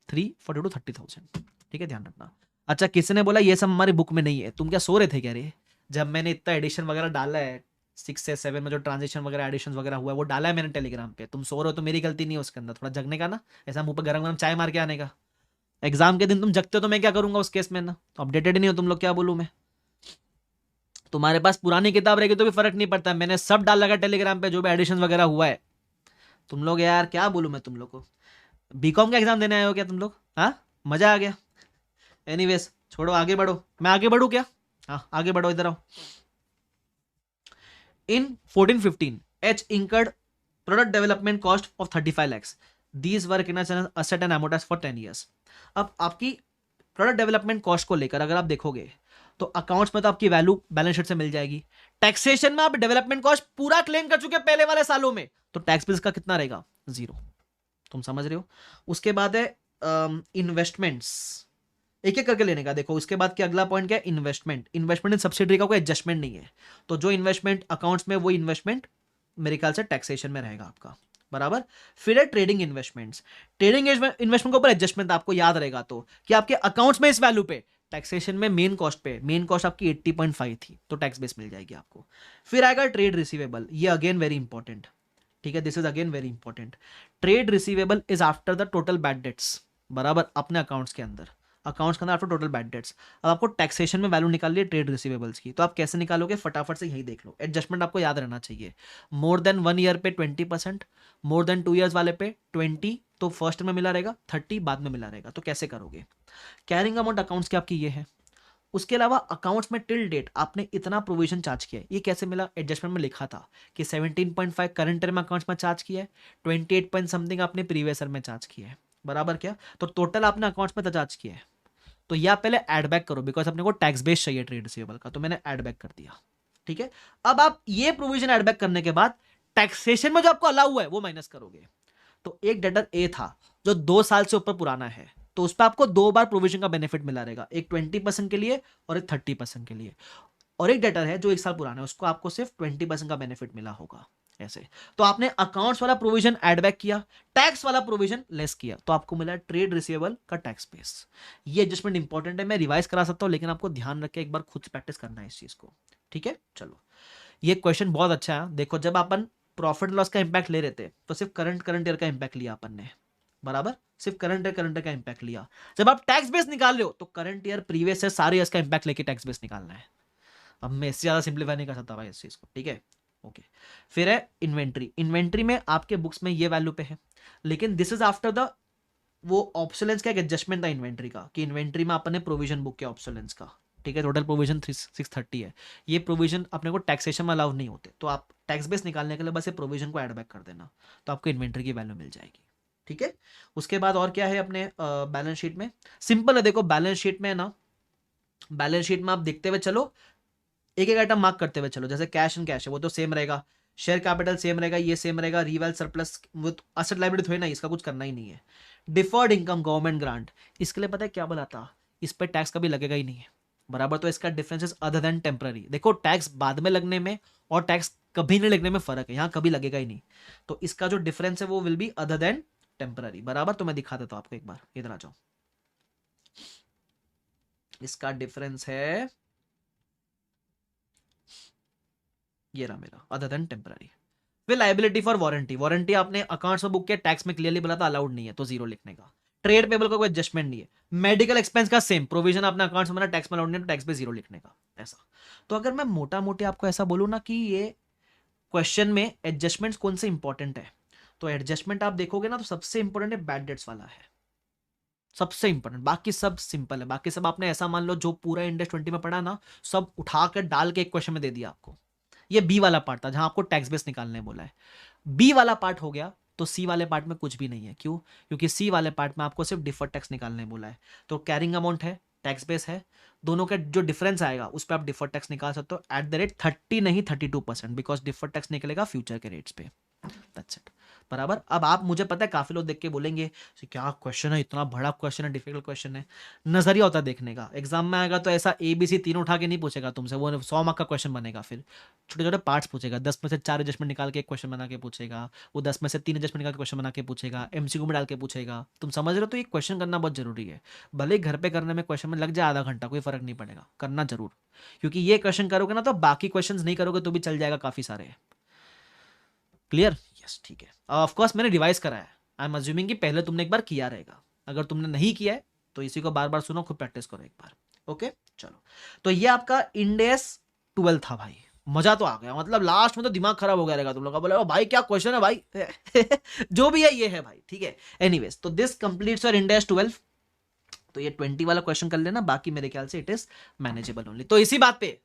340,000-30,000, ठीक है, ध्यान रखना। अच्छा, किसी ने बोला ये सब हमारी बुक में नहीं है, तुम क्या सो रहे थे क्या रे? जब मैंने इतना एडिशन वगैरह डाला है 6 से 7 में, जो ट्रांजेक्शन वगैरह एडिशन वगैरह हुआ है वो डाला है मैंने टेलीग्राम पे, तुम सो रहे हो तो मेरी गलती नहीं है उसके अंदर, थोड़ा जगने का ना, ऐसा मुंह पर गरम गरम चाय मार के आने का। एग्जाम के दिन तुम जगते हो तो मैं क्या करूंगा उस केस में ना, अपडेटेड नहीं हो तुम लोग, क्या बोलूं मैं। तुम्हारे पास पुरानी किताब रहेगी तो भी फर्क नहीं पड़ता, मैंने सब डाल लगा टेलीग्राम पे जो भी एडिशन वगैरह हुआ है। तुम लोग यार क्या बोलूं मैं तुम लोग को, बीकॉम का एग्जाम देने आए हो क्या तुम लोग? हाँ, मजा आ गया। एनीवेज छोड़ो, आगे बढ़ो। मैं आगे बढ़ू क्या? हाँ आगे बढ़ो, इधर आओ। इन 14-15 H incurred product development cost of 35 lakhs. These were recognized as asset and amortized for 10 years. अब आपकी प्रोडक्ट डेवलपमेंट कॉस्ट को लेकर अगर आप देखोगे तो अकाउंट्स में तो आपकी वैल्यू बैलेंस शीट से मिल जाएगी। टैक्सेशन में आप डेवलपमेंट कॉस्ट पूरा क्लेम कर चुके पहले वाले सालों में, तो टैक्स बिल का कितना रहेगा 0। तुम समझ रहे हो। उसके बाद है इन्वेस्टमेंट्स, एक एक करके लेने का। देखो उसके बाद क्या अगला पॉइंट क्या है, इन्वेस्टमेंट। इन्वेस्टमेंट इन सब्सिडरी का कोई एडजस्टमेंट नहीं है, तो जो इन्वेस्टमेंट अकाउंट्स में वो इन्वेस्टमेंट मेरे ख्याल से टैक्सेशन में रहेगा आपका, बराबर। फिर है ट्रेडिंग इन्वेस्टमेंट्स। ट्रेडिंग इन्वेस्टमेंट के ऊपर एडजस्टमेंट आपको याद रहेगा तो कि आपके अकाउंट्स में इस वैल्यू पे, टैक्सेशन में मेन कॉस्ट पे, मेन कॉस्ट आपकी 80.5 थी तो टैक्स बेस मिल जाएगी आपको। फिर आएगा ट्रेड रिसीवेबल, ये अगेन वेरी इंपॉर्टेंट, ठीक है, this is again very important. Trade receivable is after the total bad debts, बराबर, अपने अकाउंट्स के अंदर, अकाउंट्स के अंदर आफ्टर टोटल बैड डेट्स। अब आपको टैक्सेशन में वैल्यू निकाल है ट्रेड रिसीवेबल्स की, तो आप कैसे निकालोगे फटाफट से यही देख लो। एडजस्टमेंट आपको याद रहना चाहिए, मोर देन 1 ईयर पे 20%, मोर देन 2 ईयर्स वाले पे 20, तो फर्स्ट में मिला रहेगा, 30 बाद में मिला रहेगा। तो कैसे करोगे, कैरिंग अमाउंट अकाउंट्स की आपकी ये है। उसके अलावा अकाउंट्स में टिल डेट आपने इतना प्रोविजन चार्ज किया है, ये कैसे मिला, एडजस्टमेंट में लिखा था कि 17.5 करंट ईयर में अकाउंट्स में चार्ज किया है, 28 पॉइंट समथिंग आपने प्रीवियस ईयर में चार्ज किया है, बराबर क्या, तो टोटल आपने अकाउंट्स में चार्ज किया है। तो यह पहले ऐड बैक करो, बिकॉज अपने को टैक्स बेस चाहिए ट्रेड रिसीवेबल का, तो मैंने ऐड बैक कर दिया, ठीक है। अब आप ये प्रोविजन ऐड बैक करने के बाद टैक्सेशन में जो आपको अलाउ हुआ है वो माइनस करोगे। तो एक डेटर ए था जो 2 साल से ऊपर पुराना है, तो उस पर आपको 2 बार प्रोविजन का बेनिफिट मिला रहेगा, एक 20% के लिए और एक 30% के लिए। और एक डेटर है जो 1 साल पुराना है, उसको आपको सिर्फ 20% का बेनिफिट मिला होगा, ऐसे। तो आपने अकाउंट्स वाला प्रोविजन ऐड बैक किया, टैक्स वाला प्रोविजन लेस किया, तो आपको मिला ट्रेड रिसीवेबल का टैक्स बेस। ये एडजस्टमेंट इंपॉर्टेंट है, मैं रिवाइज करा सकता हूं लेकिन आपको ध्यान रख के एक बार खुद से प्रैक्टिस करना है इस चीज को, ठीक है। चलो, ये क्वेश्चन बहुत अच्छा है। देखो जब अपन प्रॉफिट लॉस का इंपैक्ट ले रहे थे तो सिर्फ करंट ईयर का इंपैक्ट लिया अपन ने, बराबर, सिर्फ करंट ईयर का इंपैक्ट लिया। जब आप टैक्स बेस निकाल रहे हो तो करंट ईयर प्रीवियस से सारे ईयर्स का इंपैक्ट लेके टैक्स बेस निकालना है। अब मैं इससे ज्यादा सिंप्लीफाई नहीं कर सकता भाई इस चीज को, ठीक है, ओके। फिर है इन्वेंट्री। इन्वेंट्री में आपके बुक्स में ये वैल्यू पे है, लेकिन दिस इज आफ्टर द वो ऑब्सोलेंस का एक एडजस्टमेंट था इन्वेंट्री का, कि इन्वेंट्री में अपने प्रोविजन बुक किया ऑब्सोलेंस का, ठीक है। टोटल प्रोविजन 630 है, ये प्रोविजन अपने को टैक्सेशन में अलाउ नहीं होते, तो आप टैक्स बेस निकालने के लिए बस ये प्रोविजन को ऐड बैक कर देना, तो आपको इन्वेंट्री की वैल्यू मिल जाएगी, ठीक है। उसके बाद और क्या है अपने बैलेंस शीट में, सिंपल है। देखो बैलेंस शीट में ना, बैलेंस शीट में आप देखते हुए चलो, एक एक आइटम मार्क करते हुए चलो। जैसे कैश एंड कैश है वो तो सेम रहेगा, शेयर कैपिटल सेम रहेगा, ये सेम रहेगा, रिवैल सरप्लस असेट लायबिलिटी थोड़ी ना, इसका कुछ करना ही नहीं है। डिफर्ड इनकम गवर्नमेंट ग्रांट, इसके लिए पता है क्या बोला था, इस पर टैक्स कभी लगेगा ही नहीं है, बराबर। तो इसका difference is other than temporary. देखो टैक्स बाद में लगने में और टैक्स कभी नहीं लगने में फर्क है, यहाँ कभी लगेगा ही नहीं। तो इसका जो डिफरेंस है वो will be other than temporary, बराबर। तो मैं दिखा देता हूं आपको एक बार, इधर आ जाओ। इसका डिफरेंस है ये रहा मेरा, अदर देन टेम्पररी। फिर लायबिलिटी फॉर वारंटी, वारंटी आपने अकाउंट्स में बुक किया, टैक्स में क्लियरली बोला था अलाउड नहीं है, तो जीरो लिखने का। ट्रेड पेबल का कोई एडजस्टमेंट नहीं है। मेडिकल एक्सपेंस का सेम प्रोविजन आपने अकाउंट्स में बना, टैक्स में अलाउड नहीं है, तो टैक्स पे जीरो लिखने का, ऐसा। तो अगर मैं मोटा मोटी आपको ऐसा बोलूं ना कि ये क्वेश्चन में एडजस्टमेंट्स कौन से इंपॉर्टेंट है, तो एडजस्टमेंट आप देखोगे ना तो सबसे इंपॉर्टेंट है बैड डेट्स वाला है, सबसे इंपॉर्टेंट। बाकी सब सिंपल है, बाकी सब आपने ऐसा मान लो जो पूरा इंडेक्स 20 में पढ़ा ना, सब उठा कर डाल के एक क्वेश्चन में दे दिया आपको। ये बी वाला पार्ट था जहां आपको टैक्स बेस निकालने बोला है। बी वाला पार्ट हो गया, तो सी वाले पार्ट में कुछ भी नहीं है। क्यों? क्योंकि सी वाले पार्ट में आपको सिर्फ डिफर्ड टैक्स निकालने बोला है। तो कैरिंग अमाउंट है, टैक्स बेस है, दोनों का जो डिफरेंस आएगा उस पर आप डिफर्ड टैक्स निकाल सकते हो एट द रेट 30 नहीं 32%, बिकॉज डिफर्ड टैक्स निकलेगा फ्यूचर के रेट्स पे। दैट्स इट, बराबर। अब आप, मुझे पता है काफी लोग देख के बोलेंगे क्या क्वेश्चन है, इतना बड़ा क्वेश्चन है, डिफिकल्ट क्वेश्चन है। नजरिया होता है देखने का, एग्जाम में आएगा तो ऐसा ABC तीनों उठा के नहीं पूछेगा तुमसे, वो 100 मार्क का क्वेश्चन बनेगा। फिर छोटे छोटे पार्ट्स पूछेगा, 10 में से 4 एडजस्टमेंट निकाल के एक क्वेश्चन बना के पूछेगा, वो 10 में से 3 एडजस्टमेंट निकाल के क्वेश्चन बना के पूछेगा, MCQ में डाल के पूछेगा। तुम समझ रहे हो? तो ये क्वेश्चन करना बहुत जरूरी है। भले घर पे करने में क्वेश्चन में लग जाए आधा घंटा, कोई फर्क नहीं पड़ेगा, करना जरूर। क्योंकि ये क्वेश्चन करोगे ना तो बाकी क्वेश्चन नहीं करोगे तो भी चल जाएगा, काफी सारे। क्लियर? यस, ठीक है। ऑफ कोर्स मैंने रिवाइज करा है, आई एम अज्यूमिंग कि पहले तुमने एक बार किया रहेगा। अगर तुमने नहीं किया है तो इसी को बार बार सुनो, खुद प्रैक्टिस करो एक बार। ओके, चलो। तो ये आपका इंडेस 12 था भाई, मजा तो आ गया, मतलब लास्ट में तो दिमाग खराब हो गया रहेगा तुम लोग का, बोले भाई क्या क्वेश्चन है भाई जो भी है ये है भाई, ठीक है। एनीवेज, तो दिस कंप्लीट्स योर इंडेस 12। तो ये 20 वाला क्वेश्चन कर लेना, बाकी मेरे ख्याल से इट इज मैनेजेबल ओनली। तो इसी बात पे,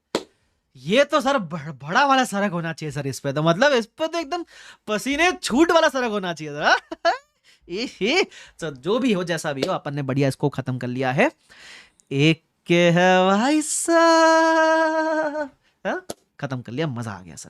ये तो सर बड़ा वाला सरक होना चाहिए सर इस पे, तो मतलब इस पे तो एकदम पसीने छूट वाला सरक होना चाहिए सर ये तो जो भी हो, जैसा भी हो, अपन ने बढ़िया इसको खत्म कर लिया है। एक के है भाई साहब, हाँ? खत्म कर लिया, मजा आ गया सर।